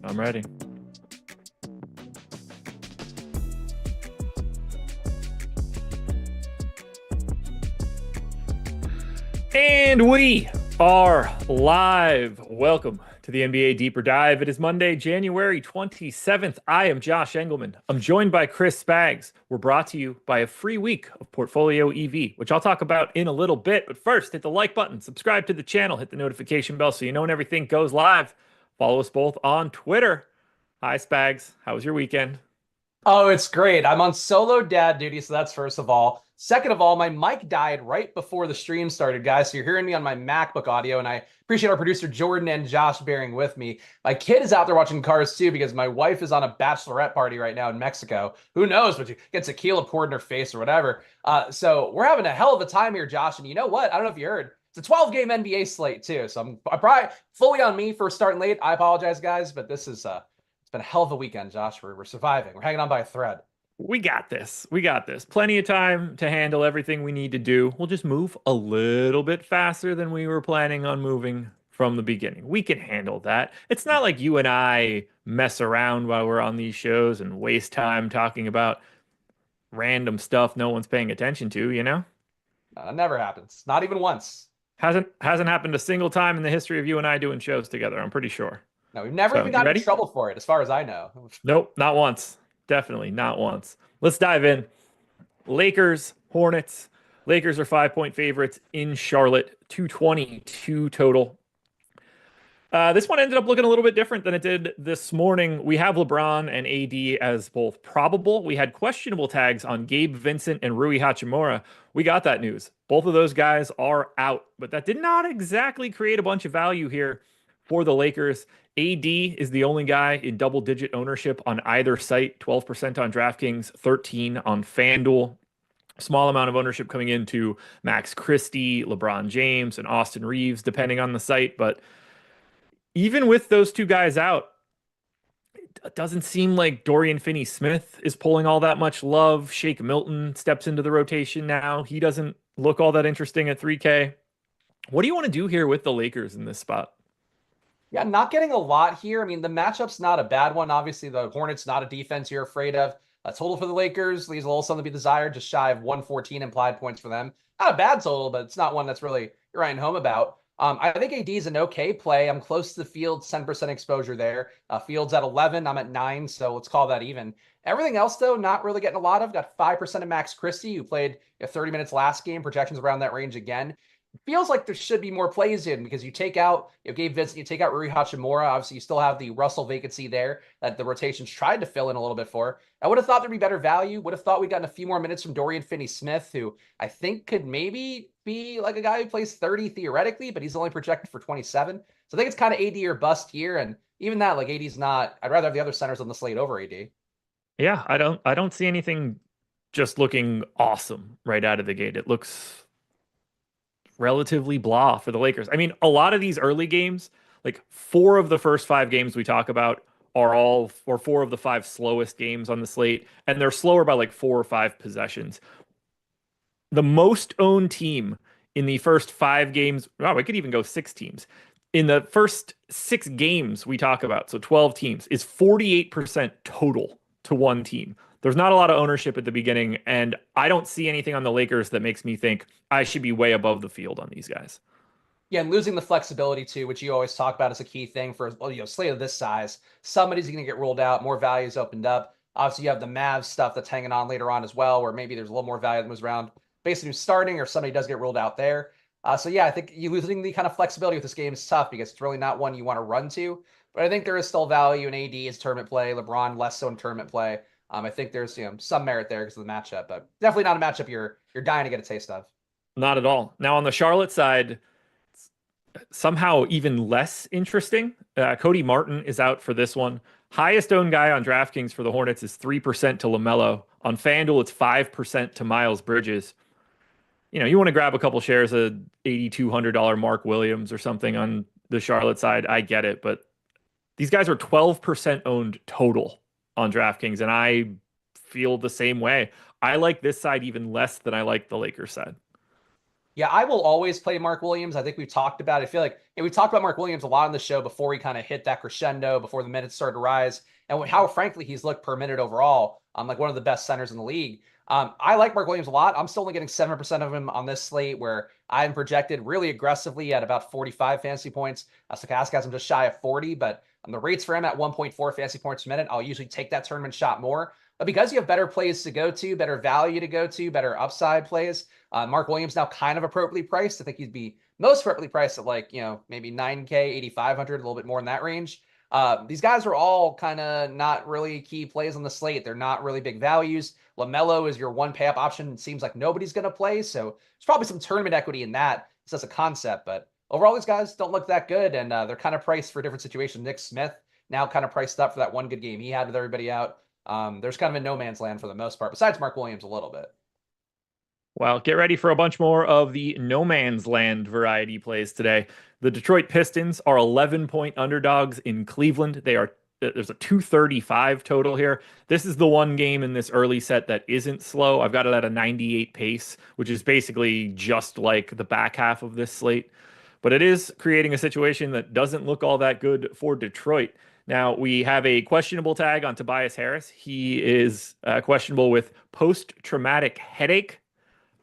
I'm ready. And we are live. Welcome to the NBA Deeper Dive. It is Monday, January 27th. I am Josh Engleman. I'm joined by Chris Spags. We're brought to you by a free week of Portfolio EV, which I'll talk about in a little bit. But first, hit the like button, subscribe to the channel, hit the notification bell so you know when everything goes live. Follow us both on Twitter. Hi, Spags. How was your weekend? Oh, it's great. I'm on solo dad duty, so that's first of all. Second of all, my mic died right before the stream started, guys. So you're hearing me on my MacBook audio, and I appreciate our producer Jordan and Josh bearing with me. My kid is out there watching Cars too because my wife is on a bachelorette party right now in Mexico. Who knows what you get tequila poured in her face or whatever. So we're having a hell of a time here, Josh. And you know what? I don't know if you heard. It's a 12-game NBA slate too, so I'm probably fully on me for starting late. I apologize, guys, but this is it's been a hell of a weekend, Josh. We're surviving. We're hanging on by a thread. We got this. We got this. Plenty of time to handle everything we need to do. We'll just move a little bit faster than we were planning on moving from the beginning. We can handle that. It's not like you and I mess around while we're on these shows and waste time talking about random stuff no one's paying attention to, you know? It never happens. Not even once. Hasn't happened a single time in the history of you and I doing shows together, I'm pretty sure. No, we've never So, even you gotten in ready? trouble for it, as far as I know. Nope, not once. Definitely not once. Let's dive in. Lakers, Hornets. Lakers are 5-point favorites in Charlotte, 222 total. This one ended up looking a little bit different than it did this morning. We have LeBron and AD as both probable. We had questionable tags on Gabe Vincent and Rui Hachimura. We got that news. Both of those guys are out, but that did not exactly create a bunch of value here for the Lakers. AD is the only guy in double-digit ownership on either site, 12% on DraftKings, 13 on FanDuel. Small amount of ownership coming into Max Christie, LeBron James, and Austin Reeves, depending on the site. But even with those two guys out, it doesn't seem like Dorian Finney-Smith is pulling all that much love. Shake Milton steps into the rotation now. He doesn't look all that interesting at 3K. What do you want to do here with the Lakers in this spot? Yeah, not getting a lot here. I mean, the matchup's not a bad one. Obviously, the Hornets not a defense you're afraid of. A total for the Lakers leaves a little something to be desired, just shy of 114 implied points for them. Not a bad total, but it's not one that's really you're writing home about. I think AD is an okay play. I'm close to the Fields, 10% exposure there. Fields at 11, I'm at 9, so let's call that even. Everything else, though, not really getting a lot of. Got 5% of Max Christie, who played 30 minutes last game. Projections around that range again. Feels like there should be more plays in because you take out Gabe Vincent, you take out Rui Hachimura. Obviously, you still have the Russell vacancy there that the rotations tried to fill in a little bit for. I would have thought there'd be better value. Would have thought we'd gotten a few more minutes from Dorian Finney-Smith, who I think could maybe be like a guy who plays 30 theoretically, but he's only projected for 27. So I think it's kind of AD or bust here. And even that, like AD's not, I'd rather have the other centers on the slate over AD. Yeah, I don't see anything just looking awesome right out of the gate. It looks relatively blah for the Lakers. I mean, a lot of these early games, like 4 of the first 5 games we talk about are all, or 4 of the 5 slowest games on the slate, and they're slower by like 4 or 5 possessions. The most owned team in the first 5 games, wow, I could even go 6 teams. In the first 6 games we talk about, so 12 teams, is 48% total to one team. There's not a lot of ownership at the beginning, and I don't see anything on the Lakers that makes me think I should be way above the field on these guys. Yeah, and losing the flexibility too, which you always talk about as a key thing for slate of this size. Somebody's going to get ruled out, more value is opened up. Obviously, you have the Mavs stuff that's hanging on later on as well, where maybe there's a little more value that moves around. Basically, who's starting or somebody does get ruled out there. So yeah, I think you losing the kind of flexibility with this game is tough because it's really not one you want to run to. But I think there is still value in AD as tournament play, LeBron less so in tournament play. I think there's some merit there because of the matchup, but definitely not a matchup you're dying to get a taste of. Not at all. Now on the Charlotte side, somehow even less interesting. Cody Martin is out for this one. Highest owned guy on DraftKings for the Hornets is 3% to LaMelo. On FanDuel, it's 5% to Miles Bridges. You want to grab a couple shares of $8,200 Mark Williams or something on the Charlotte side. I get it, but these guys are 12% owned total on DraftKings, and I feel the same way. I like this side even less than I like the Lakers side. Yeah, I will always play Mark Williams. I think we've talked about it. I feel like we talked about Mark Williams a lot on the show before he kind of hit that crescendo, before the minutes started to rise, and how frankly he's looked per minute overall. Like one of the best centers in the league. I like Mark Williams a lot. I'm still only getting 7% of him on this slate, where I'm projected really aggressively at about 45 fantasy points. Stokastic has him just shy of 40, but the rates for him at 1.4 fantasy points per minute, I'll usually take that tournament shot more. But because you have better plays to go to, better value to go to, better upside plays, Mark Williams now kind of appropriately priced. I think he'd be most appropriately priced at like, maybe 9K, 8,500, a little bit more in that range. These guys are all kind of not really key plays on the slate. They're not really big values. LaMelo is your one pay up option. It seems like nobody's going to play. So there's probably some tournament equity in that. It's just a concept, but overall, these guys don't look that good. And they're kind of priced for different situations. Nick Smith now kind of priced up for that one good game he had with everybody out. There's kind of a no man's land for the most part, besides Mark Williams a little bit. Well, get ready for a bunch more of the no man's land variety plays today. The Detroit Pistons are 11-point underdogs in Cleveland. There's a 235 total here. This is the one game in this early set that isn't slow. I've got it at a 98 pace, which is basically just like the back half of this slate. But it is creating a situation that doesn't look all that good for Detroit. Now, we have a questionable tag on Tobias Harris. He is questionable with post-traumatic headache.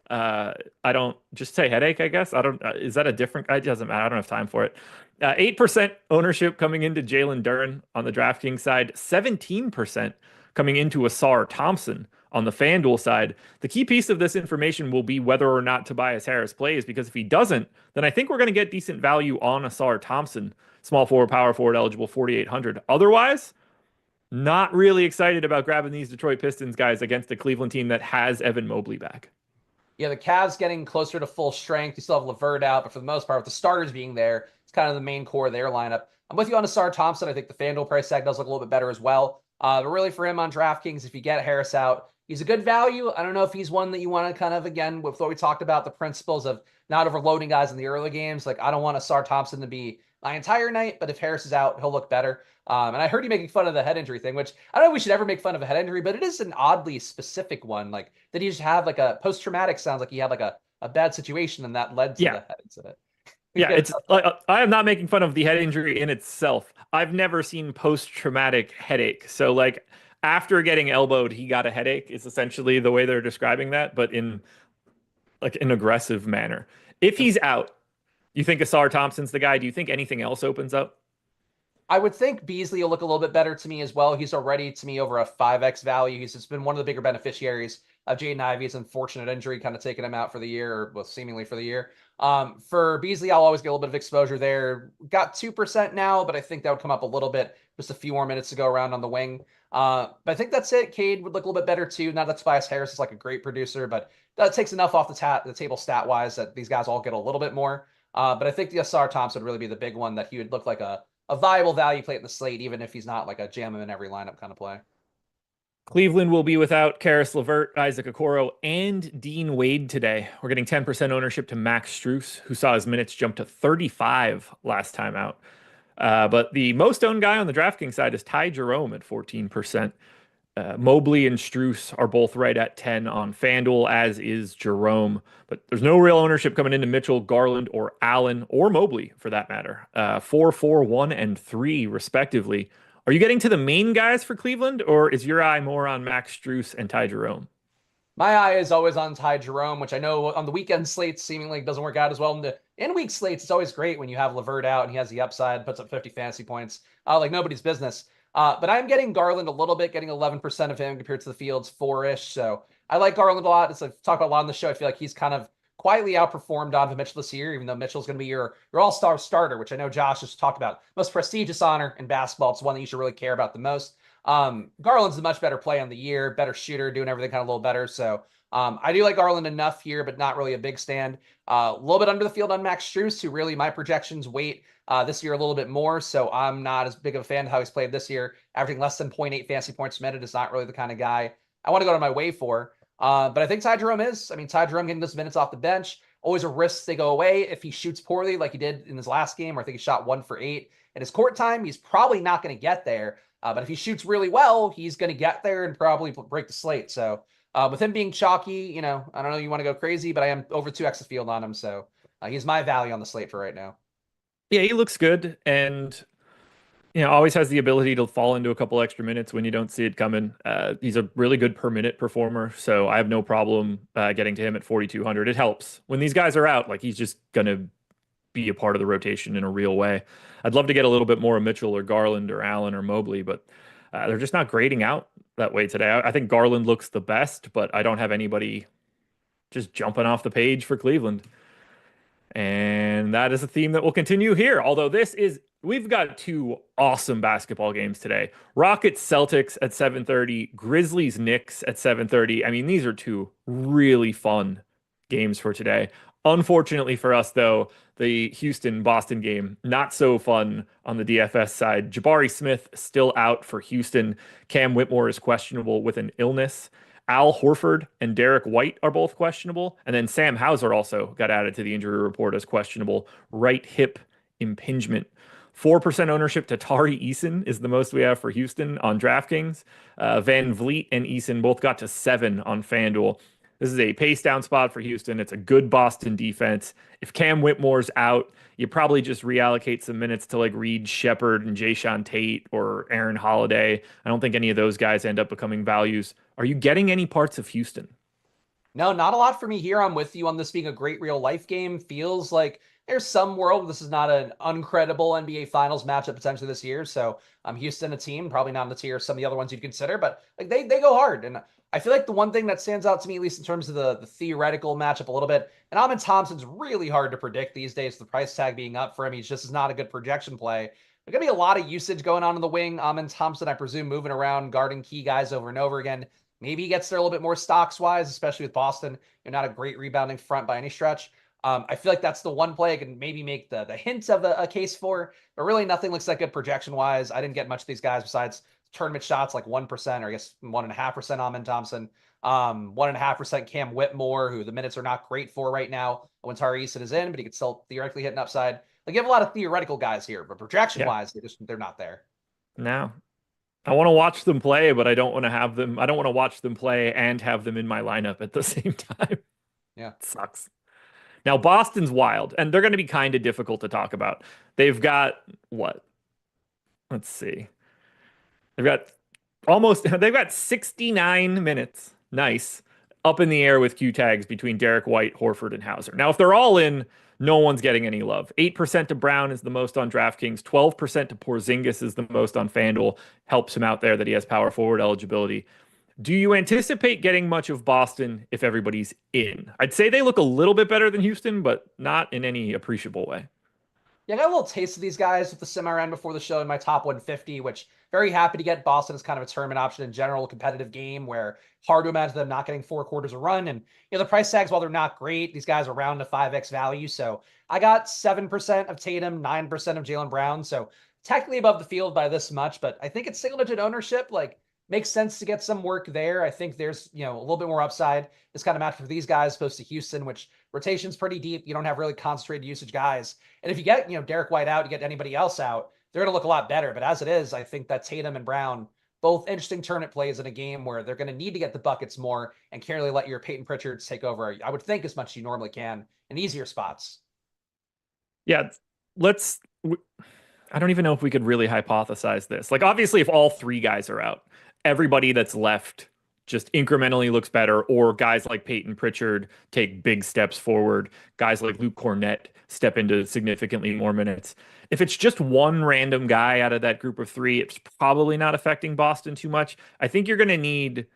I don't just say headache, I guess. I don't, is that a different guy? It doesn't matter. I don't have time for it. 8% ownership coming into Jalen Duren on the DraftKings side, 17% coming into Asar Thompson on the FanDuel side. The key piece of this information will be whether or not Tobias Harris plays, because if he doesn't, then I think we're going to get decent value on Asar Thompson, small forward, power forward eligible, 4,800. Otherwise, not really excited about grabbing these Detroit Pistons guys against a Cleveland team that has Evan Mobley back. Yeah, the Cavs getting closer to full strength. You still have LeVert out, but for the most part, with the starters being there, it's kind of the main core of their lineup. I'm with you on Asar Thompson. I think the FanDuel price tag does look a little bit better as well. But really for him on DraftKings, if you get Harris out, he's a good value. I don't know if he's one that you want to kind of, again, with what we talked about, the principles of not overloading guys in the early games. Like, I don't want Asar Thompson to be my entire night, but if Harris is out, he'll look better. And I heard you making fun of the head injury thing, which I don't know if we should ever make fun of a head injury, but it is an oddly specific one. Like, did he just have like a post-traumatic, sounds like he had like a bad situation and that led to the head incident. Yeah, it's I am not making fun of the head injury in itself. I've never seen post-traumatic headache. So like after getting elbowed, he got a headache is essentially the way they're describing that, but in like an aggressive manner. If he's out, you think Asar Thompson's the guy? Do you think anything else opens up? I would think Beasley will look a little bit better to me as well. He's already, to me, over a 5x value. He's just been one of the bigger beneficiaries of Jaden Ivey's unfortunate injury, kind of taking him out for the year, or well, seemingly for the year. For Beasley, I'll always get a little bit of exposure there. Got 2% now, but I think that would come up a little bit. Just a few more minutes to go around on the wing. But I think that's it. Cade would look a little bit better too. Not that Tobias Harris is like a great producer, but that takes enough off the table stat-wise that these guys all get a little bit more. But I think the Asar Thompson would really be the big one, that he would look like a viable value play in the slate, even if he's not like a jam him in every lineup kind of play. Cleveland will be without Karis LeVert, Isaac Okoro, and Dean Wade today. We're getting 10% ownership to Max Strus, who saw his minutes jump to 35 last time out. But the most owned guy on the DraftKings side is Ty Jerome at 14%. Mobley and Strus are both right at 10 on FanDuel, as is Jerome. But there's no real ownership coming into Mitchell, Garland, or Allen, or Mobley for that matter. 4, 4, 1, and 3, respectively. Are you getting to the main guys for Cleveland, or is your eye more on Max Strus and Ty Jerome? My eye is always on Ty Jerome, which I know on the weekend slates seemingly doesn't work out as well. In the in-week slates, it's always great when you have LeVert out and he has the upside, puts up 50 fantasy points, like nobody's business. But I'm getting Garland a little bit, getting 11% of him compared to the Fields 4-ish. So I like Garland a lot. As I've talked about a lot on the show, I feel like he's kind of quietly outperformed Donovan Mitchell this year, even though Mitchell's going to be your all-star starter, which I know Josh has talked about. Most prestigious honor in basketball. It's one that you should really care about the most. Garland's a much better play on the year, better shooter, doing everything kind of a little better. So I do like Garland enough here, but not really a big stand. A little bit under the field on Max Strus, who really my projections weight this year a little bit more. So I'm not as big of a fan of how he's played this year. Averaging less than 0.8 fantasy points per minute is not really the kind of guy I want to go to my way for. But I think Ty Jerome is. I mean, Ty Jerome getting those minutes off the bench, always a risk they go away. If he shoots poorly like he did in his last game, or I think he shot 1 for 8 in his court time, he's probably not going to get there. But if he shoots really well, he's going to get there and probably break the slate. So With him being chalky, I don't know you want to go crazy, but I am over 2x the field on him. So he's my value on the slate for right now. Yeah, he looks good, and always has the ability to fall into a couple extra minutes when you don't see it coming. He's a really good per minute performer, so I have no problem getting to him at 4,200. It helps when these guys are out. Like, he's just gonna be a part of the rotation in a real way. I'd love to get a little bit more of Mitchell or Garland or Allen or Mobley, but they're just not grading out that way today. I think Garland looks the best, but I don't have anybody just jumping off the page for Cleveland. And that is a theme that will continue here. Although we've got two awesome basketball games today. Rockets Celtics at 7:30, Grizzlies Knicks at 7:30. I mean, these are two really fun games for today. Unfortunately for us, though, the Houston-Boston game, not so fun on the DFS side. Jabari Smith still out for Houston. Cam Whitmore is questionable with an illness. Al Horford and Derek White are both questionable. And then Sam Hauser also got added to the injury report as questionable. Right hip impingement. 4% ownership to Tari Eason is the most we have for Houston on DraftKings. Van Vliet and Eason both got to 7 on FanDuel. This is a pace down spot for Houston. It's a good Boston defense. If Cam Whitmore's out, you probably just reallocate some minutes to like Reed Shepherd and Jayshawn Tate or Aaron Holiday. I don't think any of those guys end up becoming values. Are you getting any parts of Houston? No, not a lot for me here. I'm with you on this being a great real life game. Feels like there's some world this is not an uncredible NBA Finals matchup potentially this year. So Houston, a team probably not in the tier of some of the other ones you'd consider, but like they go hard. And I feel like the one thing that stands out to me, at least in terms of the theoretical matchup a little bit, and Amin Thompson's really hard to predict these days. The price tag being up for him, he's just is not a good projection play. There's gonna be a lot of usage going on in the wing. Amin Thompson, I presume, moving around, guarding key guys over and over again. Maybe he gets there a little bit more stocks wise, especially with Boston. You're not a great rebounding front by any stretch. I feel like that's the one play I can maybe make the hint of a case for, but really nothing looks that good projection wise. I didn't get much of these guys besides tournament shots like 1%, or I guess 1.5% Amin Thompson, 1.5% Cam Whitmore, who the minutes are not great for right now when Tari Eason is in, but he could still theoretically hit an upside. Like, you have a lot of theoretical guys here, but projection wise, they're not there. No. I want to watch them play, but I don't want to have them. I don't want to watch them play and have them in my lineup at the same time. Yeah. It sucks. Now, Boston's wild, and they're going to be kind of difficult to talk about. They've got what? Let's see. They've got 69 minutes. Nice. Up in the air with Q tags between Derek White, Horford, and Hauser. Now, if they're all in, no one's getting any love. 8% to Brown is the most on DraftKings. 12% to Porzingis is the most on FanDuel. Helps him out there that he has power forward eligibility. Do you anticipate getting much of Boston if everybody's in? I'd say they look a little bit better than Houston, but not in any appreciable way. Yeah, I got a little taste of these guys with the semi-round before the show in my top 150, which very happy to get Boston as kind of a tournament option in general, competitive game where hard to imagine them not getting 4 quarters a run. And, the price tags, while they're not great, these guys are around to 5x value. So I got 7% of Tatum, 9% of Jaylen Brown. So technically above the field by this much, but I think it's single-digit ownership. Like, makes sense to get some work there. I think there's, a little bit more upside. This kind of match for these guys opposed to Houston, which rotation's pretty deep. You don't have really concentrated usage guys. And if you get, Derek White out, you get anybody else out, they're going to look a lot better. But as it is, I think that Tatum and Brown, both interesting tournament plays in a game where they're going to need to get the buckets more and can't really let your Peyton Pritchards take over, I would think, as much as you normally can in easier spots. Yeah, I don't even know if we could really hypothesize this. Like, obviously, if all 3 guys are out, everybody that's left just incrementally looks better, or guys like Peyton Pritchard take big steps forward. Guys like Luke Cornett step into significantly more minutes. If it's just one random guy out of that group of 3, it's probably not affecting Boston too much. I think you're going to need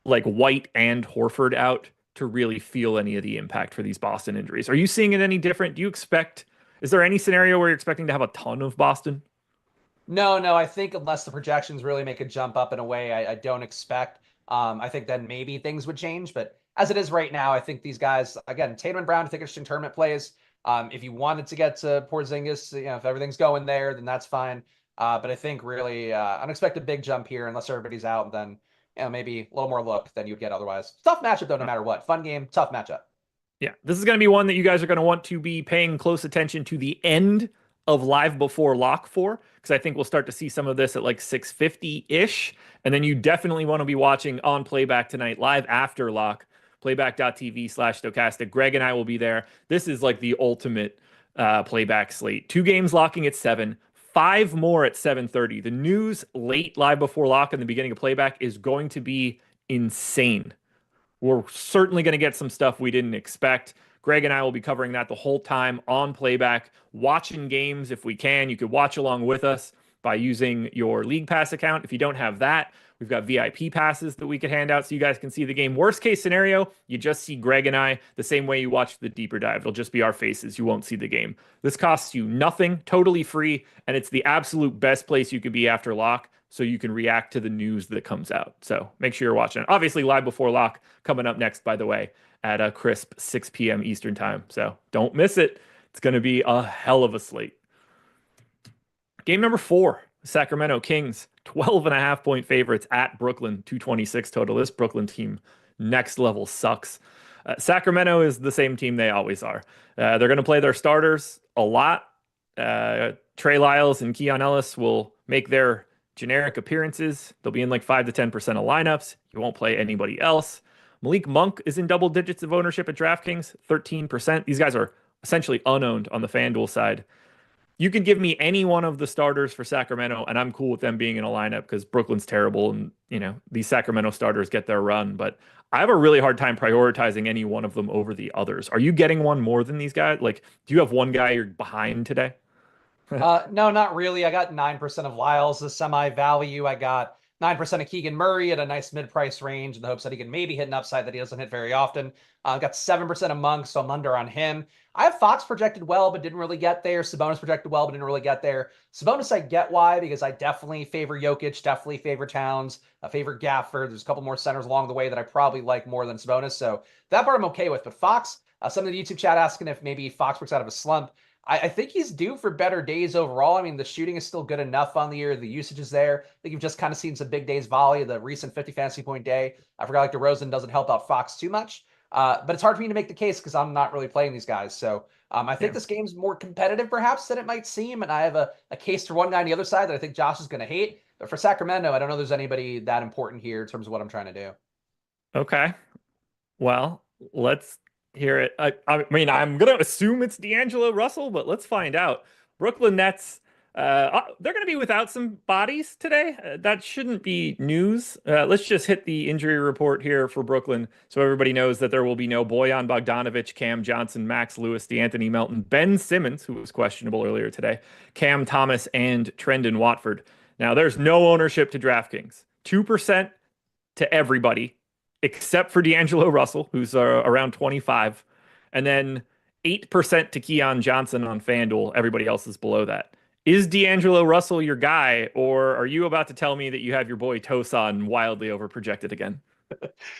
like White and Horford out to really feel any of the impact for these Boston injuries. Are you seeing it any different? Is there any scenario where you're expecting to have a ton of Boston? No, I think unless the projections really make a jump up in a way I don't expect, I think then maybe things would change. But as it is right now, I think these guys, again, Tatum and Brown, I think interesting tournament plays. If you wanted to get to Porzingis, if everything's going there, then that's fine. But I think really I don't expect a big jump here unless everybody's out. Then maybe a little more look than you'd get otherwise. Tough matchup though, no matter what. Fun game, tough matchup. Yeah, this is going to be one that you guys are going to want to be paying close attention to the end of live before lock for, because I think we'll start to see some of this at like 6:50-ish. And then you definitely want to be watching on playback tonight, live after lock, playback.tv/Stokastic. Greg and I will be there. This is like the ultimate playback slate. 2 games locking at 7, 5 more at 7:30. The news late live before lock and the beginning of playback is going to be insane. We're certainly going to get some stuff we didn't expect. Greg and I will be covering that the whole time on playback, watching games if we can. You could watch along with us by using your League Pass account. If you don't have that, we've got VIP passes that we could hand out so you guys can see the game. Worst case scenario, you just see Greg and I the same way you watch the deeper dive. It'll just be our faces. You won't see the game. This costs you nothing, totally free, and it's the absolute best place you could be after lock so you can react to the news that comes out. So make sure you're watching it. Obviously, live before lock coming up next, by the way, at a crisp 6 p.m. Eastern time. So don't miss it. It's going to be a hell of a slate. Game number 4, Sacramento Kings, 12.5-point favorites at Brooklyn, 226 total. This Brooklyn team, next level, sucks. Sacramento is the same team they always are. They're going to play their starters a lot. Trey Lyles and Keon Ellis will make their generic appearances. They'll be in like 5 to 10% of lineups. You won't play anybody else. Malik Monk is in double digits of ownership at DraftKings, 13%. These guys are essentially unowned on the FanDuel side. You can give me any one of the starters for Sacramento, and I'm cool with them being in a lineup because Brooklyn's terrible, and these Sacramento starters get their run. But I have a really hard time prioritizing any one of them over the others. Are you getting one more than these guys? Like, do you have one guy you're behind today? No, not really. I got 9% of Lyles, the semi-value. I got 9% of Keegan Murray at a nice mid-price range in the hopes that he can maybe hit an upside that he doesn't hit very often. I've got 7% of Monk, so I'm under on him. I have Fox projected well, but didn't really get there. Sabonis projected well, but didn't really get there. Sabonis, I get why, because I definitely favor Jokic, definitely favor Towns, I favor Gafford. There's a couple more centers along the way that I probably like more than Sabonis, so that part I'm okay with. But Fox, some of the YouTube chat asking if maybe Fox works out of a slump. I think he's due for better days overall. I mean, the shooting is still good enough on the year. The usage is there. I think you've just kind of seen some big days volley. The recent 50 fantasy point day, I forgot like DeRozan doesn't help out Fox too much. But it's hard for me to make the case because I'm not really playing these guys. So I think this game's more competitive perhaps than it might seem. And I have a case for one guy on the other side that I think Josh is going to hate. But for Sacramento, I don't know there's anybody that important here in terms of what I'm trying to do. Okay. Well, let's hear it. I mean, I'm going to assume it's D'Angelo Russell, but let's find out. Brooklyn Nets, they're going to be without some bodies today. That shouldn't be news. Let's just hit the injury report here for Brooklyn so everybody knows that there will be no Bojan Bogdanovic, Cam Johnson, Max Lewis, DeAnthony Melton, Ben Simmons, who was questionable earlier today, Cam Thomas, and Trendon Watford. Now, there's no ownership to DraftKings. 2% to everybody, except for D'Angelo Russell, who's around 25, and then 8% to Keon Johnson on FanDuel. Everybody else is below that. Is D'Angelo Russell your guy, or are you about to tell me that you have your boy Tosan wildly overprojected again?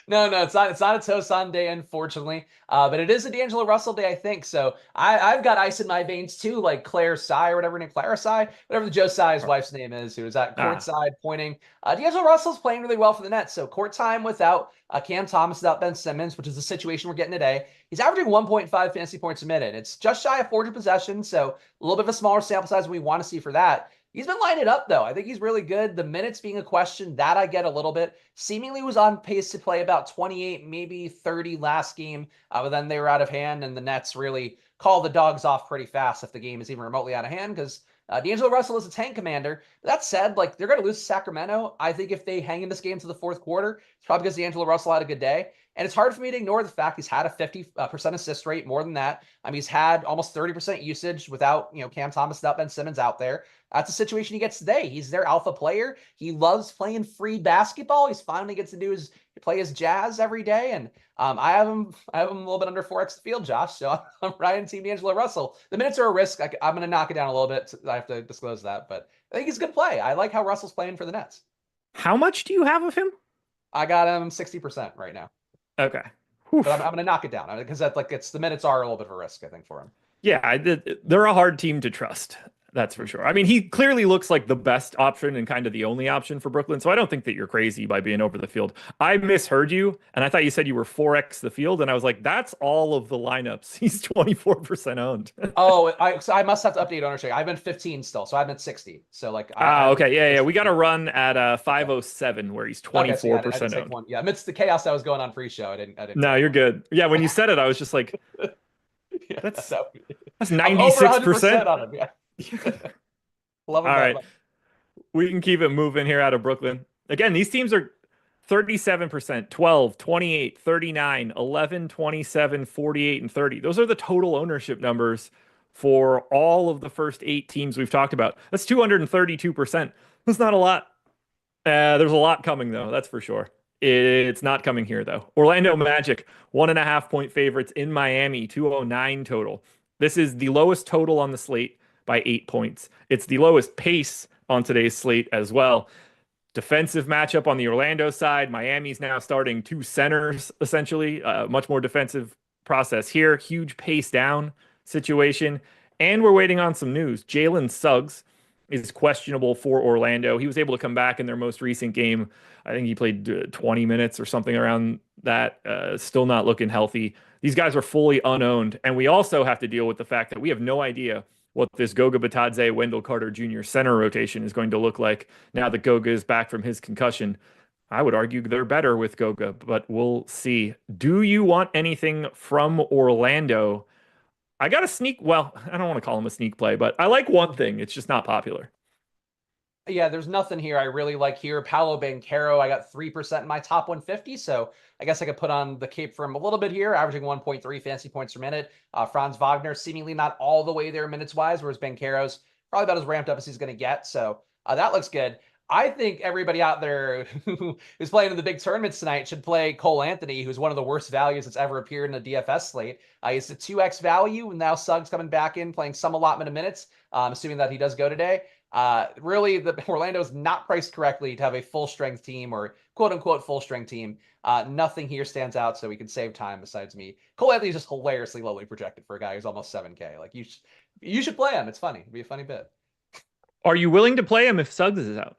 No, it's not. It's not a Tosan day, unfortunately. But it is a D'Angelo Russell day, I think. So I've got ice in my veins too, like Claire Sy or whatever her name, Clara Sy, whatever the Joe Sy's wife's name is, who is at courtside pointing. D'Angelo Russell's playing really well for the Nets. So court time without Cam Thomas, without Ben Simmons, which is the situation we're getting today. He's averaging 1.5 fantasy points a minute. It's just shy of 400 possessions, so a little bit of a smaller sample size than we want to see for that. He's been lining it up, though. I think he's really good. The minutes being a question, that I get a little bit. Seemingly was on pace to play about 28, maybe 30 last game, but then they were out of hand, and the Nets really call the dogs off pretty fast if the game is even remotely out of hand, because D'Angelo Russell is a tank commander. That said, like, they're going to lose to Sacramento. I think if they hang in this game to the fourth quarter, it's probably because D'Angelo Russell had a good day. And it's hard for me to ignore the fact he's had a 50% assist rate, more than that. I mean, he's had almost 30% usage without, Cam Thomas, without Ben Simmons out there. That's a situation he gets today. He's their alpha player. He loves playing free basketball. He's finally gets to play his Jazz every day. And I have him a little bit under 4x the field, Josh. So I'm riding team D'Angelo Russell. The minutes are a risk. I'm going to knock it down a little bit. I have to disclose that, but I think he's a good play. I like how Russell's playing for the Nets. How much do you have of him? I got him 60% right now. Okay. But I'm going to knock it down because that's the minutes are a little bit of a risk, I think, for him. Yeah, they're a hard team to trust. That's for sure. I mean, he clearly looks like the best option and kind of the only option for Brooklyn. So I don't think that you're crazy by being over the field. I misheard you, and I thought you said you were 4x the field, and I was like, that's all of the lineups. He's 24% owned. Oh, so I must have to update ownership. I've been 15 still, so I've been 60. So like I Ah, haven't okay. Yeah, yeah. We got to 60. run at Okay. 507 where he's Okay, so yeah, I didn't 24% take owned. one. Yeah, amidst the chaos that was going on pre-show, I didn't No, take you're one. good. Yeah, when you said it, I was just like, Yeah, that's so that's I'm over 96%. 100% on him. Yeah. Love him All that right. much. We can keep it moving here out of Brooklyn. Again, these teams are 37%, 12, 28, 39, 11, 27, 48, and 30. Those are the total ownership numbers for all of the first 8 teams we've talked about. That's 232%. That's not a lot. There's a lot coming, though. That's for sure. It's not coming here, though. Orlando Magic, 1.5 point favorites in Miami, 209 total. This is the lowest total on the slate by 8 points. It's the lowest pace on today's slate as well. Defensive matchup on the Orlando side. Miami's now starting 2 centers, essentially. Much more defensive process here. Huge pace down situation. And we're waiting on some news. Jalen Suggs is questionable for Orlando. He was able to come back in their most recent game. I think he played 20 minutes or something around that. Still not looking healthy. These guys are fully unowned. And we also have to deal with the fact that we have no idea what this Goga Bitadze, Wendell Carter Jr. center rotation is going to look like now that Goga is back from his concussion. I would argue they're better with Goga, but we'll see. Do you want anything from Orlando? I got a sneak. Well, I don't want to call him a sneak play, but I like one thing. It's just not popular. Yeah, there's nothing here I really like here. Paolo Banchero, I got 3% in my top 150, so I guess I could put on the cape for him a little bit here, averaging 1.3 fantasy points per minute. Franz Wagner, seemingly not all the way there minutes-wise, whereas Banchero's probably about as ramped up as he's going to get, so that looks good. I think everybody out there who's playing in the big tournaments tonight should play Cole Anthony, who's one of the worst values that's ever appeared in a DFS slate. He's a 2x value, and now Suggs coming back in, playing some allotment of minutes, assuming that he does go today. Really, the Orlando is not priced correctly to have a full strength team or quote unquote full strength team. Nothing here stands out, so we can save time besides me. Cole Anthony is just hilariously lowly projected for a guy who's almost 7K. Like you should play him. It's funny. It'd be a funny bit. Are you willing to play him if Suggs is out?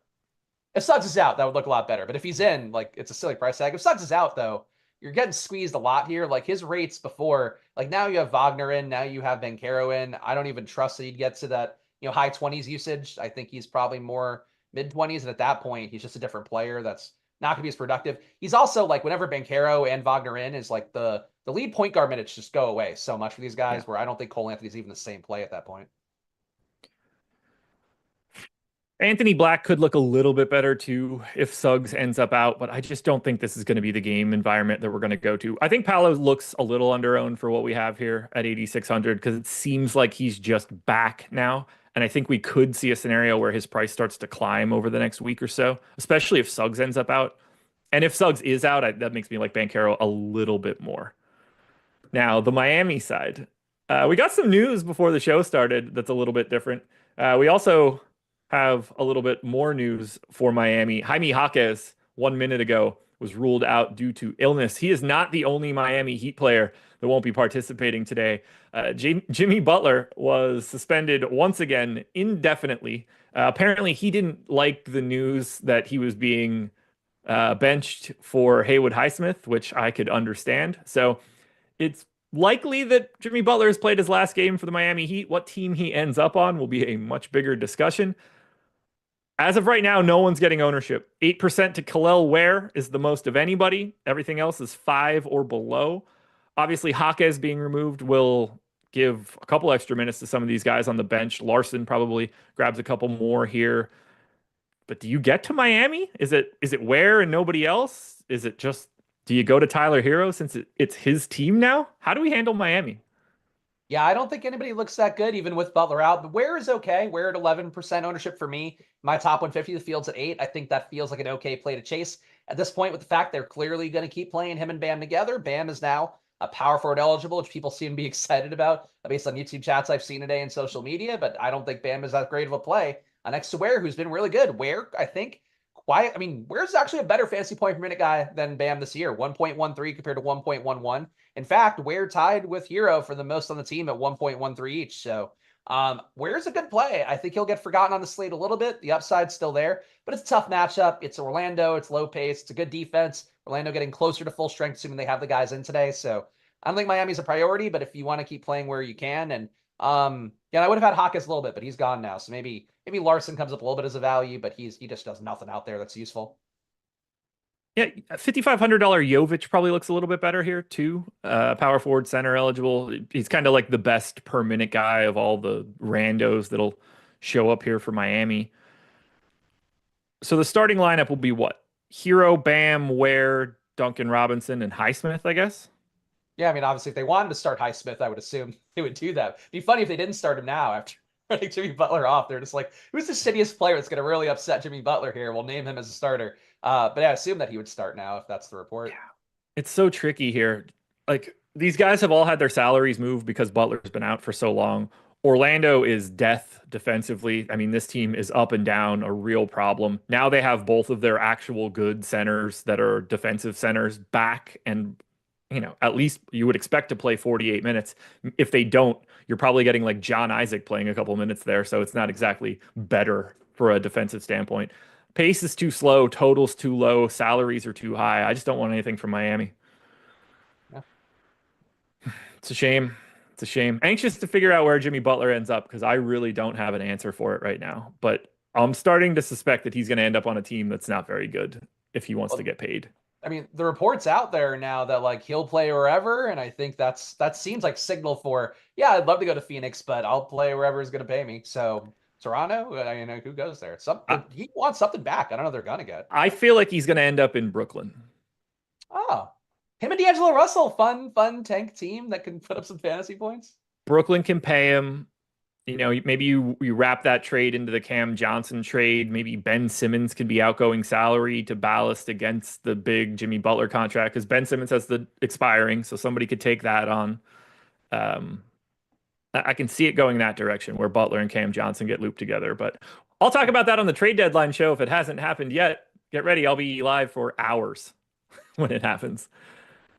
If Suggs is out, that would look a lot better. But if he's in, like it's a silly price tag. If Suggs is out, though, you're getting squeezed a lot here. Like his rates before, like now you have Wagner in, now you have Banchero in. I don't even trust that he'd get to that high 20s usage. I think he's probably more mid 20s. And at that point, he's just a different player that's not going to be as productive. He's also like whenever Banchero and Wagner in is like the lead point guard minutes just go away so much for these guys where I don't think Cole Anthony's even the same play at that point. Anthony Black could look a little bit better too if Suggs ends up out, but I just don't think this is going to be the game environment that we're going to go to. I think Paolo looks a little underowned for what we have here at 8,600 because it seems like he's just back now. And I think we could see a scenario where his price starts to climb over the next week or so, especially if Suggs ends up out. And if Suggs is out, that makes me like Banchero a little bit more. Now, the Miami side. We got some news before the show started that's a little bit different. We also have a little bit more news for Miami. Jaime Jaquez, 1 minute ago, was ruled out due to illness. He is not the only Miami Heat player that won't be participating today. Jimmy Butler was suspended once again indefinitely. Apparently, he didn't like the news that he was being benched for Haywood Highsmith, which I could understand. So it's likely that Jimmy Butler has played his last game for the Miami Heat. What team he ends up on will be a much bigger discussion. As of right now, no one's getting ownership. 8% to Kel'el Ware is the most of anybody. Everything else is 5 or below. Obviously, Jaquez being removed will give a couple extra minutes to some of these guys on the bench. Larson probably grabs a couple more here. But do you get to Miami? Is it Ware and nobody else? Is it just, do you go to Tyler Hero since it's his team now? How do we handle Miami? Yeah, I don't think anybody looks that good, even with Butler out. But Ware is okay. Ware at 11% ownership for me. My top 150, the field's at 8. I think that feels like an okay play to chase. At this point, with the fact they're clearly going to keep playing him and Bam together, Bam is now a power forward eligible, which people seem to be excited about based on YouTube chats I've seen today and social media. But I don't think Bam is that great of a play next to Ware, who's been really good. Ware, I think, quiet. I mean, Ware's actually a better fantasy point per minute guy than Bam this year. 1.13 compared to 1.11. In fact, Ware tied with Hero for the most on the team at 1.13 each. So Ware's a good play. I think he'll get forgotten on the slate a little bit. The upside's still there, but it's a tough matchup. It's Orlando. It's low pace. It's a good defense. Orlando getting closer to full strength, assuming they have the guys in today. So I don't think Miami's a priority, but if you want to keep playing where you can, and yeah, I would have had Hawkins a little bit, but he's gone now. So maybe Larson comes up a little bit as a value, but he just does nothing out there that's useful. Yeah, $5,500 Jovic probably looks a little bit better here too. Power forward, center eligible. He's kind of like the best per minute guy of all the randos that'll show up here for Miami. So the starting lineup will be what? Hero, Bam, Ware, Duncan Robinson, and Highsmith, I guess. Yeah, I mean, obviously, if they wanted to start Highsmith, I would assume they would do that. It'd be funny if they didn't start him now after running Jimmy Butler off. They're just like, who's the shittiest player that's going to really upset Jimmy Butler here? We'll name him as a starter. But I assume that he would start now if that's the report. Yeah. It's so tricky here. Like these guys have all had their salaries moved because Butler's been out for so long. Orlando is death defensively. I mean, this team is up and down, a real problem. Now they have both of their actual good centers that are defensive centers back, and at least you would expect to play 48 minutes. If they don't, you're probably getting like John Isaac playing a couple minutes there, so it's not exactly better for a defensive standpoint. Pace is too slow, totals too low, salaries are too high. I just don't want anything from Miami. Yeah. It's a shame. It's a shame. Anxious to figure out where Jimmy Butler ends up because I really don't have an answer for it right now. But I'm starting to suspect that he's going to end up on a team that's not very good if he wants to get paid. I mean, the reports out there now that like he'll play wherever, and I think that seems like signal for, yeah, I'd love to go to Phoenix, but I'll play wherever is going to pay me. So Toronto, who goes there? He wants something back. I don't know if they're gonna get. I feel like he's going to end up in Brooklyn. Oh, him and D'Angelo Russell, fun tank team that can put up some fantasy points. Brooklyn can pay him. Maybe you wrap that trade into the Cam Johnson trade. Maybe Ben Simmons can be outgoing salary to ballast against the big Jimmy Butler contract because Ben Simmons has the expiring, so somebody could take that on. I can see it going that direction where Butler and Cam Johnson get looped together, but I'll talk about that on the trade deadline show if it hasn't happened yet. Get ready. I'll be live for hours when it happens.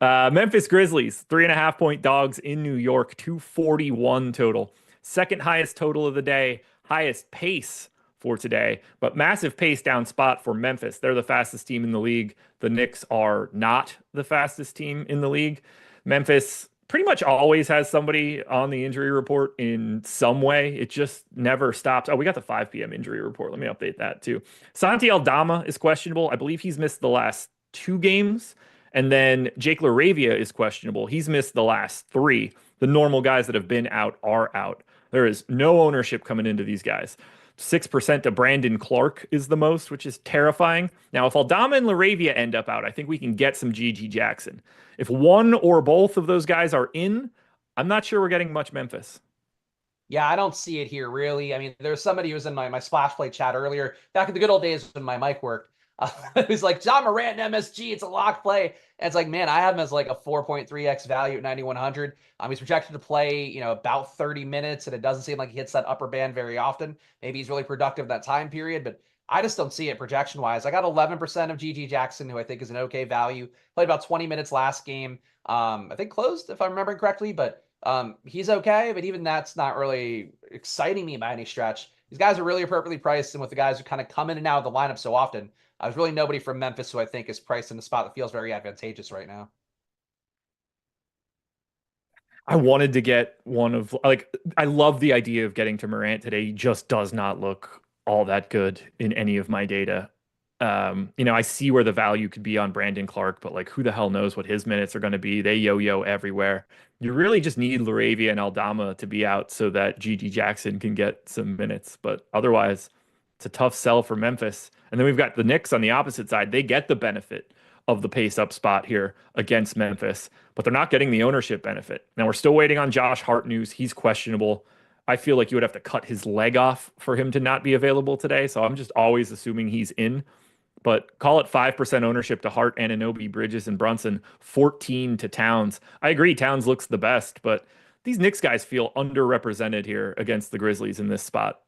Memphis Grizzlies, 3.5-point dogs in New York, 241 total. Second highest total of the day, highest pace for today, but massive pace down spot for Memphis. They're the fastest team in the league. The Knicks are not the fastest team in the league. Memphis pretty much always has somebody on the injury report in some way. It just never stops. Oh, we got the 5 p.m. injury report. Let me update that too. Santi Aldama is questionable. I believe he's missed the last 2 games. And then Jake LaRavia is questionable. He's missed the last 3. The normal guys that have been out are out. There is no ownership coming into these guys. 6% to Brandon Clark is the most, which is terrifying. Now, if Aldama and LaRavia end up out, I think we can get some GG Jackson. If one or both of those guys are in, I'm not sure we're getting much Memphis. Yeah, I don't see it here, really. I mean, there's somebody who was in my Splash Play chat earlier, back in the good old days when my mic worked. It was like, John Morant MSG, it's a lock play. And it's like, man, I have him as like a 4.3x value at 9,100. He's projected to play, about 30 minutes, and it doesn't seem like he hits that upper band very often. Maybe he's really productive that time period, but I just don't see it projection-wise. I got 11% of GG Jackson, who I think is an okay value. Played about 20 minutes last game. I think closed, if I'm remembering correctly, but he's okay, but even that's not really exciting me by any stretch. These guys are really appropriately priced, and with the guys who kind of come in and out of the lineup so often, there's really nobody from Memphis who I think is priced in a spot that feels very advantageous right now. I wanted to get one of, I love the idea of getting to Morant today. He just does not look all that good in any of my data. I see where the value could be on Brandon Clark, but like, who the hell knows what his minutes are going to be? They yo-yo everywhere. You really just need LaRavia and Aldama to be out so that GG Jackson can get some minutes. But otherwise, it's a tough sell for Memphis. And then we've got the Knicks on the opposite side. They get the benefit of the pace up spot here against Memphis, but they're not getting the ownership benefit. Now we're still waiting on Josh Hart news. He's questionable. I feel like you would have to cut his leg off for him to not be available today. So I'm just always assuming he's in. But call it 5% ownership to Hart, Anunoby, Bridges, and Brunson, 14 to Towns. I agree, Towns looks the best, but these Knicks guys feel underrepresented here against the Grizzlies in this spot.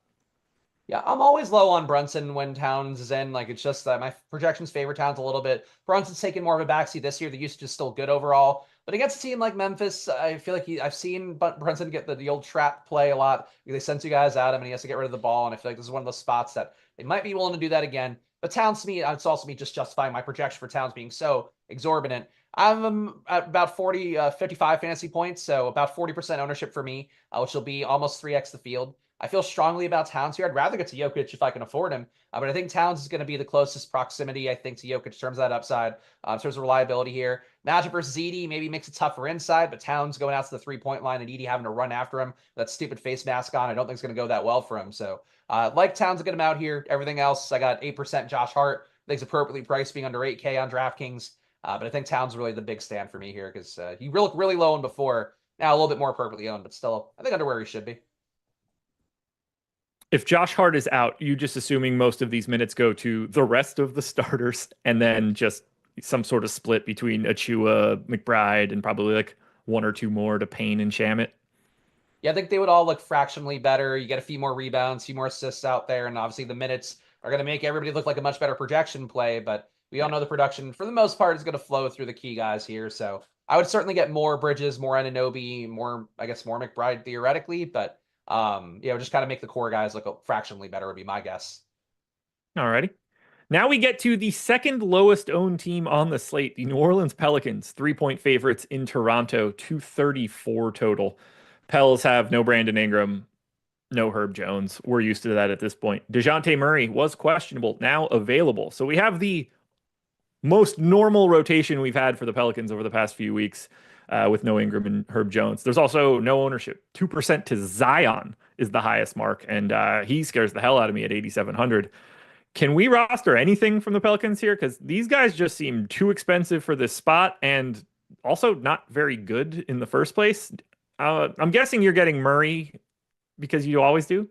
Yeah, I'm always low on Brunson when Towns is in. Like, it's just that my projections favor Towns a little bit. Brunson's taken more of a backseat this year. The usage is still good overall. But against a team like Memphis, I feel like I've seen Brunson get the old trap play a lot. They send two guys at him and he has to get rid of the ball. And I feel like this is one of those spots that they might be willing to do that again. But Towns, to me, it's also me just justifying my projection for Towns being so exorbitant. I'm at about 55 fantasy points, so about 40% ownership for me, which will be almost 3x the field. I feel strongly about Towns here. I'd rather get to Jokic if I can afford him, but I think Towns is going to be the closest proximity, I think, to Jokic in terms of that upside, in terms of reliability here. Magic versus Edie maybe makes it tougher inside, but Towns going out to the three-point line and Edie having to run after him, that stupid face mask on, I don't think it's going to go that well for him. So like Towns to get him out here. Everything else, I got 8% Josh Hart. I think it's appropriately priced being under 8K on DraftKings. But I think Towns really the big stand for me here because he looked really low on before. Now a little bit more appropriately owned, but still, I think under where he should be. If Josh Hart is out, you just assuming most of these minutes go to the rest of the starters and then just some sort of split between Achua, McBride, and probably like one or two more to Payne and Shamit. Yeah, I think they would all look fractionally better. You get a few more rebounds, a few more assists out there, and obviously the minutes are going to make everybody look like a much better projection play. But we all know the production, for the most part, is going to flow through the key guys here. So I would certainly get more Bridges, more Anunoby, more, I guess, more McBride theoretically. But, just kind of make the core guys look fractionally better would be my guess. Alrighty. Now we get to the second lowest owned team on the slate, the New Orleans Pelicans, 3-point favorites in Toronto, 234 total. Pels have no Brandon Ingram, no Herb Jones. We're used to that at this point. DeJounte Murray was questionable, now available. So we have the most normal rotation we've had for the Pelicans over the past few weeks with no Ingram and Herb Jones. There's also no ownership. 2% to Zion is the highest mark, and he scares the hell out of me at 8,700. Can we roster anything from the Pelicans here? Because these guys just seem too expensive for this spot and also not very good in the first place. I'm guessing you're getting Murray because you always do.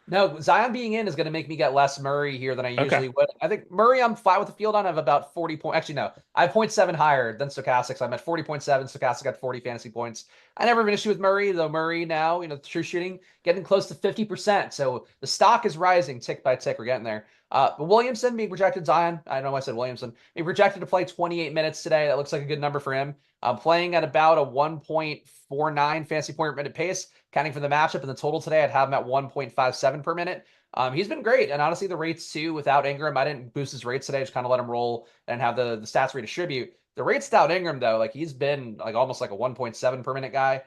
No, Zion being in is going to make me get less Murray here than I usually Okay. would. I think Murray, I'm flat with the field on. I have about 40 points. Actually, no, I have 0.7 higher than Stokastic. So I'm at 40.7. Stokastic got 40 fantasy points. I never have an issue with Murray, though Murray now, true shooting, getting close to 50%. So the stock is rising tick by tick. We're getting there. But Williamson being projected, Zion, I know I said Williamson, being projected to play 28 minutes today. That looks like a good number for him. Playing at about a 1.49 fantasy point per minute pace. Counting for the matchup and the total today, I'd have him at 1.57 per minute. He's been great. And honestly, the rates too, without Ingram, I didn't boost his rates today. Just kind of let him roll and have the stats redistribute. The rates without Ingram, though, like he's been like almost like a 1.7 per minute guy.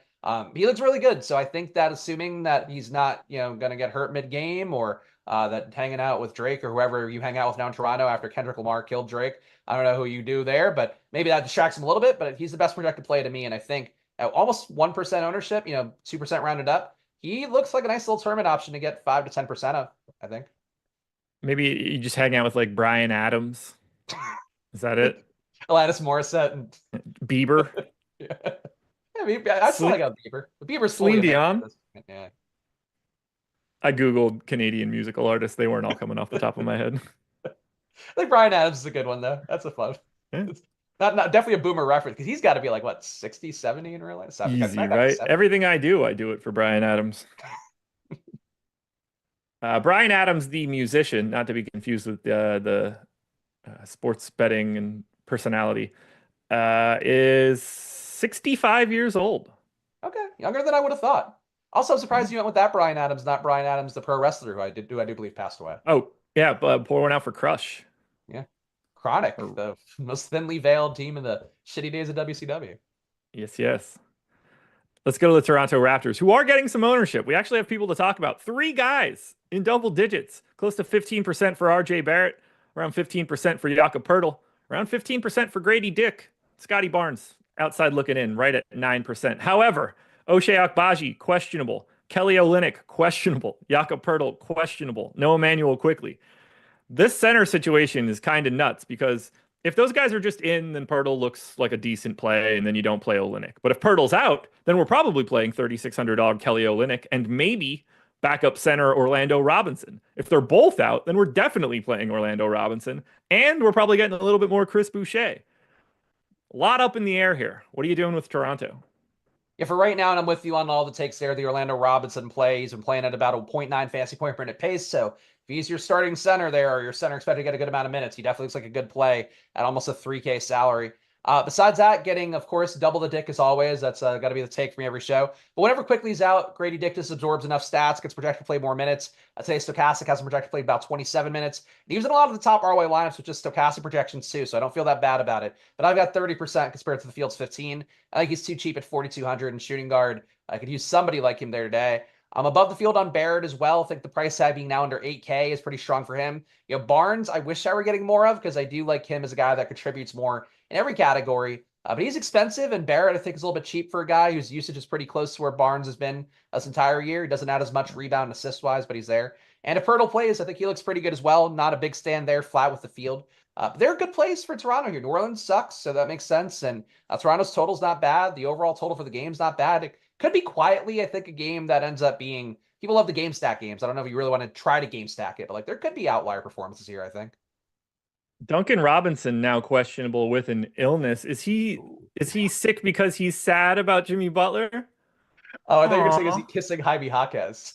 He looks really good. So I think that assuming that he's not, going to get hurt mid-game or that hanging out with Drake or whoever you hang out with now in Toronto after Kendrick Lamar killed Drake, I don't know who you do there, but maybe that distracts him a little bit, but he's the best projected play to me. And I think at almost 1% ownership, 2% rounded up, he looks like a nice little tournament option to get 5 to 10% of, I think. Maybe you just hang out with like Brian Adams. Is that it? Alanis Morissette and Bieber? yeah. I still like Bieber. But Bieber's fully Celine in there. Dion? Yeah. I Googled Canadian musical artists. They weren't all coming off the top of my head. I think Brian Adams is a good one, though. That's a fun. Yeah. It's not definitely a boomer reference because he's got to be like, what, 60, 70 in real life? Easy, right? Everything I do it for Brian Adams. Brian Adams, the musician, not to be confused with the sports betting and personality, is 65 years old. Okay, younger than I would have thought. Also, I'm surprised you went with that Brian Adams, not Brian Adams, the pro wrestler who I do believe passed away. Oh, yeah, but pour one out for Crush. Yeah. Chronic, the most thinly veiled team in the shitty days of WCW. Yes, yes. Let's go to the Toronto Raptors, who are getting some ownership. We actually have people to talk about. 3 guys in double digits, close to 15% for RJ Barrett, around 15% for Jakob Poeltl, around 15% for Grady Dick, Scotty Barnes, outside looking in, right at 9%. However, Ochai Agbaji, questionable. Kelly Olynyk, questionable. Jakob Poeltl, questionable. No Emmanuel Quickly. This center situation is kind of nuts because if those guys are just in, then Poeltl looks like a decent play, and then you don't play Olynyk. But if Poeltl's out, then we're probably playing $3,600 Kelly Olynyk and maybe backup center Orlando Robinson. If they're both out, then we're definitely playing Orlando Robinson, and we're probably getting a little bit more Chris Boucher. A lot up in the air here. What are you doing with Toronto? Yeah, for right now, and I'm with you on all the takes there. The Orlando Robinson play, he's been playing at about a zero point 0.9 fantasy point per minute pace. So if he's your starting center there, or your center expected to get a good amount of minutes, he definitely looks like a good play at almost a 3K salary. Besides that, getting, of course, double the Dick as always. That's got to be the take for me every show. But whenever Quickly's out, Grady Dick just absorbs enough stats, gets projected to play more minutes. I'd say Stokastic has him projected to play about 27 minutes. And he was in a lot of the top ROI lineups with just Stokastic projections too, so I don't feel that bad about it. But I've got 30% compared to the field's 15. I think he's too cheap at 4,200 and shooting guard. I could use somebody like him there today. I'm above the field on Barrett as well. I think the price tag being now under 8K is pretty strong for him. Barnes, I wish I were getting more of because I do like him as a guy that contributes more in every category. But he's expensive, and Barrett, I think, is a little bit cheap for a guy whose usage is pretty close to where Barnes has been this entire year. He doesn't add as much rebound and assist-wise, but he's there. And if Pirtle plays, I think he looks pretty good as well. Not a big stand there, flat with the field. They're a good place for Toronto here. New Orleans sucks, so that makes sense. And Toronto's total's not bad. The overall total for the game's not bad. It could be quietly, I think, a game that ends up being... People love the game stack games. I don't know if you really want to try to game stack it, but there could be outlier performances here, I think. Duncan Robinson now questionable with an illness. Is he sick because he's sad about Jimmy Butler? Oh, I thought you were saying, is he kissing Jaime Jaquez?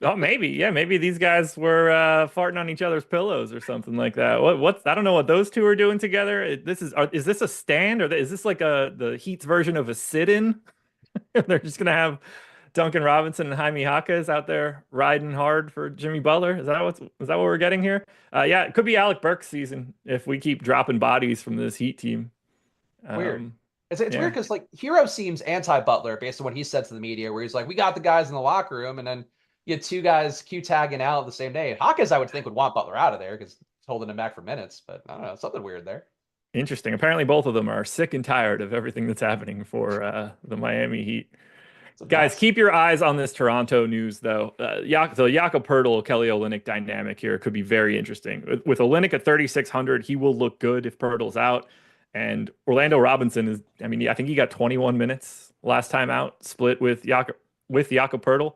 Oh, maybe. Yeah, maybe these guys were farting on each other's pillows or something like that. What's I don't know what those two are doing together. Is this a stand, or is this like the Heat's version of a sit-in? They're just gonna have Duncan Robinson and Jaime Jaquez out there riding hard for Jimmy Butler. Is that what we're getting here? Yeah, it could be Alec Burks' season if we keep dropping bodies from this Heat team. Weird. It's Yeah. weird because Hero seems anti-Butler based on what he said to the media, where he's like, "We got the guys in the locker room," and then you had two guys Q tagging out the same day. And Hawkes, I would think, would want Butler out of there because it's holding him back for minutes. But I don't know, something weird there. Interesting. Apparently, both of them are sick and tired of everything that's happening for the Miami Heat. Guys, keep your eyes on this Toronto news, though. The Jakob Poeltl, Kelly Olynyk dynamic here could be very interesting. With Olynyk at 3,600, he will look good if Poeltl's out. And Orlando Robinson is, I think he got 21 minutes last time out, split with Jakob Poeltl.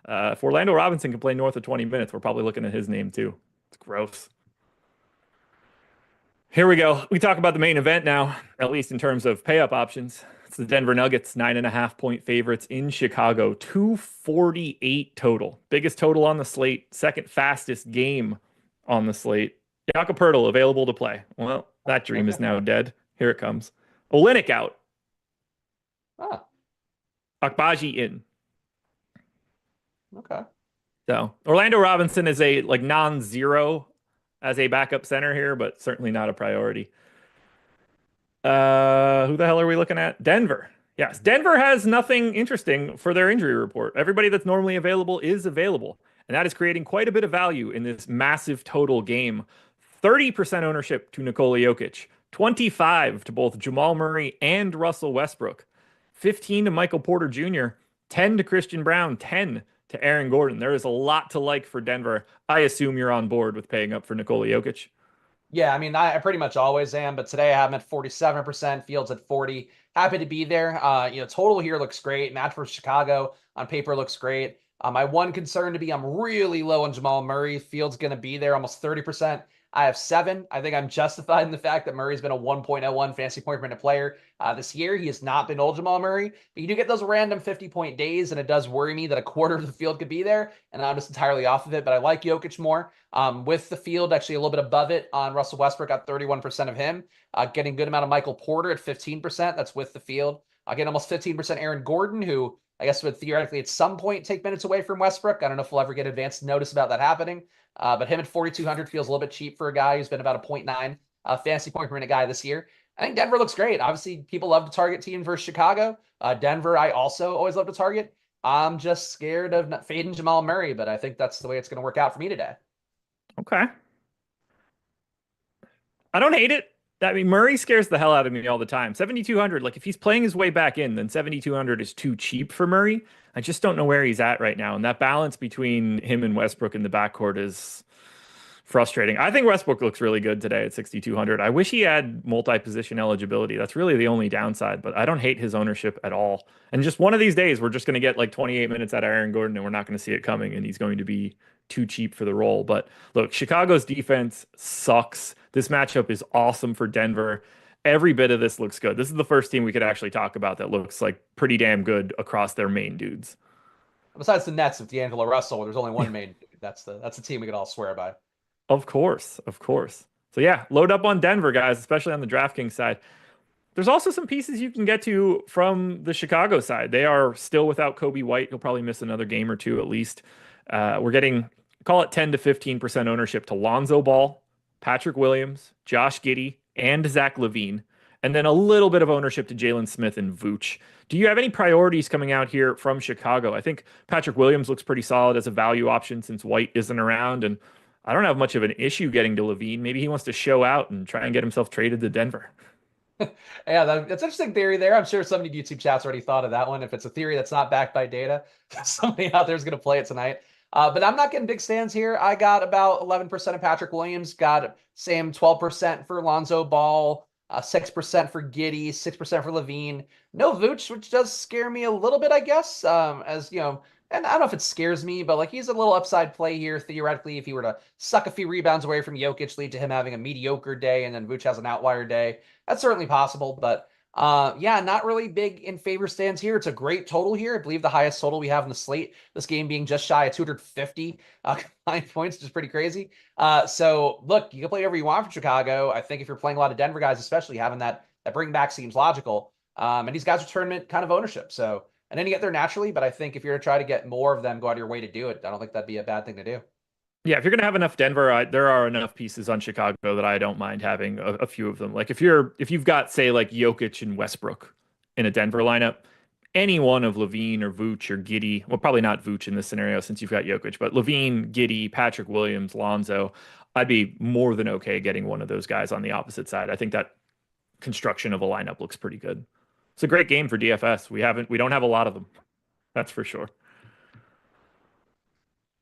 If Orlando Robinson can play north of 20 minutes, we're probably looking at his name too. It's gross. Here we go. We talk about the main event now, at least in terms of pay-up options. It's the Denver Nuggets, 9.5-point favorites in Chicago, 248 total. Biggest total on the slate, second fastest game on the slate. Jakob Poeltl available to play. Well, that dream is now dead. Here it comes. Olynyk out. Akbaji in. Okay. So Orlando Robinson is a non-zero as a backup center here, but certainly not a priority. Who the hell are we looking at? Denver. Yes, Denver has nothing interesting for their injury report. Everybody that's normally available is available, and that is creating quite a bit of value in this massive total game. 30% ownership to Nikola Jokic, 25 to both Jamal Murray and Russell Westbrook, 15 to Michael Porter Jr., 10 to Christian Brown, 10 to Aaron Gordon. There is a lot to like for Denver. I assume you're on board with paying up for Nikola Jokic. Yeah, I pretty much always am, but today I have him at 47%, Fields at 40. Happy to be there. Total here looks great. Match for Chicago on paper looks great. My one concern to be, I'm really low on Jamal Murray. Fields going to be there almost 30%. I have 7. I think I'm justified in the fact that Murray's been a 1.01 fantasy point per minute player this year. He has not been old Jamal Murray, but you do get those random 50-point days, and it does worry me that a quarter of the field could be there, and I'm just entirely off of it. But I like Jokic more. With the field actually a little bit above it on Russell Westbrook at 31% of him. Getting a good amount of Michael Porter at 15%. That's with the field. Getting almost 15% Aaron Gordon, who I guess would theoretically at some point take minutes away from Westbrook. I don't know if we'll ever get advanced notice about that happening. But him at 4,200 feels a little bit cheap for a guy who's been about a 0.9 fantasy point per minute guy this year. I think Denver looks great. Obviously, people love to target teams versus Chicago. Denver, I also always love to target. I'm just scared of not fading Jamal Murray, but I think that's the way it's going to work out for me today. Okay. I don't hate it. Murray scares the hell out of me all the time. 7,200, if he's playing his way back in, then 7,200 is too cheap for Murray. I just don't know where he's at right now. And that balance between him and Westbrook in the backcourt is frustrating. I think Westbrook looks really good today at 6,200. I wish he had multi-position eligibility. That's really the only downside, but I don't hate his ownership at all. And just one of these days, we're just going to get 28 minutes out of Aaron Gordon, and we're not going to see it coming, and he's going to be too cheap for the role. But look, Chicago's defense sucks. This matchup is awesome for Denver. every bit of this looks good. This is the first team we could actually talk about that looks like pretty damn good across their main dudes. Besides the Nets with D'Angelo Russell, where there's only one main dude. That's the team we could all swear by. Of course, of course. So yeah, load up on Denver, guys, especially on the DraftKings side. There's also some pieces you can get to from the Chicago side. They are still without Kobe White. He'll probably miss another game or two at least. We're getting, call it 10 to 15% ownership to Lonzo Ball, Patrick Williams, Josh Giddey, and Zach LaVine, and then a little bit of ownership to Jalen Smith and Vooch. Do you have any priorities coming out here from Chicago? I think Patrick Williams looks pretty solid as a value option since White isn't around, and I don't have much of an issue getting to LaVine. Maybe he wants to show out and try and get himself traded to Denver. Yeah, that's an interesting theory there. I'm sure somebody in YouTube chat's already thought of that one. If it's a theory that's not backed by data, somebody out there is going to play it tonight. But I'm not getting big stands here. I got about 11% of Patrick Williams, got same 12% for Lonzo Ball, 6% for Giddey, 6% for LaVine. No Vooch, which does scare me a little bit, I guess. As you know, and I don't know if it scares me, but like he's a little upside play here theoretically. If he were to suck a few rebounds away from Jokic, lead to him having a mediocre day, and then Vooch has an outlier day, that's certainly possible. But yeah, not really big in favor stands here. It's a great total here. I believe the highest total we have in the slate. This game being just shy of 250 combined points, which is pretty crazy. So look, you can play whatever you want from Chicago. I think if you're playing a lot of Denver guys, especially having that bring back seems logical. And these guys are tournament kind of ownership. So and then you get there naturally, but I think if you're to try to get more of them, go out of your way to do it, I don't think that'd be a bad thing to do. Yeah, if you're gonna have enough Denver, there are enough pieces on Chicago that I don't mind having a few of them. Like if you've got say like Jokic and Westbrook in a Denver lineup, any one of LaVine or Vooch or Giddey, well probably not Vooch in this scenario since you've got Jokic, but LaVine, Giddey, Patrick Williams, Lonzo, I'd be more than okay getting one of those guys on the opposite side. I think that construction of a lineup looks pretty good. It's a great game for DFS. We don't have a lot of them. That's for sure.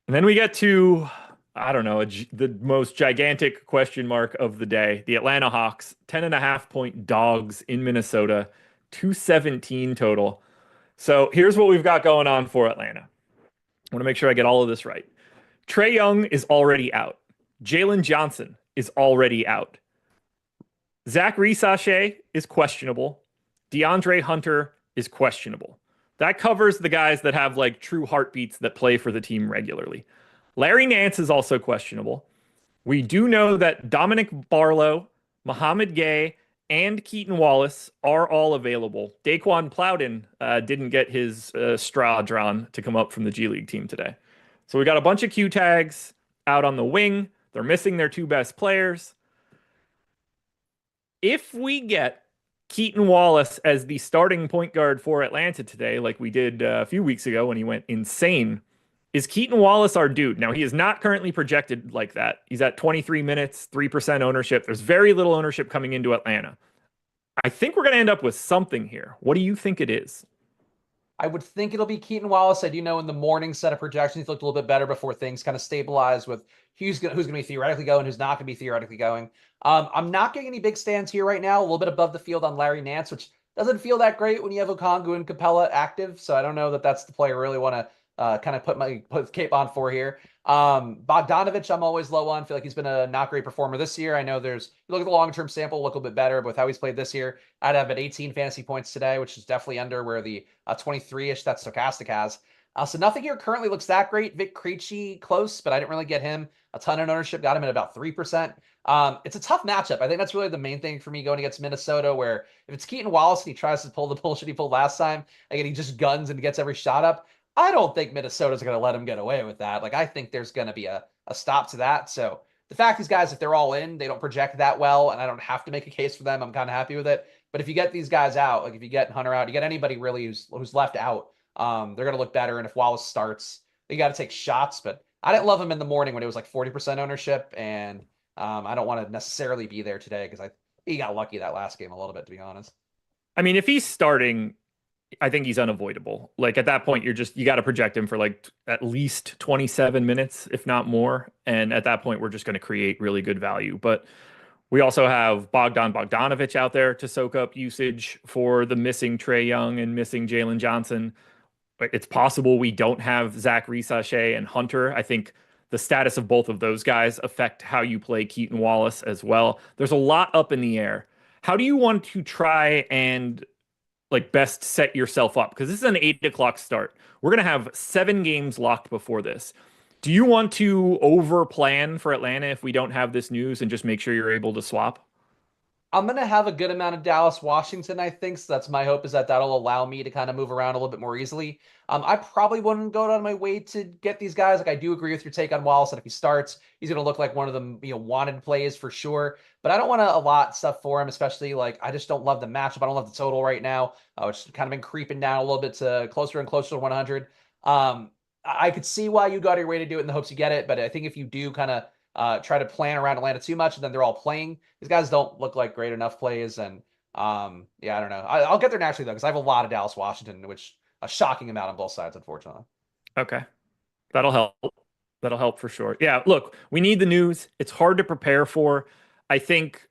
And then we get to, I don't know, the most gigantic question mark of the day. The Atlanta Hawks, 10.5-point dogs in Minnesota, 217 total. So here's what we've got going on for Atlanta. I want to make sure I get all of this right. Trae Young is already out. Jalen Johnson is already out. Zach Rhys-Sachet is questionable. DeAndre Hunter is questionable. That covers the guys that have like true heartbeats that play for the team regularly. Larry Nance is also questionable. We do know that Dominic Barlow, Mohamed Gay, and Keaton Wallace are all available. Daquan Plowden didn't get his straw drawn to come up from the G League team today. So we got a bunch of Q tags out on the wing. They're missing their two best players. If we get Keaton Wallace as the starting point guard for Atlanta today, like we did a few weeks ago when he went insane, is Keaton Wallace our dude? Now, he is not currently projected like that. He's at 23 minutes, 3% ownership. There's very little ownership coming into Atlanta. I think we're going to end up with something here. What do you think it is? I would think it'll be Keaton Wallace. I do know in the morning set of projections, he looked a little bit better before things kind of stabilized with who's going to be theoretically going, who's not going to be theoretically going. I'm not getting any big stands here right now. A little bit above the field on Larry Nance, which doesn't feel that great when you have Okongwu and Capella active. So I don't know that that's the player I really want to kind of put the cape on for here. Bogdanovich, I'm always low on. Feel like he's been a not great performer this year. I know you look at the long-term sample, look a little bit better, but with how he's played this year, I'd have at 18 fantasy points today, which is definitely under where the 23-ish that Stokastic has. So nothing here currently looks that great. Vic Krejci close, but I didn't really get him a ton of ownership. Got him at about 3%. It's a tough matchup. I think that's really the main thing for me going against Minnesota, where if it's Keaton Wallace and he tries to pull the bullshit he pulled last time, again, he just guns and gets every shot up. I don't think Minnesota's going to let him get away with that. Like, I think there's going to be a stop to that. So the fact these guys, if they're all in, they don't project that well, and I don't have to make a case for them. I'm kind of happy with it. But if you get these guys out, like if you get Hunter out, you get anybody really who's left out, they're going to look better. And if Wallace starts, you got to take shots. But I didn't love him in the morning when it was like 40% ownership. And I don't want to necessarily be there today because he got lucky that last game a little bit, to be honest. I mean, if he's starting, I think he's unavoidable. Like at that point, you got to project him for like at least 27 minutes, if not more. And at that point, we're just going to create really good value. But we also have Bogdanovich out there to soak up usage for the missing Trae Young and missing Jalen Johnson. It's possible we don't have Zach Rhys-Sachet and Hunter. I think the status of both of those guys affect how you play Keaton Wallace as well. There's a lot up in the air. how do you want to try and like best set yourself up? Because this is an 8 o'clock start. We're gonna have 7 games locked before this. Do you want to over plan for Atlanta if we don't have this news and just make sure you're able to swap? I'm going to have a good amount of Dallas, Washington, I think. So that's my hope is that that'll allow me to kind of move around a little bit more easily. I probably wouldn't go out of my way to get these guys. Like I do agree with your take on Wallace, and if he starts, he's going to look like one of the wanted plays for sure. But I don't want to allot stuff for him, especially like I just don't love the matchup. I don't love the total right now, which has kind of been creeping down a little bit to closer and closer to 100. I could see why you go out of your way to do it in the hopes you get it, but I think if you do kind of try to plan around Atlanta too much, and then they're all playing. These guys don't look like great enough plays, and yeah, I don't know. I'll get there naturally though, because I have a lot of Dallas, Washington, which a shocking amount on both sides, unfortunately. Okay. That'll help. That'll help for sure. Yeah, look, we need the news. It's hard to prepare for. I think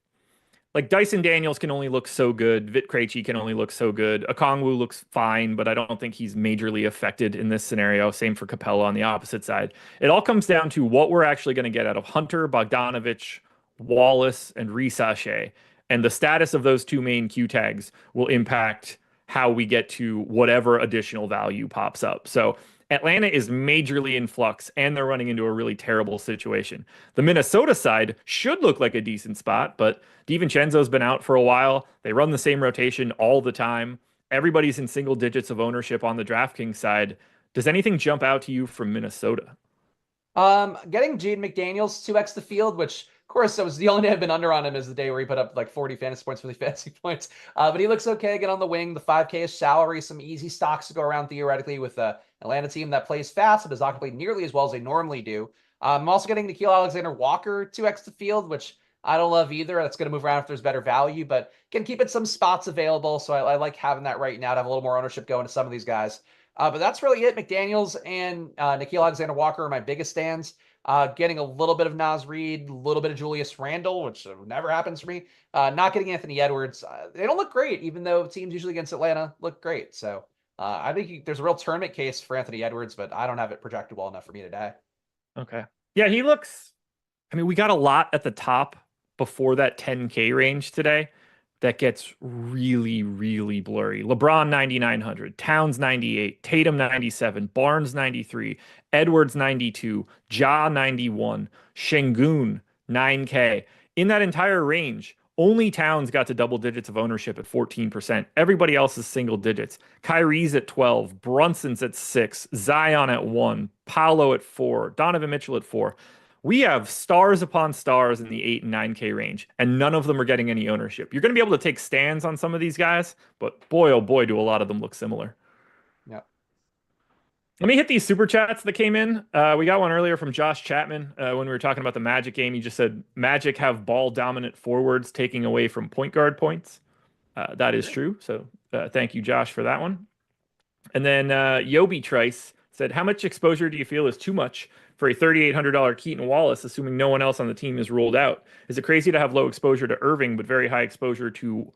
like Dyson Daniels can only look so good. Vit Krejci can only look so good. Okongwu looks fine, but I don't think he's majorly affected in this scenario. Same for Capella on the opposite side. It all comes down to what we're actually going to get out of Hunter, Bogdanovich, Wallace, and Risache. And the status of those two main Q tags will impact how we get to whatever additional value pops up. So Atlanta is majorly in flux and they're running into a really terrible situation. The Minnesota side should look like a decent spot, but DiVincenzo's been out for a while. They run the same rotation all the time. Everybody's in single digits of ownership on the DraftKings side. Does anything jump out to you from Minnesota? Getting Jaden McDaniels 2x the field, which of course that was the only day I've been under on him is the day where he put up like 40 fantasy points for the fantasy points. But he looks okay again on the wing. The 5K is salary, some easy stocks to go around theoretically with the Atlanta team that plays fast but does not play nearly as well as they normally do. I'm also getting Nickeil Alexander-Walker 2x the field, which I don't love either. That's going to move around if there's better value, but can keep it some spots available. So I like having that right now to have a little more ownership going to some of these guys. But that's really it. McDaniels and Nickeil Alexander-Walker are my biggest stands. Getting a little bit of Naz Reid, a little bit of Julius Randle, which never happens for me. Not getting Anthony Edwards. They don't look great, even though teams usually against Atlanta look great. So I think there's a real tournament case for Anthony Edwards, but I don't have it projected well enough for me today. Okay. Yeah, he looks. I mean, we got a lot at the top before that 10K range today that gets really, really blurry. LeBron 9,900, Towns 98, Tatum 97, Barnes 93, Edwards 92, Ja 91, Şengün 9K. In that entire range, only Towns got to double digits of ownership at 14%. Everybody else is single digits. Kyrie's at 12, Brunson's at 6, Zion at 1, Paolo at 4, Donovan Mitchell at 4. We have stars upon stars in the 8 and 9K range, and none of them are getting any ownership. You're going to be able to take stands on some of these guys, but boy, oh boy, do a lot of them look similar. Yeah. Let me hit these super chats that came in. We got one earlier from Josh Chapman when we were talking about the Magic game. He just said Magic have ball dominant forwards taking away from point guard points. That is true. So thank you, Josh, for that one. And then Yobi Trice said, how much exposure do you feel is too much for a $3,800 Keaton Wallace, assuming no one else on the team is ruled out? Is it crazy to have low exposure to Irving, but very high exposure to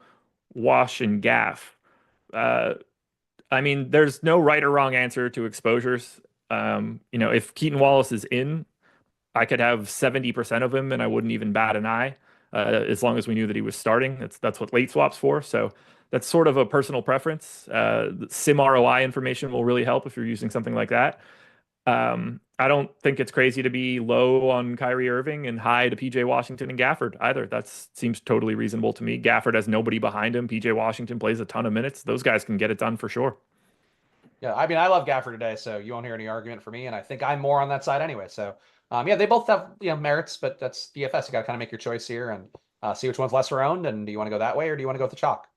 Wash and Gaff? I mean, there's no right or wrong answer to exposures. If Keaton Wallace is in, I could have 70% of him and I wouldn't even bat an eye, as long as we knew that he was starting. That's what late swaps for. So that's sort of a personal preference. Sim ROI information will really help if you're using something like that. I don't think it's crazy to be low on Kyrie Irving and high to PJ Washington and Gafford either. That seems totally reasonable to me. Gafford has nobody behind him. PJ Washington plays a ton of minutes. Those guys can get it done for sure. Yeah, I mean, I love Gafford today, so you won't hear any argument for me, and I think I'm more on that side anyway. So, yeah, they both have merits, but that's DFS. You got to kind of make your choice here and see which one's lesser owned. And do you want to go that way or do you want to go with the chalk?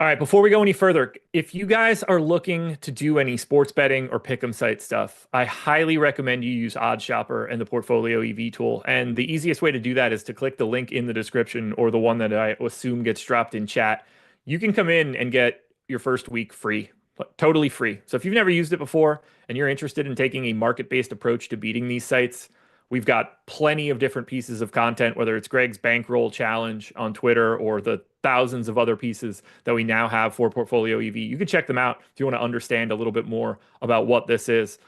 All right, before we go any further, if you guys are looking to do any sports betting or pick'em site stuff, I highly recommend you use OddsShopper and the Portfolio EV tool. And the easiest way to do that is to click the link in the description or the one that I assume gets dropped in chat. You can come in and get your first week free, totally free. So if you've never used it before and you're interested in taking a market-based approach to beating these sites, we've got plenty of different pieces of content, whether it's Greg's bankroll challenge on Twitter or the thousands of other pieces that we now have for Portfolio EV. You can check them out if you want to understand a little bit more about what this is.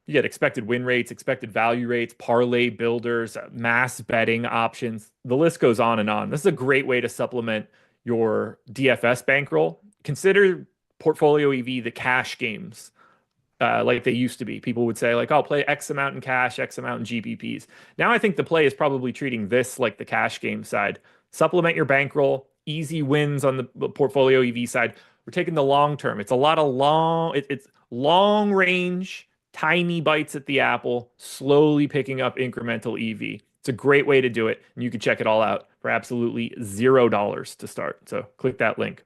You get expected win rates, expected value rates, parlay builders, mass betting options. The list goes on and on. This is a great way to supplement your DFS bankroll. Consider Portfolio EV the cash games like they used to be. People would say, like, I'll play X amount in cash, X amount in GPPs. Now I think the play is probably treating this like the cash game side. Supplement your bankroll, easy wins on the Portfolio EV side. We're taking the long term. It's a lot of it's long range, tiny bites at the apple, slowly picking up incremental EV. It's a great way to do it. And you can check it all out for absolutely $0 to start. So click that link.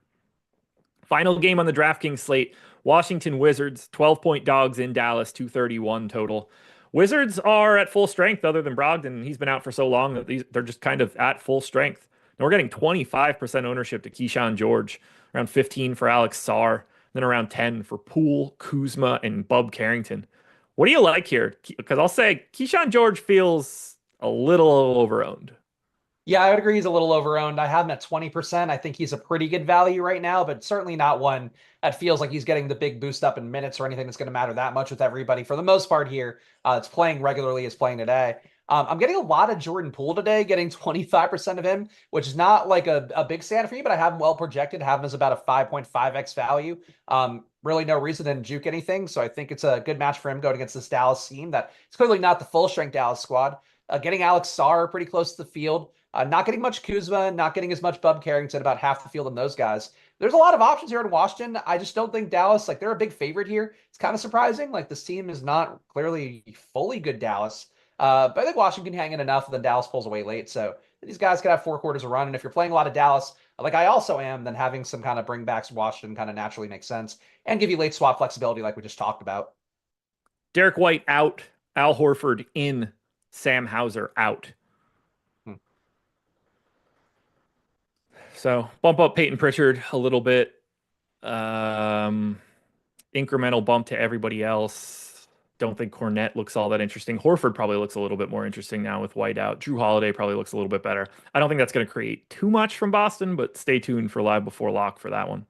Final game on the DraftKings slate, Washington Wizards, 12-point dogs in Dallas, 231 total. Wizards are at full strength other than Brogdon. He's been out for so long that they're just kind of at full strength. And we're getting 25% ownership to Keyshawn George, around 15 for Alex Sarr, then around 10 for Poole, Kuzma, and Bub Carrington. What do you like here? Because I'll say Keyshawn George feels a little overowned. Yeah, I would agree he's a little overowned. I have him at 20%. I think he's a pretty good value right now, but certainly not one that feels like he's getting the big boost up in minutes or anything that's going to matter that much with everybody. For the most part here, it's playing regularly, is playing today. I'm getting a lot of Jordan Poole today, getting 25% of him, which is not like a big stand for me, but I have him well projected, have him as about a 5.5x value. Really no reason to juke anything, so I think it's a good match for him going against this Dallas team that it's clearly not the full strength Dallas squad. Getting Alex Sarr pretty close to the field. Not getting much Kuzma, not getting as much Bub Carrington, about half the field on those guys. There's a lot of options here in Washington. I just don't think Dallas, like, they're a big favorite here. It's kind of surprising. Like, this team is not clearly fully good Dallas. But I think Washington can hang in enough, and then Dallas pulls away late. So these guys could have 4 quarters of run. And if you're playing a lot of Dallas, like I also am, then having some kind of bringbacks to Washington kind of naturally makes sense and give you late swap flexibility like we just talked about. Derek White out, Al Horford in, Sam Hauser out. So bump up Peyton Pritchard a little bit. Incremental bump to everybody else. Don't think Cornette looks all that interesting. Horford probably looks a little bit more interesting now with White out. Drew Holiday probably looks a little bit better. I don't think that's going to create too much from Boston, but stay tuned for live before lock for that one.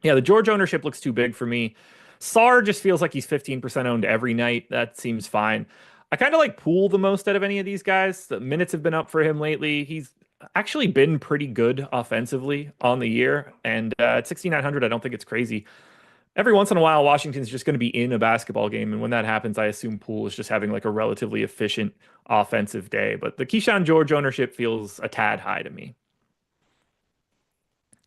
Yeah, the George ownership looks too big for me. Sarr just feels like he's 15% owned every night. That seems fine. I kind of like Poole the most out of any of these guys. The minutes have been up for him lately. He's actually been pretty good offensively on the year. And at 6,900, I don't think it's crazy. Every once in a while, Washington's just going to be in a basketball game. And when that happens, I assume Poole is just having like a relatively efficient offensive day. But the Keyshawn George ownership feels a tad high to me.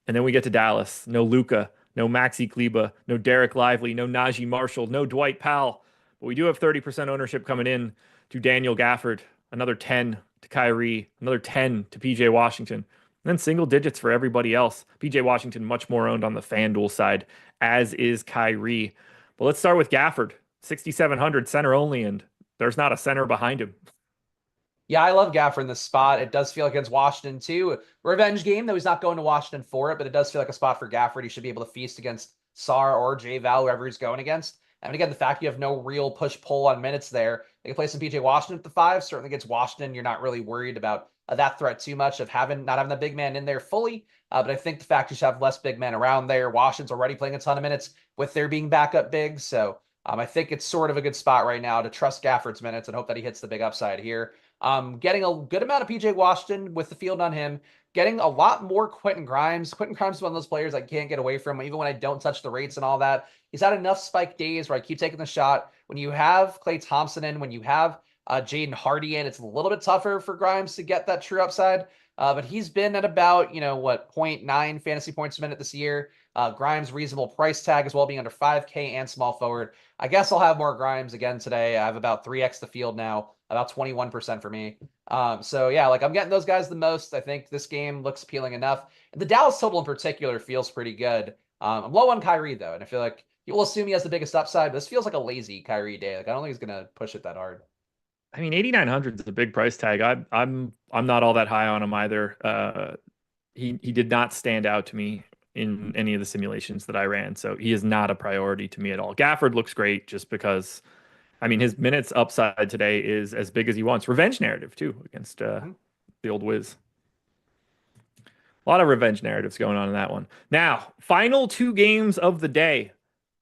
And then we get to Dallas. No Luka, no Maxi Kleba, no Derek Lively, no Najee Marshall, no Dwight Powell. But we do have 30% ownership coming in to Daniel Gafford, another 10 to Kyrie, another 10 to PJ Washington, and then single digits for everybody else. PJ Washington much more owned on the FanDuel side, as is Kyrie. But let's start with Gafford, 6,700 center only, and there's not a center behind him. Yeah, I love Gafford in this spot. It does feel like against Washington too. Revenge game, though he's not going to Washington for it, but it does feel like a spot for Gafford. He should be able to feast against Sarr or J-Val, whoever he's going against. And again, the fact you have no real push-pull on minutes there. They can play some PJ Washington at the 5. Certainly against Washington, you're not really worried about that threat too much of not having the big man in there fully. But I think the fact you should have less big men around there. Washington's already playing a ton of minutes with there being backup bigs. So I think it's sort of a good spot right now to trust Gafford's minutes and hope that he hits the big upside here. Getting a good amount of PJ Washington with the field on him. Getting a lot more Quentin Grimes. Quentin Grimes is one of those players I can't get away from, even when I don't touch the rates and all that. He's had enough spike days where I keep taking the shot. When you have Klay Thompson in, when you have Jaden Hardy in, it's a little bit tougher for Grimes to get that true upside. But he's been at about, 0.9 fantasy points a minute this year. Grimes' reasonable price tag as well, being under 5K and small forward. I guess I'll have more Grimes again today. I have about 3x the field now, about 21% for me. So yeah, like I'm getting those guys the most. I think this game looks appealing enough. The Dallas total in particular feels pretty good. I'm low on Kyrie though, and I feel like people assume he has the biggest upside, but this feels like a lazy Kyrie day. Like I don't think he's gonna push it that hard. I mean, 8,900 is a big price tag. I'm not all that high on him either. He did not stand out to me in any of the simulations that I ran, so he is not a priority to me at all. Gafford looks great just because, I mean, his minutes upside today is as big as he wants. Revenge narrative too against the old Wiz. A lot of revenge narratives going on in that one. Now, final 2 games of the day.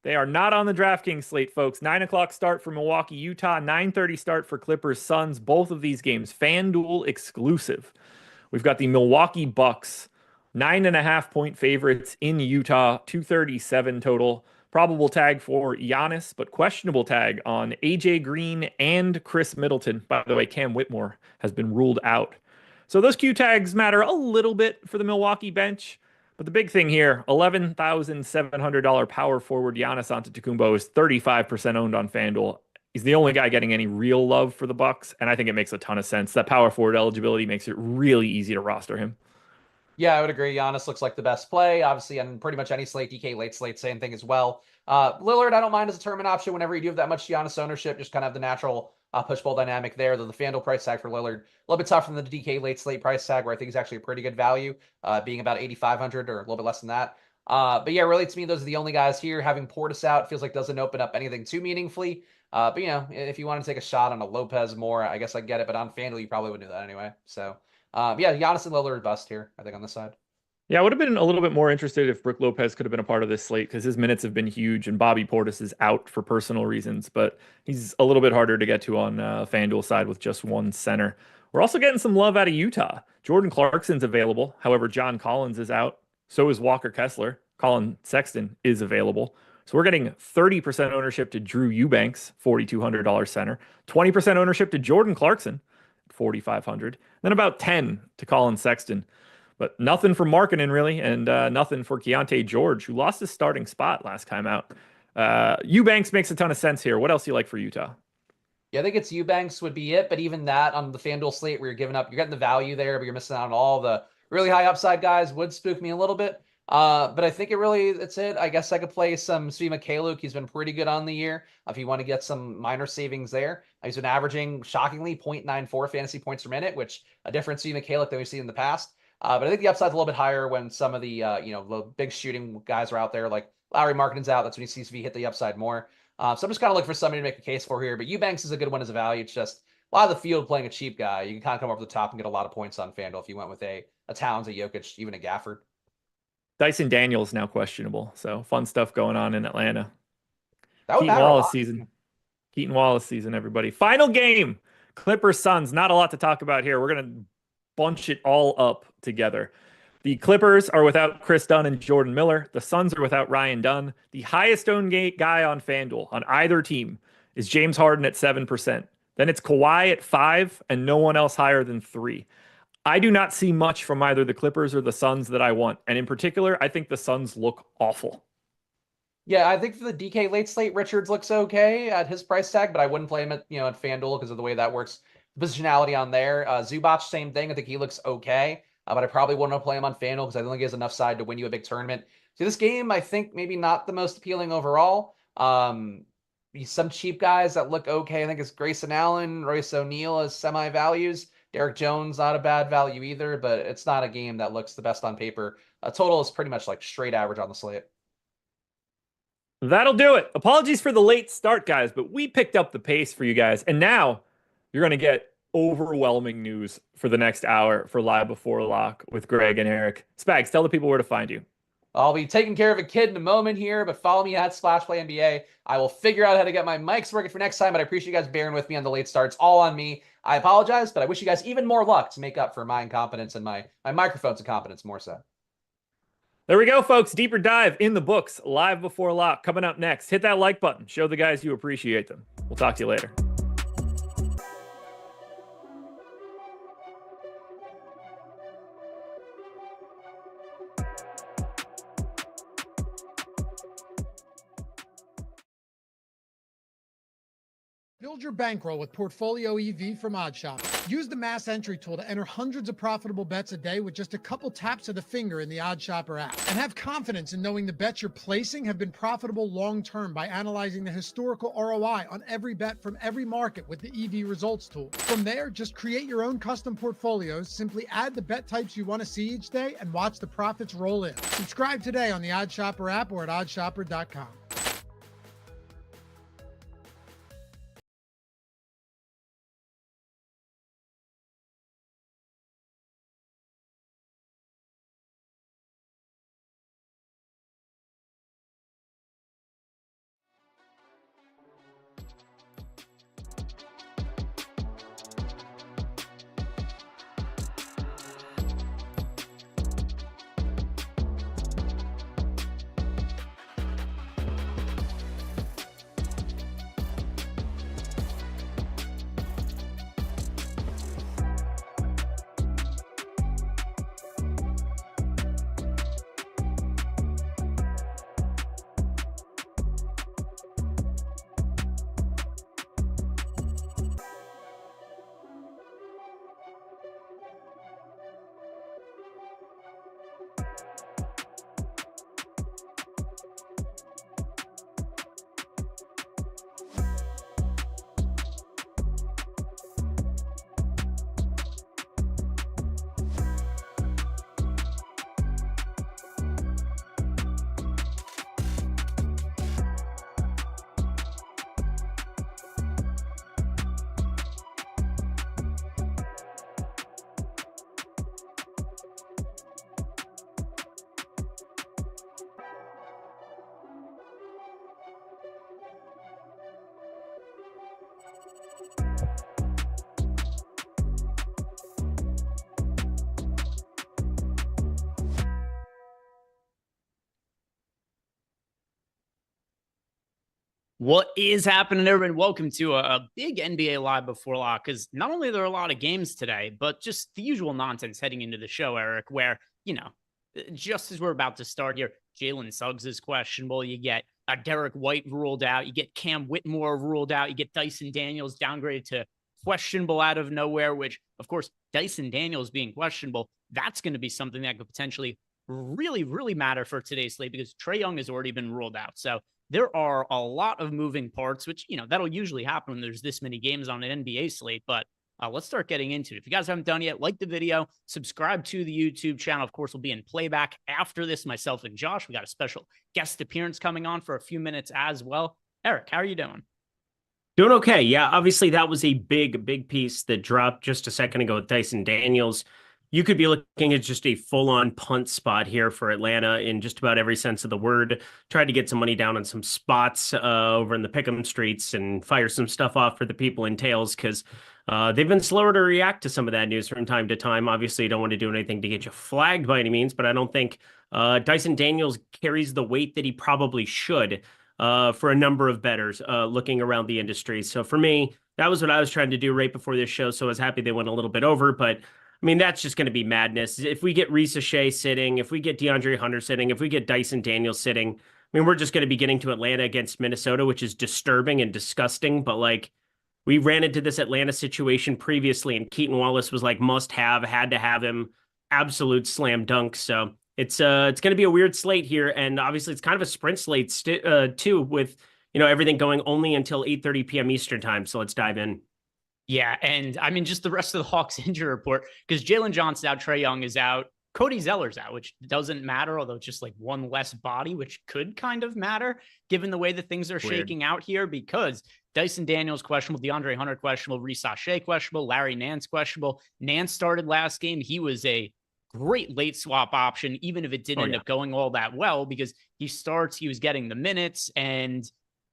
They are not on the DraftKings slate, folks. 9 o'clock start for Milwaukee, Utah. 9:30 start for Clippers, Suns. Both of these games, FanDuel exclusive. We've got the Milwaukee Bucks, 9.5 point favorites in Utah, 237 total. Probable tag for Giannis, but questionable tag on AJ Green and Chris Middleton. By the way, Cam Whitmore has been ruled out. So those Q tags matter a little bit for the Milwaukee bench. But the big thing here, $11,700 power forward Giannis Antetokounmpo is 35% owned on FanDuel. He's the only guy getting any real love for the Bucks, and I think it makes a ton of sense. That power forward eligibility makes it really easy to roster him. Yeah, I would agree. Giannis looks like the best play. Obviously, on pretty much any slate, DK late slate, same thing as well. Lillard, I don't mind as a tournament option whenever you do have that much Giannis ownership, just kind of the natural push-pull dynamic there. Though the FanDuel price tag for Lillard, a little bit tougher than the DK late slate price tag, where I think he's actually a pretty good value, being about 8,500 or a little bit less than that. But yeah, really to me, those are the only guys here. Having Portis out feels like doesn't open up anything too meaningfully. But you know, if you want to take a shot on a Lopez more, I guess I get it. But on FanDuel, you probably wouldn't do that anyway. So yeah, Giannis and Lillard bust here, I think, on this side. Yeah, I would have been a little bit more interested if Brook Lopez could have been a part of this slate because his minutes have been huge and Bobby Portis is out for personal reasons, but he's a little bit harder to get to on FanDuel side with just one center. We're also getting some love out of Utah. Jordan Clarkson's available. However, John Collins is out. So is Walker Kessler. Colin Sexton is available. So we're getting 30% ownership to Drew Eubanks, $4,200 center, 20% ownership to Jordan Clarkson, 4,500, then about 10 to Colin Sexton. But nothing for Markkanen really, and nothing for Keontae George, who lost his starting spot last time out. Eubanks makes a ton of sense here. What else do you like for Utah? Yeah, I think it's Eubanks would be it, but even that on the FanDuel slate where you're giving up, you're getting the value there, but you're missing out on all the really high upside guys would spook me a little bit. But I think that's it. I guess I could play some Svi Mikhailiuk. He's been pretty good on the year. If you want to get some minor savings there, he's been averaging shockingly 0.94 fantasy points per minute, which a different Svi Mikhailiuk than we've seen in the past. But I think the upside's a little bit higher when some of the the big shooting guys are out there, like Lowry Markkanen's out. That's when you see Svi hit the upside more. So I'm just kind of looking for somebody to make a case for here. But Eubanks is a good one as a value. It's just a lot of the field playing a cheap guy. You can kind of come over the top and get a lot of points on FanDuel if you went with a Towns, a Jokic, even a Gafford. Dyson Daniels now questionable. So fun stuff going on in Atlanta. That would Keaton matter a Wallace lot. season. Keaton Wallace season, everybody. Final game. Clippers Suns. Not a lot to talk about here. We're going to bunch it all up together. The Clippers are without Chris Dunn and Jordan Miller. The Suns are without Ryan Dunn. The highest owned guy on FanDuel on either team is James Harden at 7%. Then it's Kawhi at 5 and no one else higher than 3. I do not see much from either the Clippers or the Suns that I want. And in particular, I think the Suns look awful. Yeah, I think for the DK late slate, Richards looks okay at his price tag, but I wouldn't play him at at FanDuel because of the way that works. The positionality on there. Zubac, same thing. I think he looks okay, but I probably wouldn't play him on FanDuel because I don't think he has enough side to win you a big tournament. So this game, I think maybe not the most appealing overall. Some cheap guys that look okay. I think it's Grayson Allen, Royce O'Neal as semi values. Derek Jones, not a bad value either, but it's not a game that looks the best on paper. Total is pretty much like straight average on the slate. That'll do it. Apologies for the late start, guys, but we picked up the pace for you guys. And now you're going to get overwhelming news for the next hour for Live Before Lock with Greg and Eric. Spags, tell the people where to find you. I'll be taking care of a kid in a moment here, but follow me at Splash Play NBA. I will figure out how to get my mics working for next time, but I appreciate you guys bearing with me on the late starts. All on me. I apologize, but I wish you guys even more luck to make up for my incompetence and my microphone's incompetence more so. There we go, folks. Deeper dive in the books, Live Before Lock, coming up next. Hit that like button. Show the guys you appreciate them. We'll talk to you later. Build your bankroll with Portfolio EV from OddsShopper. Use the mass entry tool to enter hundreds of profitable bets a day with just a couple taps of the finger in the OddsShopper app. And have confidence in knowing the bets you're placing have been profitable long-term by analyzing the historical ROI on every bet from every market with the EV results tool. From there, just create your own custom portfolios, simply add the bet types you want to see each day, and watch the profits roll in. Subscribe today on the OddsShopper app or at OddsShopper.com. What is happening, everyone? Welcome to a big NBA Live Before Lock, because not only are there a lot of games today, but just the usual nonsense heading into the show, Eric, where, just as we're about to start here, Jalen Suggs is questionable. You get Derek White ruled out. You get Cam Whitmore ruled out. You get Dyson Daniels downgraded to questionable out of nowhere, which, of course, Dyson Daniels being questionable, that's going to be something that could potentially really, really matter for today's slate because Trae Young has already been ruled out. So there are a lot of moving parts, which, that'll usually happen when there's this many games on an NBA slate. But let's start getting into it. If you guys haven't done it yet, like the video, subscribe to the YouTube channel. Of course, we'll be in playback after this, myself and Josh. We got a special guest appearance coming on for a few minutes as well. Eric, how are you doing? Doing okay. Yeah, obviously that was a big piece that dropped just a second ago with Dyson Daniels. You could be looking at just a full-on punt spot here for Atlanta in just about every sense of the word. Tried to get some money down on some spots over in the Pick'em streets and fire some stuff off for the people in tails because they've been slower to react to some of that news from time to time. Obviously, you don't want to do anything to get you flagged by any means, but I don't think Dyson Daniels carries the weight that he probably should for a number of bettors looking around the industry. So for me, that was what I was trying to do right before this show. So I was happy they went a little bit over, but I mean, that's just going to be madness. If we get Risa Shea sitting, if we get DeAndre Hunter sitting, if we get Dyson Daniels sitting, I mean, we're just going to be getting to Atlanta against Minnesota, which is disturbing and disgusting. But like, we ran into this Atlanta situation previously, and Keaton Wallace was like must have, had to have him, absolute slam dunk. So it's going to be a weird slate here, and obviously it's kind of a sprint slate too, with everything going only until 8:30 p.m. Eastern time. So let's dive in. Yeah, and I mean, just the rest of the Hawks injury report, because Jalen Johnson's out, Trae Young is out, Cody Zeller's out, which doesn't matter, although it's just like one less body, which could kind of matter given the way that things are shaking out here, because Dyson Daniels questionable, DeAndre Hunter questionable, Risa Shea questionable, Larry Nance questionable. Nance started last game. He was a great late swap option, even if it didn't end up going all that well, because he was getting the minutes, and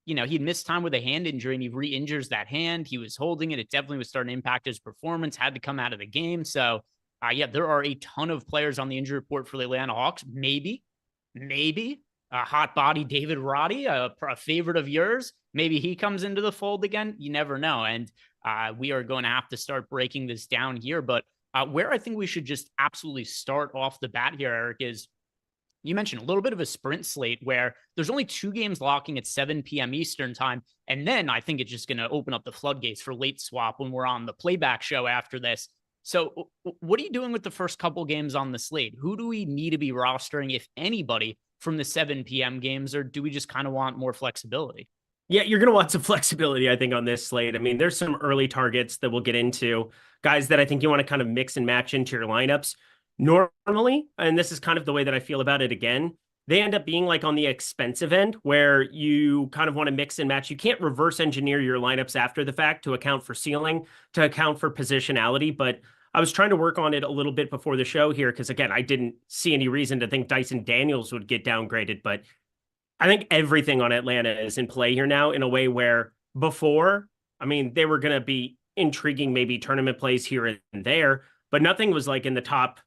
he'd missed time with a hand injury and he re-injures that hand. He was holding it. It definitely was starting to impact his performance, had to come out of the game. So, there are a ton of players on the injury report for the Atlanta Hawks. Maybe a hot body David Roddy, a favorite of yours. Maybe he comes into the fold again. You never know. And we are going to have to start breaking this down here. But where I think we should just absolutely start off the bat here, Eric, is you mentioned a little bit of a sprint slate where there's only 2 games locking at 7 p.m. Eastern time. And then I think it's just going to open up the floodgates for late swap when we're on the playback show after this. So what are you doing with the first couple games on the slate? Who do we need to be rostering, if anybody, from the 7 p.m. games, or do we just kind of want more flexibility? Yeah, you're going to want some flexibility, I think, on this slate. I mean, there's some early targets that we'll get into, guys that I think you want to kind of mix and match into your lineups. Normally, and this is kind of the way that I feel about it again, they end up being like on the expensive end where you kind of want to mix and match. You can't reverse engineer your lineups after the fact to account for ceiling, to account for positionality. But I was trying to work on it a little bit before the show here because, again, I didn't see any reason to think Dyson Daniels would get downgraded. But I think everything on Atlanta is in play here now in a way where before, I mean, they were going to be intriguing, maybe tournament plays here and there, but nothing was like in the top.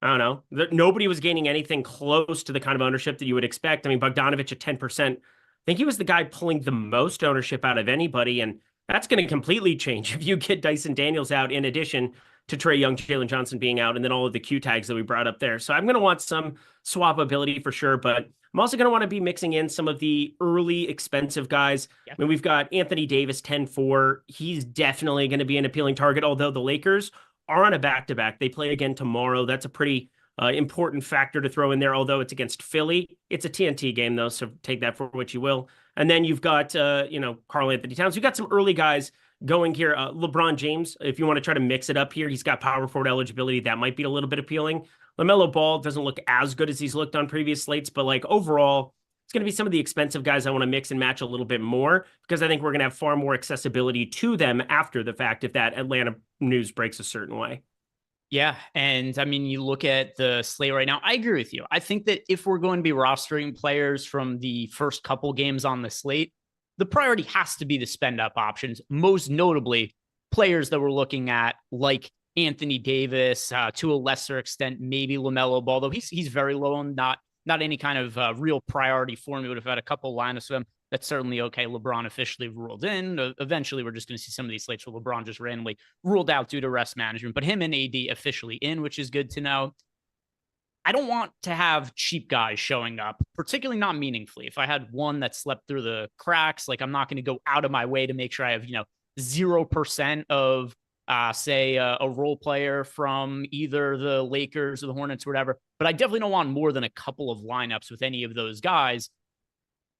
I don't know. Nobody was gaining anything close to the kind of ownership that you would expect. I mean, Bogdanovich at 10%. I think he was the guy pulling the most ownership out of anybody, and that's going to completely change if you get Dyson Daniels out in addition to Trae Young, Jalen Johnson being out, and then all of the Q tags that we brought up there. So I'm going to want some swappability for sure, but I'm also going to want to be mixing in some of the early expensive guys. I mean, we've got Anthony Davis, 10-4. He's definitely going to be an appealing target, although the Lakers are on a back-to-back. They play again tomorrow. That's a pretty important factor to throw in there, although it's against Philly. It's a TNT game, though, so take that for what you will. And then you've got, Karl Anthony Towns. You've got some early guys going here. LeBron James, if you want to try to mix it up here, he's got power forward eligibility. That might be a little bit appealing. LaMelo Ball doesn't look as good as he's looked on previous slates, but like overall, it's going to be some of the expensive guys I want to mix and match a little bit more because I think we're going to have far more accessibility to them after the fact if that Atlanta news breaks a certain way. Yeah, and I mean, you look at the slate right now, I agree with you. I think that if we're going to be rostering players from the first couple games on the slate, the priority has to be the spend-up options, most notably players that we're looking at like Anthony Davis, to a lesser extent, maybe LaMelo Ball, though he's very low on not any kind of real priority for me. Would have had a couple lineups of him That's certainly okay. LeBron officially ruled in. Eventually, we're just going to see some of these slates where LeBron just randomly ruled out due to rest management, but him and AD officially in, which is good to know. I don't want to have cheap guys showing up, particularly not meaningfully. If I had one that slept through the cracks, like I'm not going to go out of my way to make sure I have, 0% of, say, a role player from either the Lakers or the Hornets or whatever. But I definitely don't want more than a couple of lineups with any of those guys.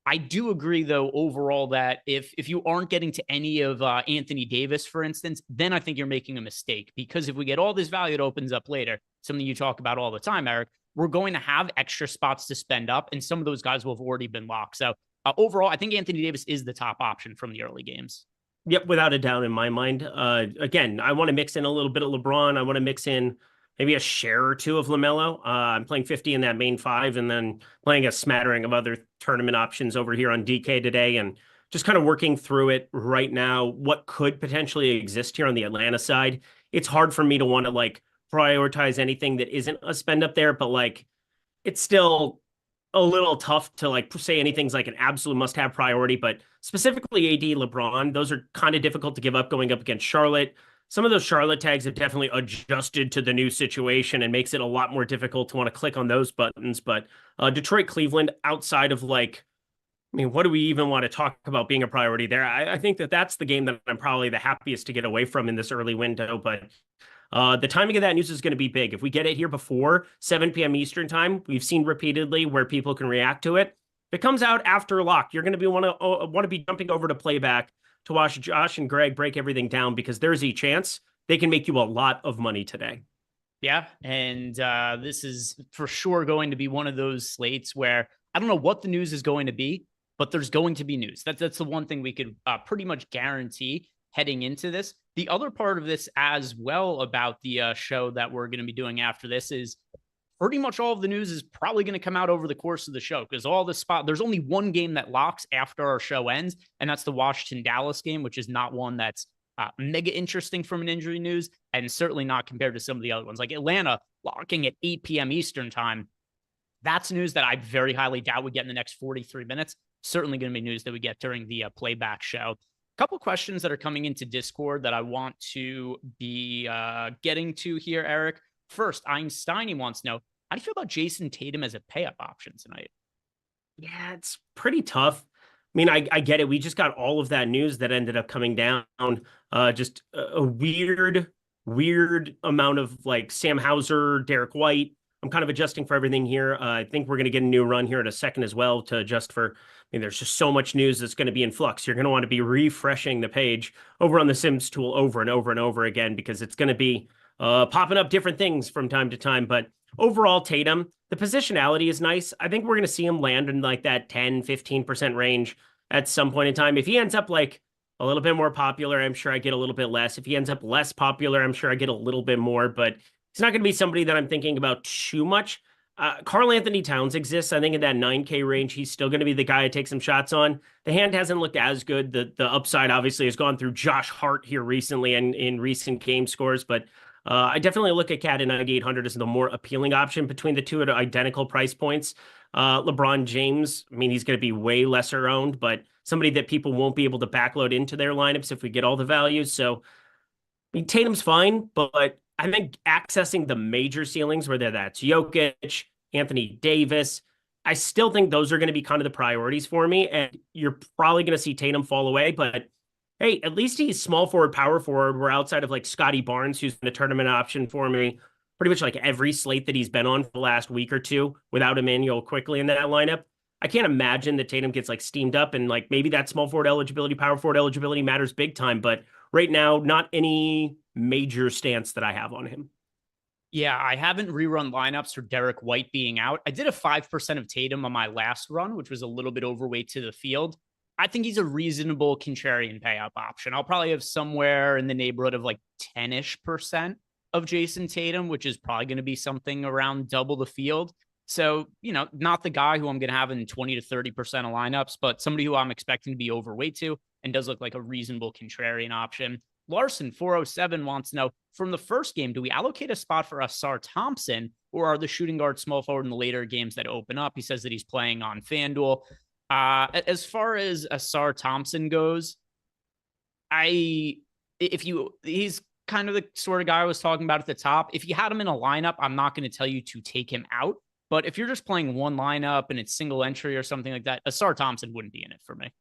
I do agree, though, overall, that if you aren't getting to any of Anthony Davis, for instance, then I think you're making a mistake. Because if we get all this value, it opens up later, something you talk about all the time, Eric, we're going to have extra spots to spend up, and some of those guys will have already been locked. So overall, I think Anthony Davis is the top option from the early games. Yep, without a doubt in my mind. Again, I want to mix in a little bit of LeBron. I want to mix in maybe a share or two of LaMelo. I'm playing 50 in that main 5 and then playing a smattering of other tournament options over here on DK today and just kind of working through it right now. What could potentially exist here on the Atlanta side? It's hard for me to want to like prioritize anything that isn't a spend up there, but like it's still a little tough to like say anything's like an absolute must-have priority, but specifically AD, LeBron, those are kind of difficult to give up going up against Charlotte. Some of those Charlotte tags have definitely adjusted to the new situation and makes it a lot more difficult to want to click on those buttons. But Detroit, Cleveland, outside of like, I mean, what do we even want to talk about being a priority there? I think that that's the game that I'm probably the happiest to get away from in this early window. But the timing of that news is going to be big. If we get it here before 7 p.m. Eastern time, we've seen repeatedly where people can react to it. If it comes out after lock, you're going to want to be jumping over to playback to watch Josh and Greg break everything down because there's a chance they can make you a lot of money today. Yeah, and this is for sure going to be one of those slates where I don't know what the news is going to be, but there's going to be news. That's the one thing we could pretty much guarantee heading into this. The other part of this as well about the show that we're going to be doing after this is pretty much all of the news is probably going to come out over the course of the show because all the there's only one game that locks after our show ends, and that's the Washington-Dallas game, which is not one that's mega interesting from an injury news, and certainly not compared to some of the other ones. Like Atlanta locking at 8 p.m. Eastern time. That's news that I very highly doubt we get in the next 43 minutes. Certainly going to be news that we get during the playback show. A couple questions that are coming into Discord that I want to be getting to here, Eric. First, Einstein wants to know, how do you feel about Jason Tatum as a pay-up option tonight? Yeah, it's pretty tough. I mean, I get it. We just got all of that news that ended up coming down. Just a weird amount of like Sam Hauser, Derek White. I'm kind of adjusting for everything here. I think we're going to get a new run here in a second as well to adjust for. I mean, there's just so much news that's going to be in flux. You're going to want to be refreshing the page over on the Sims tool over and over and over again because it's going to be popping up different things from time to time. But overall, Tatum, the positionality is nice. I think we're going to see him land in like that 10-15% range at some point in time. If he ends up like a little bit more popular, I'm sure I get a little bit less. If he ends up less popular, I'm sure I get a little bit more. But he's not going to be somebody that I'm thinking about too much. Karl Anthony Towns exists. I think in that 9K range, he's still going to be the guy I take some shots on. The hand hasn't looked as good. The upside obviously has gone through Josh Hart here recently and in recent game scores. But I definitely look at Cat at 9,800 as the more appealing option between the two at identical price points. LeBron James, I mean, he's going to be way lesser owned, but somebody that people won't be able to backload into their lineups if we get all the values. So I mean, Tatum's fine, but I think accessing the major ceilings, whether that's Jokic, Anthony Davis, I still think those are going to be kind of the priorities for me. And you're probably going to see Tatum fall away, but hey, at least he's small forward, power forward. We're outside of like Scotty Barnes, who's the tournament option for me. Pretty much like every slate that he's been on for the last week or two without Emmanuel quickly in that lineup. I can't imagine that Tatum gets like steamed up and like maybe that small forward eligibility, power forward eligibility matters big time. But right now, not any major stance that I have on him. Yeah, I haven't rerun lineups for Derek White being out. I did a 5% of Tatum on my last run, which was a little bit overweight to the field. I think he's a reasonable contrarian pay-up option. I'll probably have somewhere in the neighborhood of like 10-ish% of Jason Tatum, which is probably going to be something around double the field. So, not the guy who I'm going to have in 20 to 30% of lineups, but somebody who I'm expecting to be overweight to and does look like a reasonable contrarian option. Larson 407 wants to know, from the first game, do we allocate a spot for Asar Thompson, or are the shooting guards small forward in the later games that open up? He says that he's playing on FanDuel. As far as Asar Thompson goes, he's kind of the sort of guy I was talking about at the top. If you had him in a lineup, I'm not going to tell you to take him out. But if you're just playing one lineup and it's single entry or something like that, Asar Thompson wouldn't be in it for me.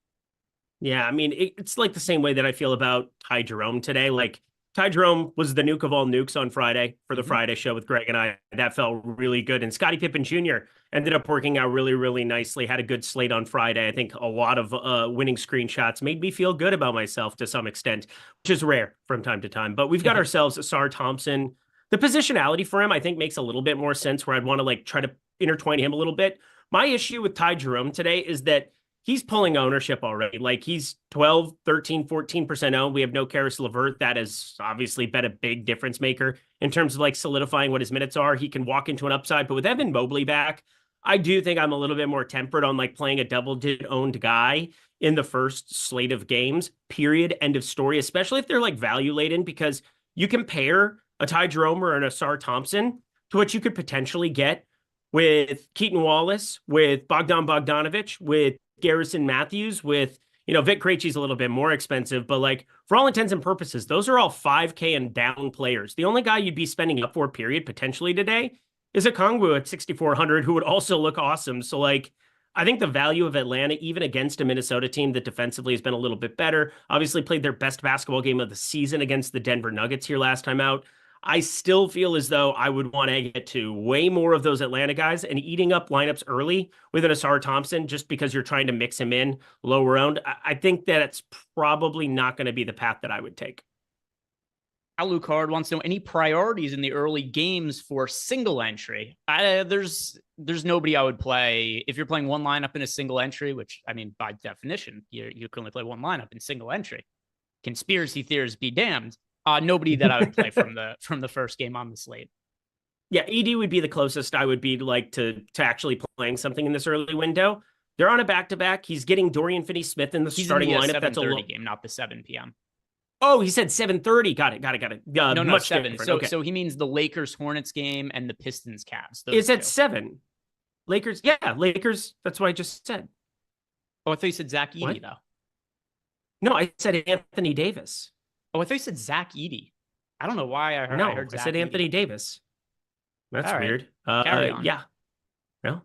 Yeah, I mean, it's like the same way that I feel about Ty Jerome today. Like, Ty Jerome was the nuke of all nukes on Friday for the Friday show with Greg and I. That felt really good. And Scottie Pippen Jr. ended up working out really, really nicely. Had a good slate on Friday. I think a lot of winning screenshots made me feel good about myself to some extent, which is rare from time to time. But we've got ourselves Asar Thompson. The positionality for him, I think, makes a little bit more sense where I'd want to like try to intertwine him a little bit. My issue with Ty Jerome today is that he's pulling ownership already. Like he's 12, 13, 14% owned. We have no Karis LeVert. That has obviously been a big difference maker in terms of like solidifying what his minutes are. He can walk into an upside, but with Evan Mobley back, I do think I'm a little bit more tempered on like playing a double-digit owned guy in the first slate of games, period, end of story, especially if they're like value laden, because you compare a Ty Jerome or an Asar Thompson to what you could potentially get with Keaton Wallace, with Bogdan Bogdanovic, with Garrison Matthews, with, Vic Krejci's a little bit more expensive, but like for all intents and purposes, those are all 5K and down players. The only guy you'd be spending up for, period, potentially today is a Okongwu at 6,400, who would also look awesome. So like, I think the value of Atlanta, even against a Minnesota team that defensively has been a little bit better, obviously played their best basketball game of the season against the Denver Nuggets here last time out. I still feel as though I would want to get to way more of those Atlanta guys, and eating up lineups early with an Asar Thompson just because you're trying to mix him in lower round. I think that it's probably not going to be the path that I would take. Alucard wants to know any priorities in the early games for single entry. There's nobody I would play if you're playing one lineup in a single entry, which I mean, by definition, you can only play one lineup in single entry. Conspiracy theories be damned. Nobody that I would play from the first game on the slate. Yeah, ED would be the closest I would be like to actually playing something in this early window. They're on a back-to-back. He's getting Dorian Finney-Smith in the starting lineup. That's a 7:30 game, not the 7 p.m. Oh, he said 7:30. Got it. No, much 7. different. So, okay. So he means the Lakers Hornets game and the Pistons Cavs. It's at 7. Lakers. Yeah, Lakers. That's what I just said. Oh, I thought you said Zach Edey, though. No, I said Anthony Davis. Oh, I thought you said Zach Edey. I don't know why I heard. No, I heard Zach said Anthony Edey. Davis. That's All right. weird. Carry on. Yeah. No.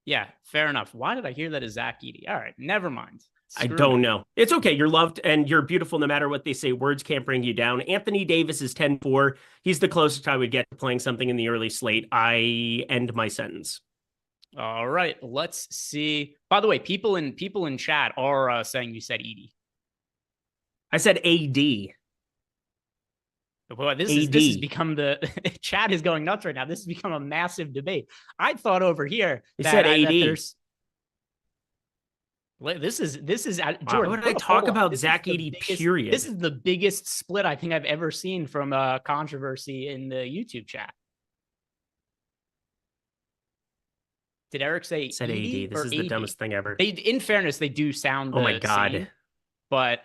Yeah, fair enough. Why did I hear that as Zach Edey? All right, never mind. I don't know. It's okay. You're loved and you're beautiful no matter what they say. Words can't bring you down. Anthony Davis is 10-4. He's the closest I would get to playing something in the early slate. I end my sentence. All right, let's see. By the way, people in chat are saying you said Edey. I said AD. Boy, this has become the chat is going nuts right now. This has become a massive debate. I thought over here you said AD. This is Jordan. Why would I talk about Zach Edey? Period. This is the biggest split I think I've ever seen from controversy in the YouTube chat. Did Eric say said Edey AD? This is the dumbest thing ever. In fairness, they do sound oh my god, same, but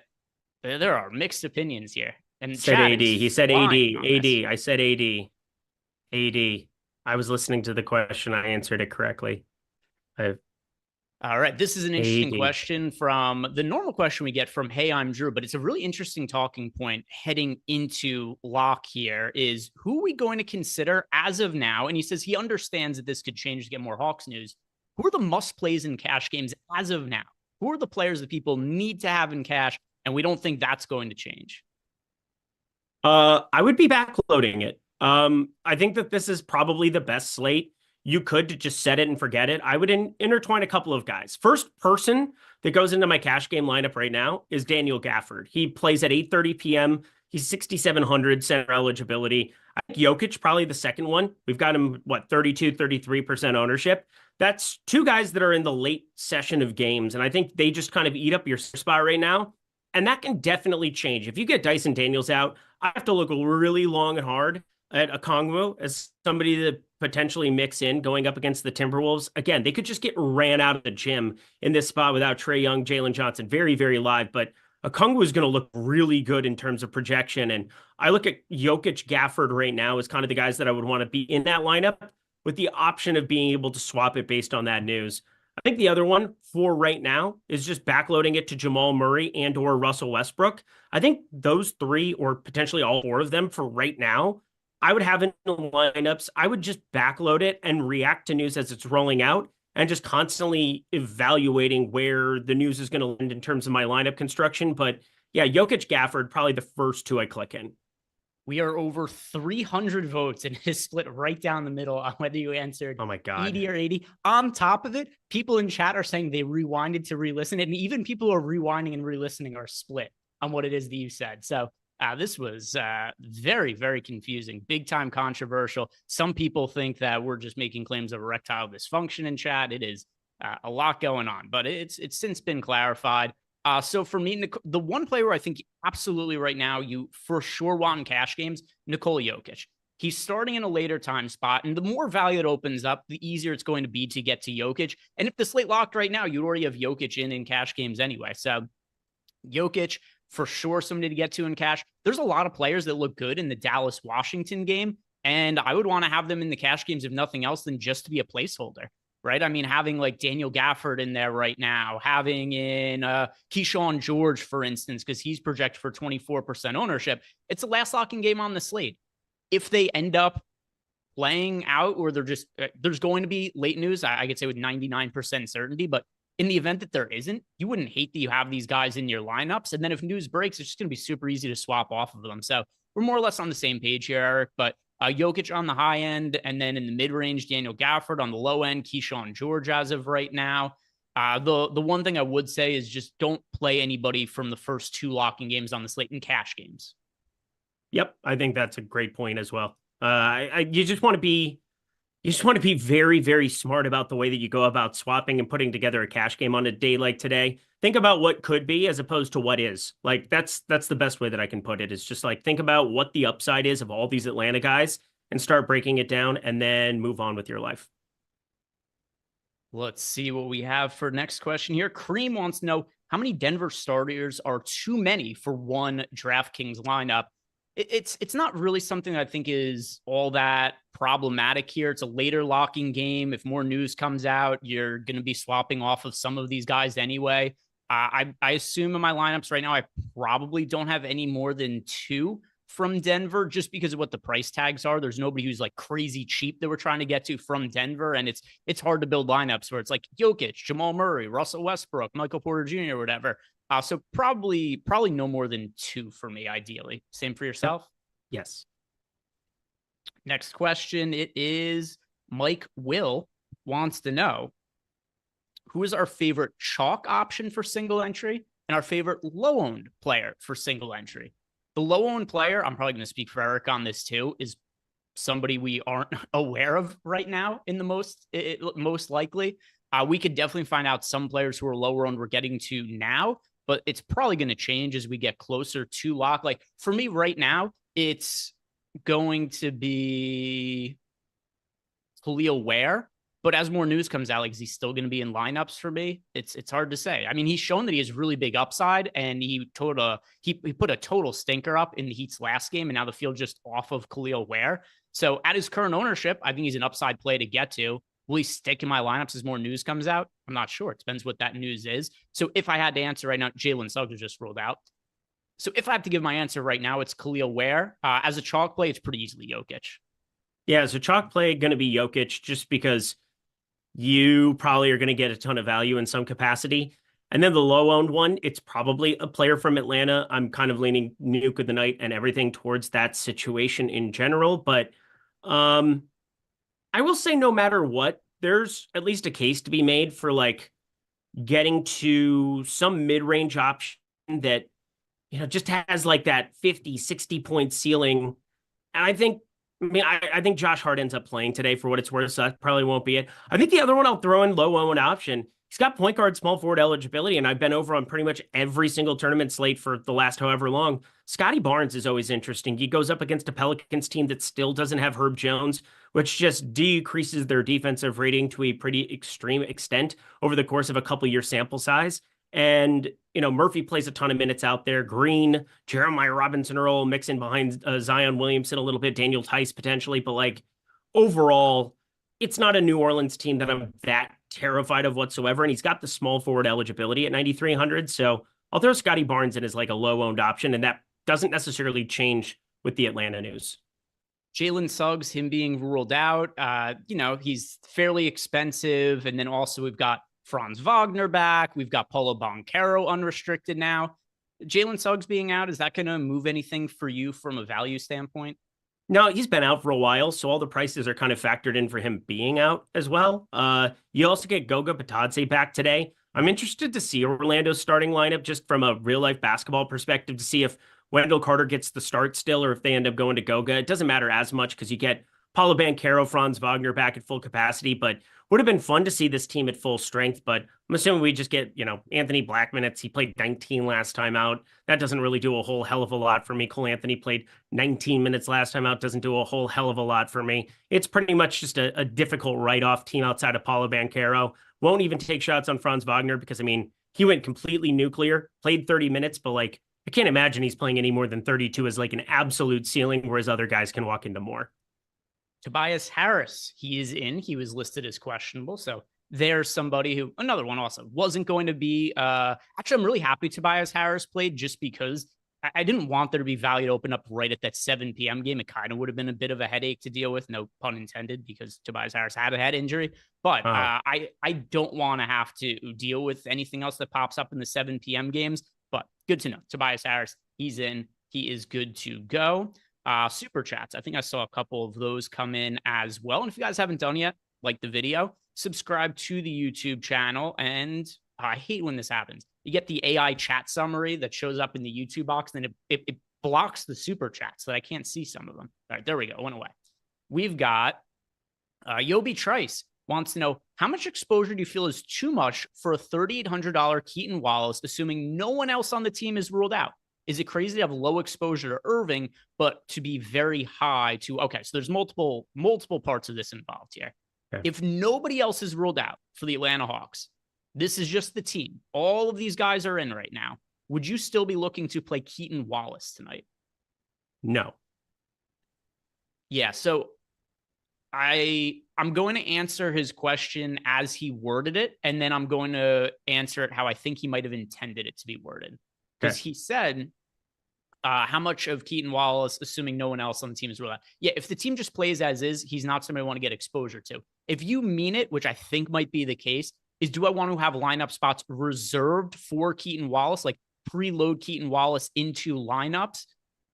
there are mixed opinions here. And said AD. He said AD. AD. This. I said AD. AD. I was listening to the question. I answered it correctly. All right. This is an interesting question from the normal question we get from Hey, I'm Drew, but it's a really interesting talking point heading into lock here is who are we going to consider as of now? And he says he understands that this could change to get more Hawks news. Who are the must plays in cash games as of now? Who are the players that people need to have in cash? And we don't think that's going to change. I would be backloading it. I think that this is probably the best slate. You could just set it and forget it. I would intertwine a couple of guys. First person that goes into my cash game lineup right now is Daniel Gafford. He plays at 8:30 p.m. He's 6,700 center eligibility. I think Jokic, probably the second one. We've got him, 33% ownership. That's two guys that are in the late session of games. And I think they just kind of eat up your spot right now. And that can definitely change. If you get Dyson Daniels out, I have to look really long and hard at Okongwu as somebody to potentially mix in going up against the Timberwolves. Again, they could just get ran out of the gym in this spot without Trae Young, Jalen Johnson. Very, very live. But Okongwu is going to look really good in terms of projection. And I look at Jokic, Gafford right now as kind of the guys that I would want to be in that lineup with the option of being able to swap it based on that news. I think the other one for right now is just backloading it to Jamal Murray and or Russell Westbrook. I think those three, or potentially all four of them for right now, I would have in the lineups. I would just backload it and react to news as it's rolling out and just constantly evaluating where the news is going to land in terms of my lineup construction. But yeah, Jokic, Gafford, probably the first two I click in. We are over 300 votes and it is split right down the middle on whether you answered Oh my God. 80 or 80. On top of it, people in chat are saying they rewinded to re-listen, and even people who are rewinding and re-listening are split on what it is that you said. So this was very, very confusing, big time controversial. Some people think that we're just making claims of erectile dysfunction in chat. It is a lot going on, but it's since been clarified. So for me, the one player I think absolutely right now you for sure want in cash games, Nikola Jokic. He's starting in a later time spot, and the more value it opens up, the easier it's going to be to get to Jokic. And if the slate locked right now, you already have Jokic in cash games anyway. So Jokic, for sure, somebody to get to in cash. There's a lot of players that look good in the Dallas-Washington game, and I would want to have them in the cash games, if nothing else, than just to be a placeholder. Right? I mean, having like Daniel Gafford in there right now, having in Keyshawn George, for instance, because he's projected for 24% ownership. It's the last locking game on the slate. If they end up playing out, or they're just, there's going to be late news, I could say with 99% certainty, but in the event that there isn't, you wouldn't hate that you have these guys in your lineups. And then if news breaks, it's just going to be super easy to swap off of them. So we're more or less on the same page here, Eric, but Jokic on the high end, and then in the mid-range, Daniel Gafford on the low end, Keyshawn George as of right now. The one thing I would say is just don't play anybody from the first two locking games on the slate in cash games. Yep, I think that's a great point as well. You just want to be very, very smart about the way that you go about swapping and putting together a cash game on a day like today. Think about what could be as opposed to what is. Like that's the best way that I can put it. Is just like think about what the upside is of all these Atlanta guys and start breaking it down and then move on with your life. Let's see what we have for next question here. Cream wants to know how many Denver starters are too many for one DraftKings lineup. It's not really something I think is all that problematic here. It's a later locking game. If more news comes out, you're going to be swapping off of some of these guys anyway. I assume in my lineups right now, I probably don't have any more than two from Denver just because of what the price tags are. There's nobody who's like crazy cheap that we're trying to get to from Denver. And it's hard to build lineups where it's like Jokic, Jamal Murray, Russell Westbrook, Michael Porter Jr., or whatever. So probably no more than two for me, ideally. Same for yourself? Yes. Next question. It is Mike Will wants to know, who is our favorite chalk option for single entry and our favorite low-owned player for single entry? The low-owned player, I'm probably going to speak for Eric on this too, is somebody we aren't aware of right now in the most likely. We could definitely find out some players who are lower owned we're getting to now, but it's probably going to change as we get closer to lock. Like for me right now, it's going to be Khalil Ware. But as more news comes out, like, is he still going to be in lineups for me? It's hard to say. I mean, he's shown that he has really big upside, and he put a total stinker up in the Heat's last game, and now the field just off of Khalil Ware. So at his current ownership, I think he's an upside play to get to. Will he stick in my lineups as more news comes out? I'm not sure. It depends what that news is. So if I had to answer right now, Jalen Suggs just rolled out. So if I have to give my answer right now, it's Khalil Ware. As a chalk play, it's pretty easily Jokic. Yeah, as a chalk play, going to be Jokic just because you probably are going to get a ton of value in some capacity. And then the low-owned one, it's probably a player from Atlanta. I'm kind of leaning nuke of the night and everything towards that situation in general. But I will say no matter what, there's at least a case to be made for like getting to some mid-range option that, you know, just has like that 50, 60 point ceiling. And I think Josh Hart ends up playing today for what it's worth, so that probably won't be it. I think the other one I'll throw in low-owned option, he's got point guard, small forward eligibility, and I've been over on pretty much every single tournament slate for the last however long. Scotty Barnes is always interesting. He goes up against a Pelicans team that still doesn't have Herb Jones, which just decreases their defensive rating to a pretty extreme extent over the course of a couple-year sample size. And, you know, Murphy plays a ton of minutes out there. Green, Jeremiah Robinson Earl mixing behind Zion Williamson a little bit, Daniel Tice potentially. But like overall, it's not a New Orleans team that I'm that terrified of whatsoever. And he's got the small forward eligibility at 9,300. So I'll throw Scotty Barnes in as like a low owned option. And that doesn't necessarily change with the Atlanta news. Jalen Suggs, him being ruled out, he's fairly expensive. And then also we've got Franz Wagner back. We've got Paulo Banchero unrestricted now. Jalen Suggs being out, is that going to move anything for you from a value standpoint? No, he's been out for a while, so all the prices are kind of factored in for him being out as well. You also get Goga Bitadze back today. I'm interested to see Orlando's starting lineup just from a real-life basketball perspective to see if Wendell Carter gets the start still or if they end up going to Goga. It doesn't matter as much because you get Paulo Banchero, Franz Wagner back at full capacity, but would have been fun to see this team at full strength. But I'm assuming we just get, Anthony Black minutes. He played 19 last time out. That doesn't really do a whole hell of a lot for me. Cole Anthony played 19 minutes last time out. Doesn't do a whole hell of a lot for me. It's pretty much just a difficult write-off team outside of Paulo Banchero. Won't even take shots on Franz Wagner because, he went completely nuclear, played 30 minutes, but I can't imagine he's playing any more than 32 as like an absolute ceiling, whereas other guys can walk into more. Tobias Harris, he is in. He was listed as questionable. So there's somebody who, another one also, wasn't going to be. Actually, I'm really happy Tobias Harris played just because I didn't want there to be value to open up right at that 7 p.m. game. It kind of would have been a bit of a headache to deal with, no pun intended, because Tobias Harris had a head injury. But I don't want to have to deal with anything else that pops up in the 7 p.m. games. But good to know. Tobias Harris, he's in. He is good to go. Super chats. I think I saw a couple of those come in as well. And if you guys haven't done yet, like the video, subscribe to the YouTube channel. And I hate when this happens. You get the AI chat summary that shows up in the YouTube box, and then it blocks the super chats so that I can't see some of them. All right, there we go. It went away. We've got Yobi Trice wants to know, how much exposure do you feel is too much for a $3,800 Keaton Wallace, assuming no one else on the team is ruled out? Is it crazy to have low exposure to Irving, but to be very high to, okay, so there's multiple parts of this involved here. Okay. If nobody else is ruled out for the Atlanta Hawks, this is just the team. All of these guys are in right now. Would you still be looking to play Keaton Wallace tonight? No. Yeah, so I'm going to answer his question as he worded it, and then I'm going to answer it how I think he might have intended it to be worded. Because he said, how much of Keaton Wallace, assuming no one else on the team is ruled out? Yeah, if the team just plays as is, he's not somebody I want to get exposure to. If you mean it, which I think might be the case, is do I want to have lineup spots reserved for Keaton Wallace, like preload Keaton Wallace into lineups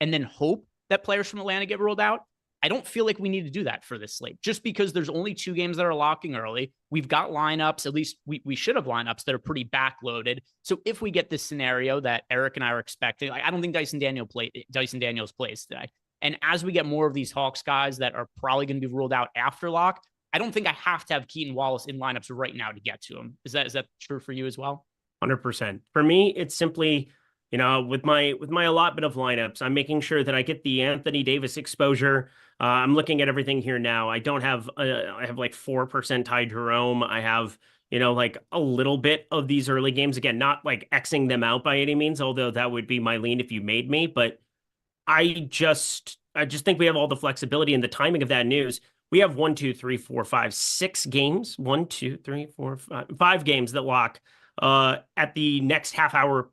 and then hope that players from Atlanta get ruled out? I don't feel like we need to do that for this slate, just because there's only 2 games that are locking early. We've got lineups, at least we should have lineups that are pretty backloaded. So if we get this scenario that Eric and I are expecting, I don't think Dyson Daniels plays today. And as we get more of these Hawks guys that are probably going to be ruled out after lock, I don't think I have to have Keaton Wallace in lineups right now to get to him. Is that true for you as well? 100%. For me, it's simply, with my allotment of lineups, I'm making sure that I get the Anthony Davis exposure. I'm looking at everything here now. I don't have, I have like 4% Ty Jerome. I have, like a little bit of these early games. Again, not like Xing them out by any means, although that would be my lean if you made me. But I just think we have all the flexibility and the timing of that news. We have 6 games, 5 games that lock at the next half hour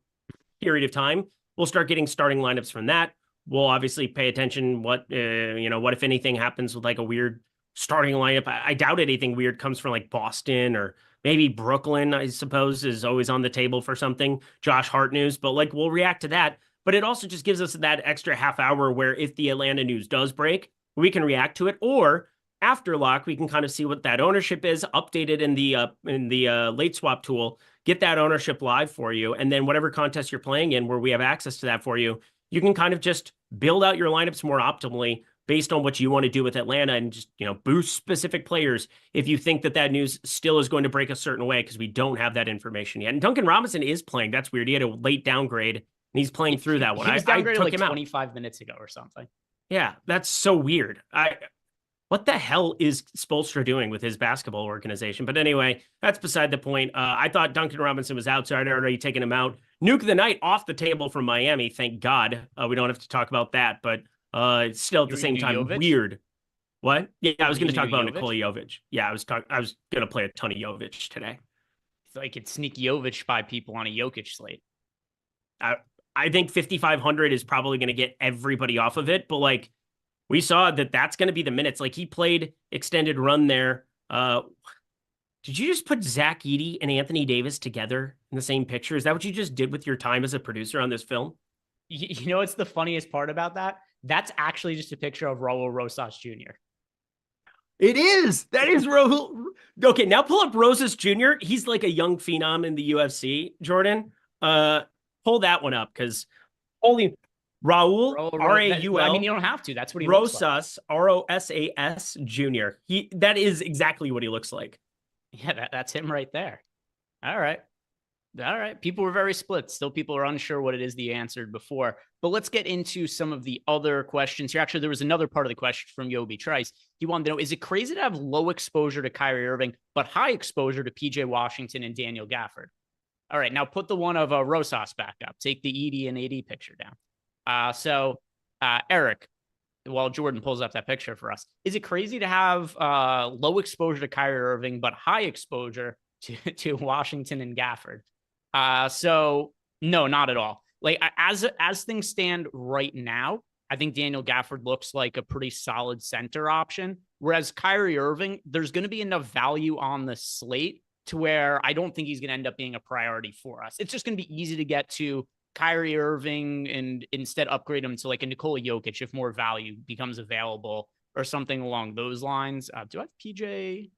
period of time. We'll start getting starting lineups from that. We'll obviously pay attention what if anything happens with like a weird starting lineup. I doubt anything weird comes from like Boston or maybe Brooklyn, I suppose, is always on the table for something. Josh Hart news, but like we'll react to that. But it also just gives us that extra half hour where if the Atlanta news does break, we can react to it. Or after lock, we can kind of see what that ownership is, updated in the late swap tool, get that ownership live for you. And then whatever contest you're playing in where we have access to that for you, you can kind of just build out your lineups more optimally based on what you want to do with Atlanta and just, boost specific players if you think that news still is going to break a certain way, because we don't have that information yet. And Duncan Robinson is playing. That's weird. He had a late downgrade and he's playing through that one. He was downgraded I took him 25 minutes ago or something. Yeah, that's so weird. What the hell is Spoelstra doing with his basketball organization? But anyway, that's beside the point. I thought Duncan Robinson was out, so I'd already taken him out. Nuke the Night off the table from Miami. Thank God. We don't have to talk about that, but still at the same time, weird. What? Yeah, I was You going to gonna talk do about Nikola Jovic. Yeah, I was going to play a ton of Jovic today. So I could sneak Jovic by people on a Jokic slate. I think 5,500 is probably going to get everybody off of it, but like we saw that's going to be the minutes. Like he played extended run there. Did you just put Zach Edey and Anthony Davis together in the same picture? Is that what you just did with your time as a producer on this film? You know what's the funniest part about that? That's actually just a picture of Raul Rosas Jr. It is. That is Raul. Okay, now pull up Rosas Jr. He's like a young phenom in the UFC, Jordan. Pull that one up because holy Raul, R-A-U-L. I mean, you don't have to. That's what he looks like. Rosas, R-O-S-A-S Jr. That is exactly what he looks like. Yeah, that's him right there. All right. People were very split. Still, people are unsure what it is they answered before. But let's get into some of the other questions here. Actually, there was another part of the question from Yobi Trice. He wanted to know, is it crazy to have low exposure to Kyrie Irving, but high exposure to PJ Washington and Daniel Gafford? All right, now put the one of Rosas back up. Take the ED and AD picture down. Eric, while Jordan pulls up that picture for us, is it crazy to have low exposure to Kyrie Irving, but high exposure to Washington and Gafford? So no, not at all. Like as things stand right now, I think Daniel Gafford looks like a pretty solid center option. Whereas Kyrie Irving, there's going to be enough value on the slate to where I don't think he's going to end up being a priority for us. It's just going to be easy to get to Kyrie Irving and instead upgrade him to like a Nikola Jokic if more value becomes available or something along those lines. Do I have PJ?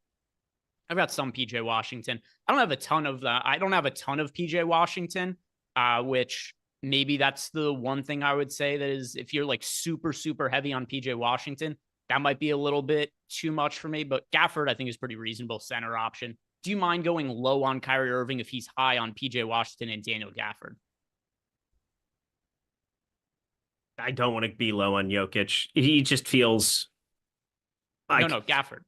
I've got some PJ Washington. I don't have a ton of PJ Washington, which maybe that's the one thing I would say that is if you're like super, super heavy on PJ Washington, that might be a little bit too much for me. But Gafford, I think, is pretty reasonable center option. Do you mind going low on Kyrie Irving if he's high on PJ Washington and Daniel Gafford? I don't want to be low on Jokic. He just feels like... No, Gafford.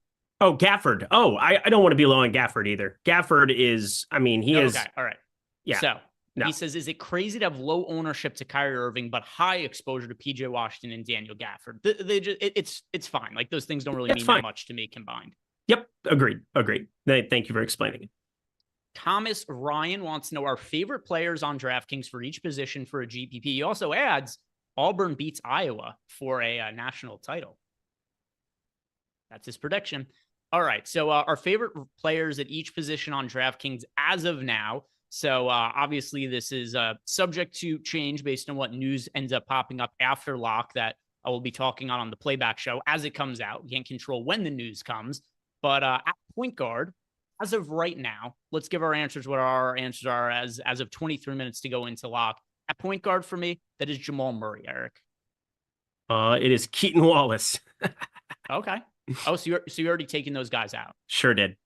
Oh, Gafford. Oh, I don't want to be low on Gafford either. Gafford is, I mean, he is... Okay, all right. Yeah. So No. He says, is it crazy to have low ownership to Kyrie Irving, but high exposure to PJ Washington and Daniel Gafford? It's fine. Like those things don't really mean that much to me combined. Yep. Agreed. Thank you for explaining it. Thomas Ryan wants to know our favorite players on DraftKings for each position for a GPP. He also adds Auburn beats Iowa for a national title. That's his prediction. All right. So our favorite players at each position on DraftKings as of now. So obviously this is subject to change based on what news ends up popping up after lock that I will be talking on the playback show as it comes out. We can't control when the news comes. But at point guard, as of right now, let's give our answers what our answers are as of 23 minutes to go into lock. At point guard for me, that is Jamal Murray, Eric. It is Keaton Wallace. Okay. Oh, so you're already taking those guys out. Sure did.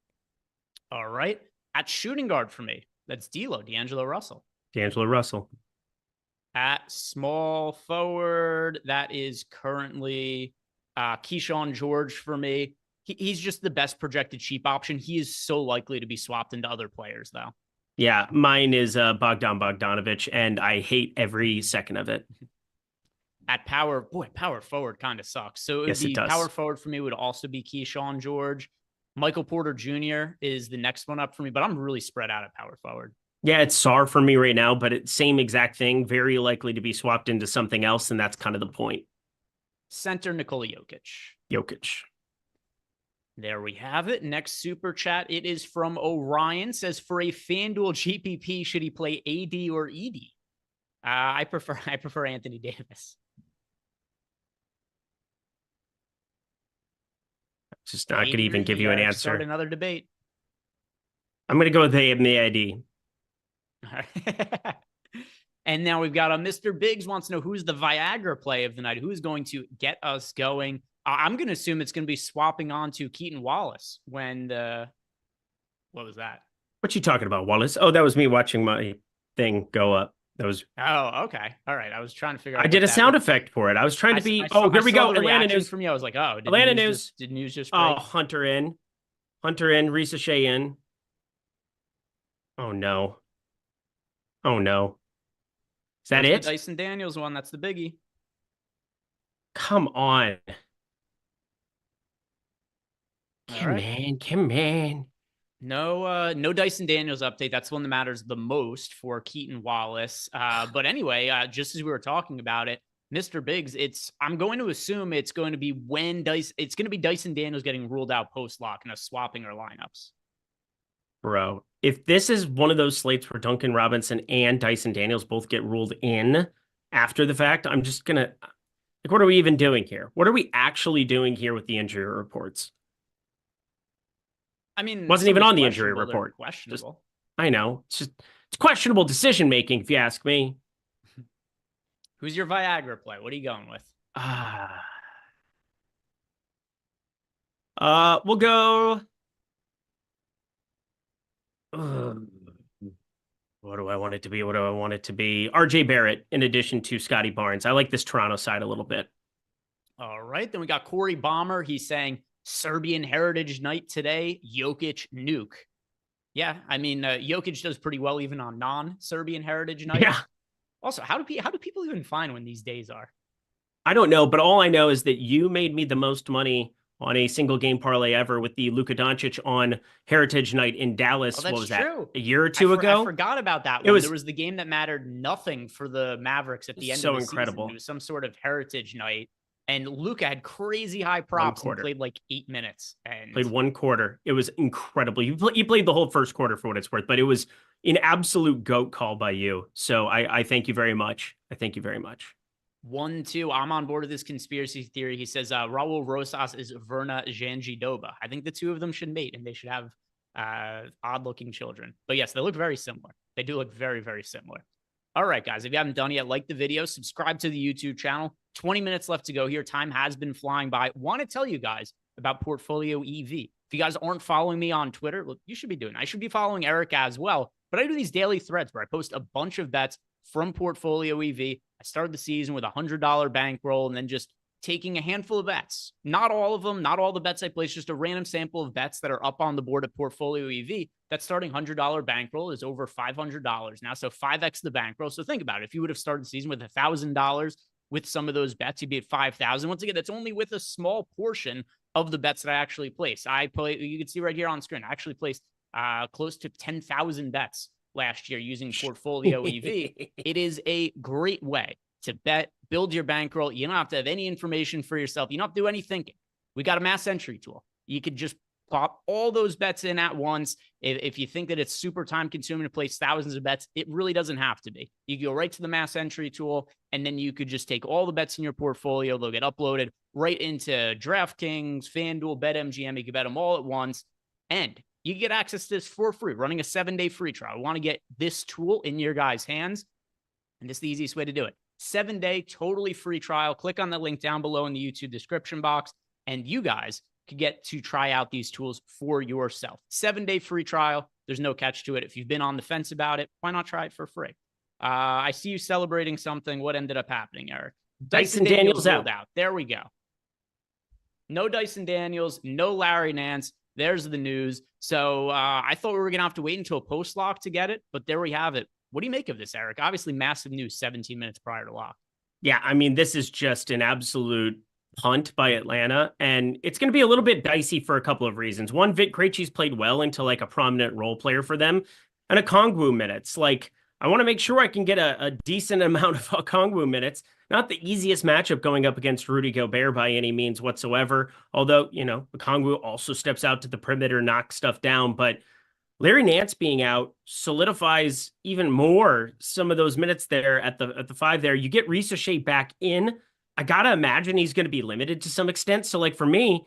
All right. At shooting guard for me, that's D'Angelo Russell. D'Angelo Russell. At small forward, that is currently Keyshawn George for me. He's just the best projected cheap option. He is so likely to be swapped into other players, though. Yeah, mine is Bogdan Bogdanovic, and I hate every second of it. At power forward kind of sucks. So yes, it does. Power forward for me would also be Keyshawn George. Michael Porter Jr. is the next one up for me, but I'm really spread out at power forward. Yeah, it's SAR for me right now, but it's same exact thing. Very likely to be swapped into something else, and that's kind of the point. Center Nikola Jokic. There we have it. Next super chat. It is from Orion. Says, for a FanDuel GPP, should he play AD or ED? I prefer Anthony Davis. Just not going to even give you an answer. Start another debate. I'm going to go with the AD. All right. And now we've got Mr. Biggs wants to know who's the Viagra play of the night. Who's going to get us going? I'm going to assume it's going to be swapping on to Keaton Wallace when what was that? What you talking about, Wallace? Oh, that was me watching my thing go up. That was. Oh, okay. All right. I was trying to figure out. I did a sound effect for it. I was trying to be. Here we go. Atlanta news from you. I was like, oh, Atlanta news. Did news just break? Oh, Hunter in, Risa Shea in. Oh no. Is that it? The Dyson Daniels one. That's the biggie. Come on. Come on, come on. No Dyson Daniels update. That's the one that matters the most for Keaton Wallace. But anyway, just as we were talking about it, Mr. Biggs, I'm going to assume it's going to be it's going to be Dyson Daniels getting ruled out post lock and us swapping our lineups. Bro, if this is one of those slates where Duncan Robinson and Dyson Daniels both get ruled in after the fact, I'm just gonna like, what are we even doing here? What are we actually doing here with the injury reports? I mean, wasn't even on the injury report. Questionable. I know. It's questionable decision making, if you ask me. Who's your Viagra play? What are you going with? We'll go. What do I want it to be? What do I want it to be? RJ Barrett, in addition to Scotty Barnes. I like this Toronto side a little bit. All right. Then we got Corey Bomber. He's saying Serbian Heritage Night today. Jokic nuke. Yeah, I mean, Jokic does pretty well even on non-Serbian Heritage Night. Yeah. Also, how do people even find when these days are? I don't know, but all I know is that you made me the most money on a single game parlay ever with the Luka Doncic on Heritage Night in Dallas. Oh, that's what was true. that? A year or two ago? I forgot about that one. There was the game that mattered nothing for the Mavericks at the end of the incredible. Season. It was some sort of Heritage Night. And Luka had crazy high props and played like 8 minutes. And played one quarter. It was incredible. You played the whole first quarter for what it's worth, but it was an absolute GOAT call by you. So I thank you very much. I thank you very much. 1-2. I'm on board with this conspiracy theory. He says Raul Rosas is Verna Janjidoba. I think the two of them should mate and they should have odd-looking children. But yes, they look very similar. They do look very, very similar. All right, guys, if you haven't done it yet, like the video, subscribe to the YouTube channel. 20 minutes left to go here. Time has been flying by. Want to tell you guys about Portfolio EV. If you guys aren't following me on Twitter, look, you should be doing it. I should be following Eric as well. But I do these daily threads where I post a bunch of bets from Portfolio EV. I started the season with a $100 bankroll and then just taking a handful of bets. Not all of them, not all the bets I place, just a random sample of bets that are up on the board at Portfolio EV. That starting $100 bankroll is over $500 now, so 5x the bankroll. So think about it. If you would have started the season with $1,000 with some of those bets, you'd be at $5,000. Once again, that's only with a small portion of the bets that I actually place. You can see right here on screen, I actually placed close to 10,000 bets last year using Portfolio EV. It is a great way to bet, build your bankroll. You don't have to have any information for yourself. You don't have to do any thinking. We got a mass entry tool. You could just pop all those bets in at once. If you think that it's super time consuming to place thousands of bets, it really doesn't have to be. You go right to the mass entry tool, and then you could just take all the bets in your portfolio. They'll get uploaded right into DraftKings, FanDuel, BetMGM. You can bet them all at once, and you get access to this for free, running a 7-day free trial. We want to get this tool in your guys' hands, and this is the easiest way to do it. 7-day, totally free trial. Click on the link down below in the YouTube description box, and you guys could get to try out these tools for yourself. 7-day free trial. There's no catch to it. If you've been on the fence about it, why not try it for free? I see you celebrating something. What ended up happening, Eric? Dyson Daniels out. There we go. No Dyson Daniels, no Larry Nance. There's the news. So I thought we were going to have to wait until post-lock to get it, but there we have it. What do you make of this, Eric? Obviously, massive news 17 minutes prior to lock. Yeah, I mean, this is just an absolute punt by Atlanta, and it's going to be a little bit dicey for a couple of reasons. One, Vit Krejci's played well into like a prominent role player for them, and Okongwu minutes. Like, I want to make sure I can get a decent amount of Okongwu minutes. Not the easiest matchup going up against Rudy Gobert by any means whatsoever, although, you know, Okongwu also steps out to the perimeter, knocks stuff down, but Larry Nance being out solidifies even more some of those minutes there at the 5 there. You get Ricochet back in. I got to imagine he's going to be limited to some extent. So, like, for me,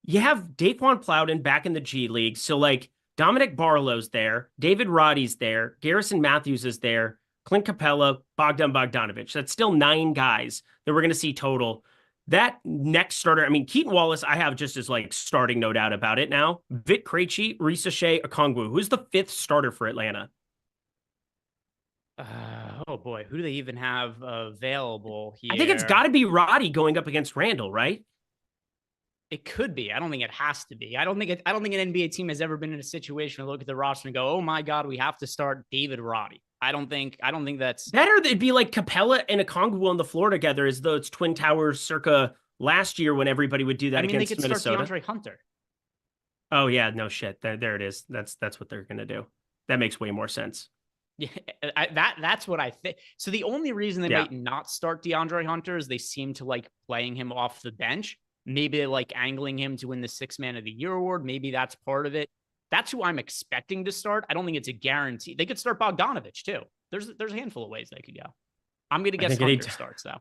you have Daquan Plowden back in the G League. So, like, Dominic Barlow's there. David Roddy's there. Garrison Matthews is there. Clint Capella, Bogdan Bogdanovic. That's still 9 guys that we're going to see total. That next starter, I mean, Keaton Wallace, I have just as, like, starting, no doubt about it now. Vit Krejci, Ricochet, Okongwu. Who's the 5th starter for Atlanta? Oh boy, who do they even have available here? I think it's got to be Roddy going up against Randall, right? It could be. I don't think it has to be. I don't think an NBA team has ever been in a situation to look at the roster and go, "Oh my God, we have to start David Roddy." I don't think that's better. It'd be like Capella and Okongwu on the floor together, as though it's Twin Towers circa last year when everybody would do that against Minnesota. They could start DeAndre Hunter. Oh yeah, no shit. There it is. That's what they're gonna do. That makes way more sense. Yeah, that's what I think. So the only reason they might not start DeAndre Hunter is they seem to like playing him off the bench. Maybe they like angling him to win the 6th Man of the Year award. Maybe that's part of it. That's who I'm expecting to start. I don't think it's a guarantee. They could start Bogdanovich too. There's a handful of ways they could go. I'm gonna guess Hunter starts though.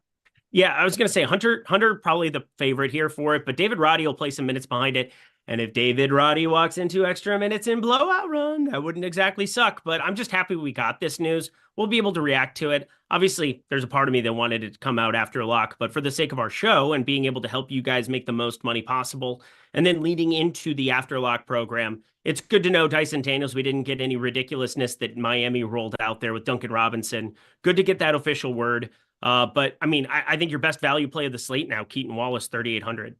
Yeah, I was gonna say Hunter probably the favorite here for it, but David Roddy will play some minutes behind it. And if David Roddy walks into extra minutes in blowout run, that wouldn't exactly suck. But I'm just happy we got this news. We'll be able to react to it. Obviously, there's a part of me that wanted it to come out after lock, but for the sake of our show and being able to help you guys make the most money possible, and then leading into the after lock program, it's good to know, Dyson Daniels, we didn't get any ridiculousness that Miami rolled out there with Duncan Robinson. Good to get that official word. But I mean, I think your best value play of the slate now, Keaton Wallace, 3,800.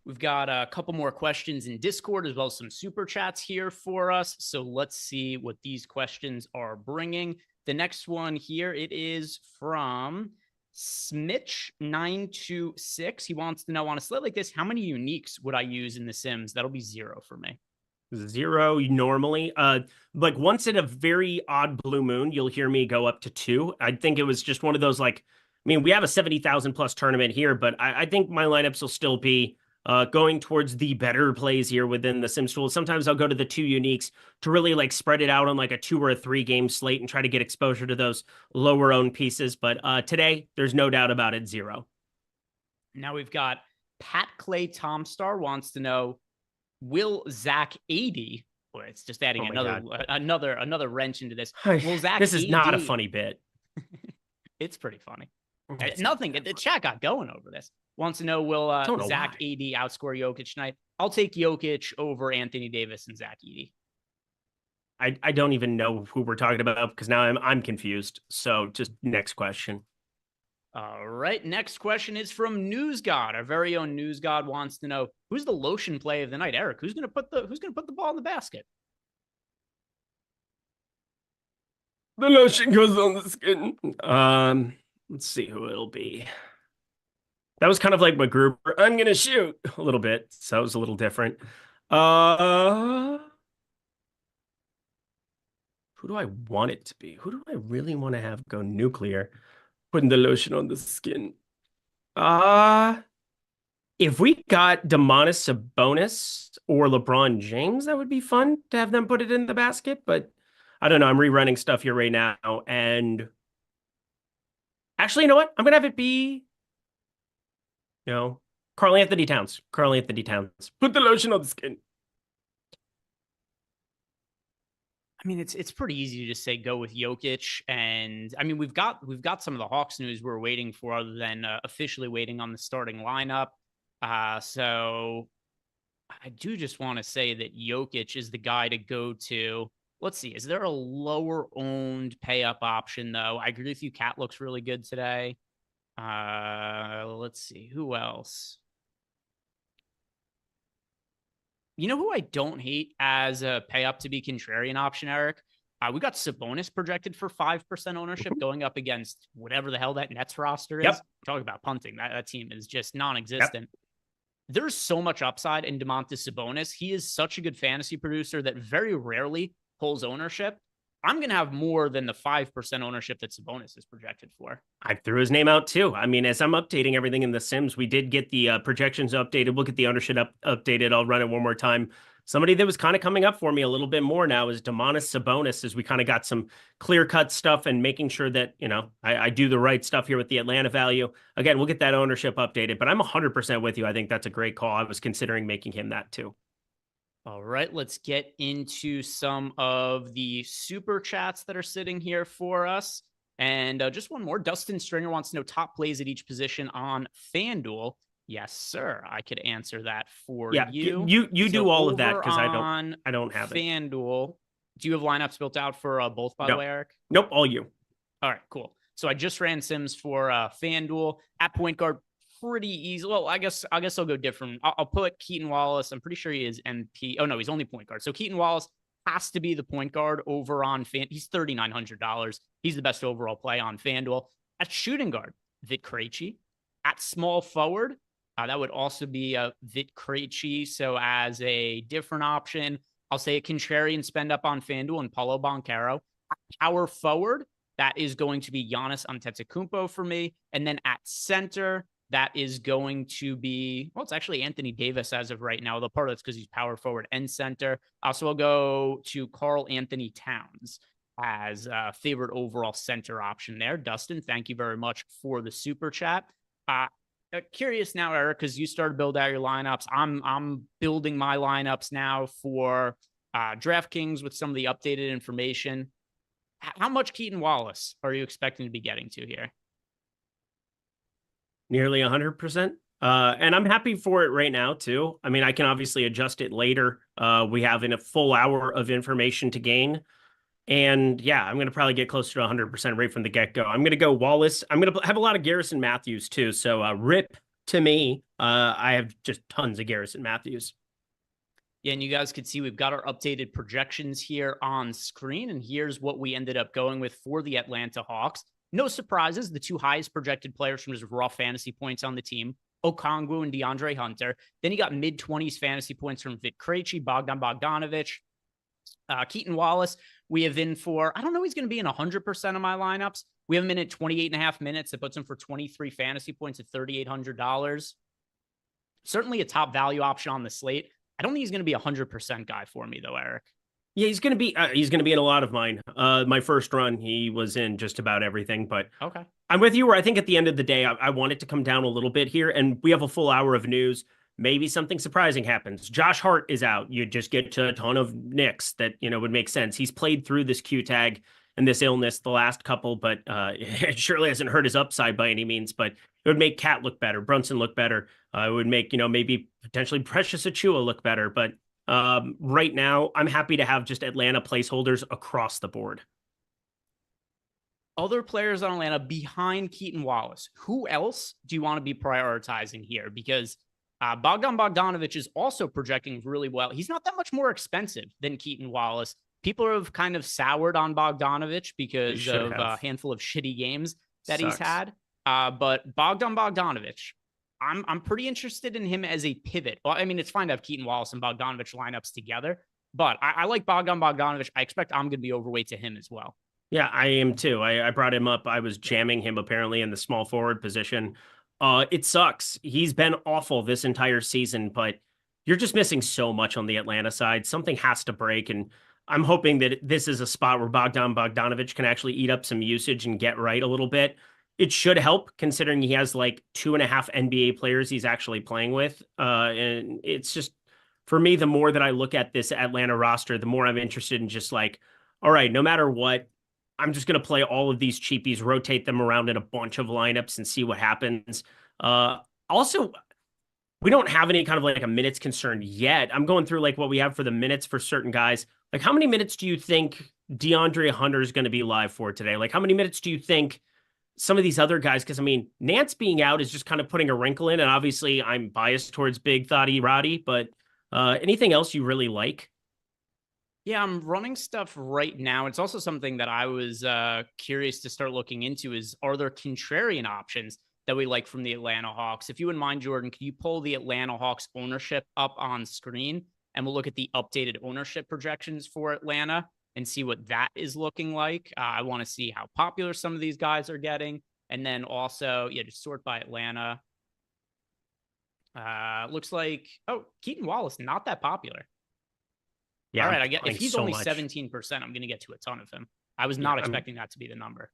We've got a couple more questions in Discord as well as some super chats here for us. So let's see what these questions are bringing. The next one here, it is from Smitch926. He wants to know, on a slate like this, how many uniques would I use in The Sims? That'll be 0 for me. 0 normally. Like once in a very odd blue moon, you'll hear me go up to 2. I think it was just one of those, like, I mean, we have a 70,000 plus tournament here, but I think my lineups will still be going towards the better plays here within the Sims tool. Sometimes I'll go to the 2 uniques to really like spread it out on like a 2 or a 3 game slate and try to get exposure to those lower owned pieces. But today, there's no doubt about it, 0. Now we've got Pat Clay Tomstar wants to know, will Zach 80? Boy, it's just adding another wrench into this. Will Zach this is 80, not a funny bit. It's pretty funny. Nothing. The chat got going over this. Wants to know, will Zach 80 outscore Jokic tonight? I'll take Jokic over Anthony Davis and Zach 80. I don't even know who we're talking about because now I'm confused. So just next question. All right. Next question is from News God. Our very own News God wants to know, who's the lotion play of the night? Eric, who's gonna put the ball in the basket? The lotion goes on the skin. Let's see who it'll be. That was kind of like McGruber. I'm gonna shoot a little bit, so it was a little different. Who do I want it to be? Who do I really want to have go nuclear? Putting the lotion on the skin. If we got Domantas Sabonis or LeBron James, that would be fun to have them put it in the basket. But I don't know. I'm rerunning stuff here right now, and actually, you know what? I'm gonna have it be, Karl Anthony Towns. Karl Anthony Towns. Put the lotion on the skin. I mean, it's pretty easy to just say go with Jokic, and I mean we've got some of the Hawks news we're waiting for, other than officially waiting on the starting lineup. So I do just want to say that Jokic is the guy to go to. Let's see, is there a lower owned pay up option though? I agree with you. Cat looks really good today. Let's see, who else? You know who I don't hate as a pay up to be contrarian option, Eric? We got Sabonis projected for 5% ownership going up against whatever the hell that Nets roster is. Talk about punting. That team is just non-existent. There's so much upside in Domantas Sabonis. He is such a good fantasy producer that very rarely pulls ownership. I'm going to have more than the 5% ownership that Sabonis is projected for. I threw his name out too. I mean, as I'm updating everything in the Sims, we did get the projections updated. We'll get the ownership updated. I'll run it one more time. Somebody that was kind of coming up for me a little bit more now is Domantas Sabonis, as we kind of got some clear-cut stuff and making sure that, I do the right stuff here with the Atlanta value. Again, we'll get that ownership updated, but I'm 100% with you. I think that's a great call. I was considering making him that too. All right, let's get into some of the super chats that are sitting here for us. And just one more. Dustin Stringer wants to know top plays at each position on FanDuel. Yes, sir. I could answer that for you. You do all of that because I don't have FanDuel. Do you have lineups built out for both, by the way, Eric? Nope, all you. All right, cool. So I just ran Sims for FanDuel at point guard. Pretty easy. Well, I guess I'll go different. I'll put Keaton Wallace. I'm pretty sure he is MP. Oh no, he's only point guard. So Keaton Wallace has to be the point guard over on He's $3,900. He's the best overall play on FanDuel. At shooting guard, Vic Krejci. At small forward, That would also be a Vit Krejci. So as a different option, I'll say a contrarian spend up on FanDuel and Paulo Banchero. Power forward, that is going to be Giannis Antetokounmpo for me. And then at center, that is going to be, well, it's actually Anthony Davis as of right now. The part of it's because he's power forward and center. Also, we'll go to Karl Anthony Towns as a favorite overall center option there. Dustin, thank you very much for the super chat. Curious now, Eric, because you started to build out your lineups. I'm building my lineups now for DraftKings with some of the updated information. How much Keaton Wallace are you expecting to be getting to here? Nearly 100%. And I'm happy for it right now, too. I mean, I can obviously adjust it later. We have a full hour of information to gain. And yeah, I'm going to probably get closer to 100% right from the get-go. I'm going to go Wallace. I'm going to have a lot of Garrison Matthews, too. So rip to me. I have just tons of Garrison Matthews. Yeah, and you guys could see we've got our updated projections here on screen. And here's what we ended up going with for the Atlanta Hawks. No surprises. The two highest projected players from just raw fantasy points on the team, Okongwu and DeAndre Hunter. Then you got mid-20s fantasy points from Vit Krejci, Bogdan Bogdanovic, Keaton Wallace. We have in for, I don't know, he's going to be in 100% of my lineups. We have him in at 28.5 minutes. That puts him for 23 fantasy points at $3,800. Certainly a top value option on the slate. I don't think he's going to be a 100% guy for me, though, Eric. Yeah, he's going to be in a lot of mine. My first run, he was in just about everything, but okay. I'm with you where I think at the end of the day, I want it to come down a little bit here, and we have a full hour of news. Maybe something surprising happens. Josh Hart is out. You just get to a ton of Knicks that, would make sense. He's played through this Q tag and this illness the last couple, but it surely hasn't hurt his upside by any means, but it would make Cat look better, Brunson look better. It would make, maybe potentially Precious Achiuwa look better. But right now, I'm happy to have just Atlanta placeholders across the board. Other players on Atlanta behind Keaton Wallace. Who else do you want to be prioritizing here? Because Bogdan Bogdanovic is also projecting really well. He's not that much more expensive than Keaton Wallace. People have kind of soured on Bogdanovic because of a handful of shitty games that he's had. But Bogdan Bogdanovic, I'm pretty interested in him as a pivot. Well, I mean, it's fine to have Keaton Wallace and Bogdanovic lineups together, but I like Bogdan Bogdanovic. I expect I'm going to be overweight to him as well. Yeah, I am too. I brought him up. I was jamming him apparently in the small forward position. It sucks. He's been awful this entire season, but you're just missing so much on the Atlanta side. Something has to break, and I'm hoping that this is a spot where Bogdan Bogdanovic can actually eat up some usage and get right a little bit. It should help considering he has like 2.5 NBA players he's actually playing with. And it's just, for me, the more that I look at this Atlanta roster, the more I'm interested in just like, all right, no matter what, I'm just going to play all of these cheapies, rotate them around in a bunch of lineups and see what happens. Also, we don't have any kind of like a minutes concern yet. I'm going through like what we have for the minutes for certain guys. Like, how many minutes do you think DeAndre Hunter is going to be live for today? Like, how many minutes do you think some of these other guys, because I mean, Nance being out is just kind of putting a wrinkle in, and obviously I'm biased towards Big Thotty Roddy, but anything else you really like? Yeah, I'm running stuff right now. It's also something that I was curious to start looking into is, are there contrarian options that we like from the Atlanta Hawks? If you wouldn't mind, Jordan, can you pull the Atlanta Hawks ownership up on screen? And we'll look at the updated ownership projections for Atlanta and see what that is looking like. I want to see how popular some of these guys are getting. And then also, yeah, just sort by Atlanta. Looks like, Keaton Wallace, not that popular. Yeah, all right. I get if he's only 17%, I'm going to get to a ton of him. I was not expecting that to be the number.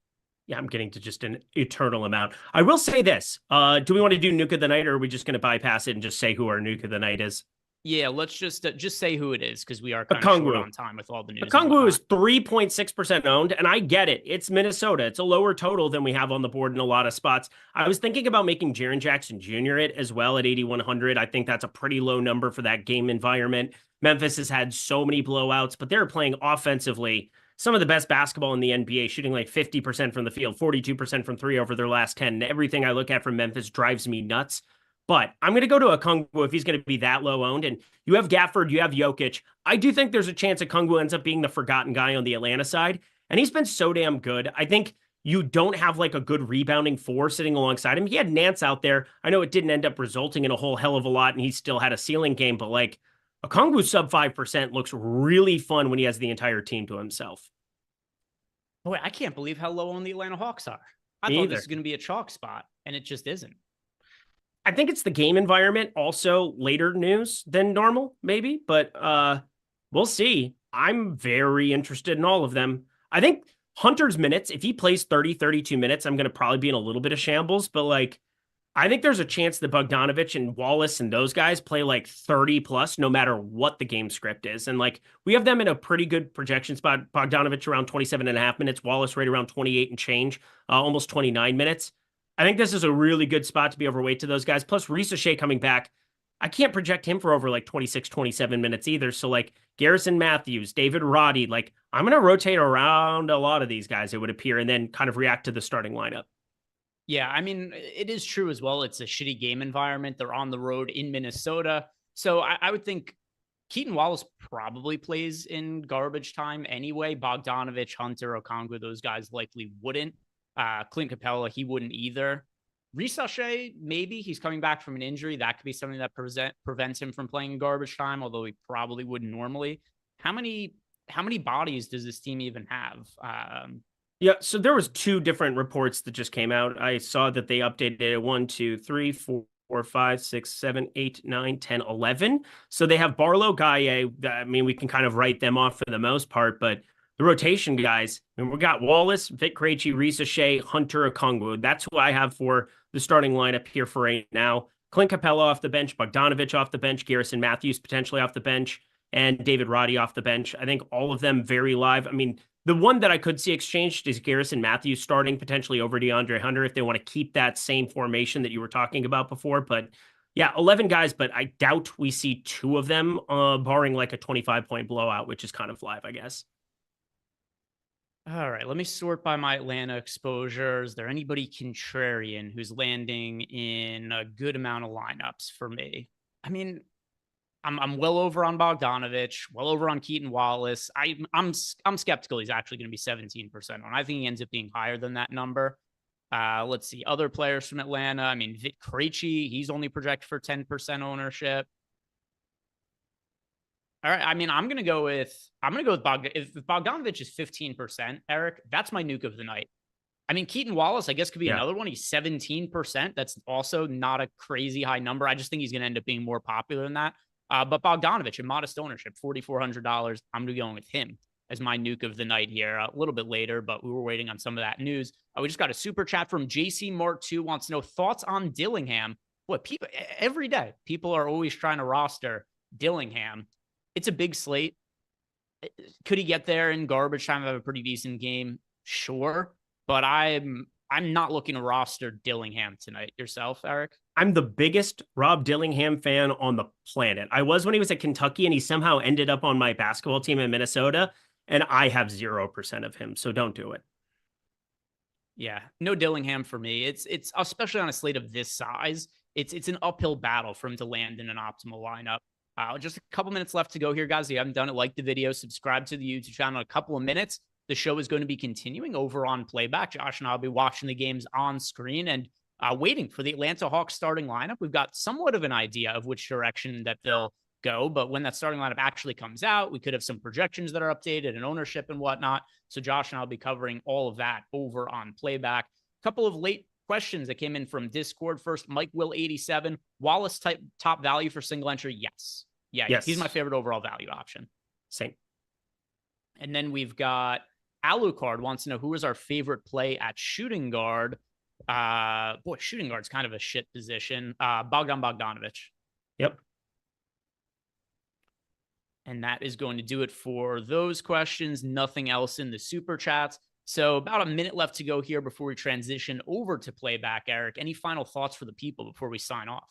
Yeah, I'm getting to just an eternal amount. I will say this. Do we want to do Nuke of the Night, or are we just going to bypass it and just say who our Nuke of the Night is? Yeah, let's just say who it is, because we are kind of short on time with all the news. Okongwu is 3.6% owned, and I get it. It's Minnesota. It's a lower total than we have on the board in a lot of spots. I was thinking about making Jaren Jackson Jr. it as well at 8,100. I think that's a pretty low number for that game environment. Memphis has had so many blowouts, but they're playing offensively some of the best basketball in the NBA, shooting like 50% from the field, 42% from three over their last 10. And everything I look at from Memphis drives me nuts. But I'm going to go to Okongwu if he's going to be that low owned. And you have Gafford, you have Jokic. I do think there's a chance Okongwu ends up being the forgotten guy on the Atlanta side. And he's been so damn good. I think you don't have like a good rebounding four sitting alongside him. He had Nance out there. I know it didn't end up resulting in a whole hell of a lot, and he still had a ceiling game, but like Okongwu sub 5% looks really fun when he has the entire team to himself. Boy, I can't believe how low on the Atlanta Hawks are. I Me thought either. this was going to be a chalk spot, and it just isn't. I think it's the game environment, also later news than normal, maybe, but we'll see. I'm very interested in all of them. I think Hunter's minutes, if he plays 30, 32 minutes, I'm going to probably be in a little bit of shambles, but like, I think there's a chance that Bogdanovich and Wallace and those guys play like 30 plus, no matter what the game script is. And like, we have them in a pretty good projection spot. Bogdanovich around 27.5 minutes, Wallace right around 28 and change, almost 29 minutes. I think this is a really good spot to be overweight to those guys. Plus, Ricochet coming back. I can't project him for over like 26, 27 minutes either. So like Garrison Matthews, David Roddy, like I'm going to rotate around a lot of these guys, it would appear, and then kind of react to the starting lineup. Yeah, I mean, it is true as well. It's a shitty game environment. They're on the road in Minnesota. So I would think Keaton Wallace probably plays in garbage time anyway. Bogdanovich, Hunter, Okongwu, those guys likely wouldn't. Clint Capella, he wouldn't either. Ricochet, maybe he's coming back from an injury. That could be something that prevents him from playing in garbage time, although he probably wouldn't normally. How many bodies does this team even have? Yeah, so there was 2 different reports that just came out. I saw that they updated it 1, 2, 3, 4, 5, 6, 7, 8, 9, 10, 11. So they have Barlow, Gaye. I mean, we can kind of write them off for the most part, but the rotation guys, I mean, we got Wallace, Vic Krejci, Ricochet, Hunter, Okongwu. That's who I have for the starting lineup here for right now. Clint Capella off the bench, Bogdanovich off the bench, Garrison Matthews potentially off the bench, and David Roddy off the bench. I think all of them very live. I mean, the one that I could see exchanged is Garrison Matthews starting potentially over DeAndre Hunter if they want to keep that same formation that you were talking about before. But yeah, 11 guys, but I doubt we see 2 of them, barring like a 25-point blowout, which is kind of live, I guess. All right, let me sort by my Atlanta exposure. Is there anybody contrarian who's landing in a good amount of lineups for me? I mean, I'm well over on Bogdanovich, well over on Keaton Wallace. I'm skeptical he's actually going to be 17% on. I think he ends up being higher than that number. Let's see, other players from Atlanta. I mean, Vic Krejci, he's only projected for 10% ownership. All right, I mean, I'm gonna go with Bogdanovich. If Bogdanovich is 15%, Eric, that's my nuke of the night. I mean, Keaton Wallace, I guess, could be another one. He's 17%. That's also not a crazy high number. I just think he's gonna end up being more popular than that. But Bogdanovich, in modest ownership, $4,400. I'm gonna be going with him as my nuke of the night here. A little bit later, but we were waiting on some of that news. We just got a super chat from JC Mart 2, wants to know thoughts on Dillingham. What people every day, people are always trying to roster Dillingham. It's a big slate. Could he get there in garbage time, have a pretty decent game? Sure. But I'm not looking to roster Dillingham tonight. Yourself, Eric? I'm the biggest Rob Dillingham fan on the planet. I was when he was at Kentucky, and he somehow ended up on my basketball team in Minnesota, and I have 0% of him, so don't do it. Yeah, no Dillingham for me. It's especially on a slate of this size, it's an uphill battle for him to land in an optimal lineup. Just a couple minutes left to go here, guys. If you haven't done it, like the video, subscribe to the YouTube channel in a couple of minutes. The show is going to be continuing over on playback. Josh and I will be watching the games on screen and waiting for the Atlanta Hawks starting lineup. We've got somewhat of an idea of which direction that they'll go, but when that starting lineup actually comes out, we could have some projections that are updated and ownership and whatnot. So Josh and I will be covering all of that over on playback. A couple of late questions that came in from Discord. First, Mike Will 87, Wallace type top value for single entry. Yes. Yes. He's my favorite overall value option. Same. And then we've got Alucard wants to know who is our favorite play at shooting guard. Boy, shooting guard's kind of a shit position. Bogdanovich. Yep. And that is going to do it for those questions. Nothing else in the super chats. So about a minute left to go here before we transition over to playback. Eric, any final thoughts for the people before we sign off?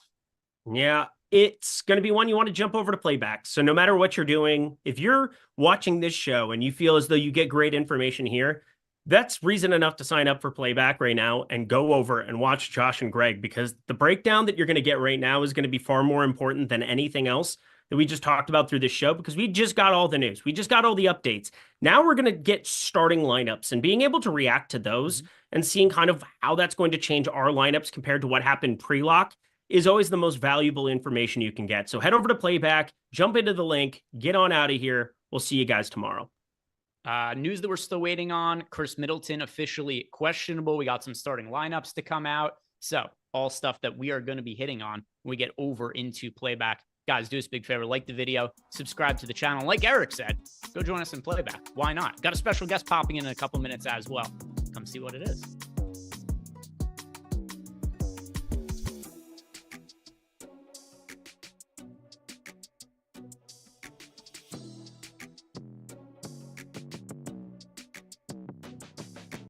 Yeah, it's going to be one you want to jump over to playback. So no matter what you're doing, if you're watching this show and you feel as though you get great information here, that's reason enough to sign up for playback right now and go over and watch Josh and Greg, because the breakdown that you're going to get right now is going to be far more important than anything else that we just talked about through this show, because we just got all the news. We just got all the updates. Now we're going to get starting lineups and being able to react to those and seeing kind of how that's going to change our lineups compared to what happened pre-lock is always the most valuable information you can get. So head over to Playback, jump into the link, get on out of here. We'll see you guys tomorrow. News that we're still waiting on. Chris Middleton officially questionable. We got some starting lineups to come out. So all stuff that we are going to be hitting on when we get over into Playback. Guys, do us a big favor. Like the video, subscribe to the channel. Like Eric said, go join us in Playback. Why not? Got a special guest popping in a couple minutes as well. Come see what it is.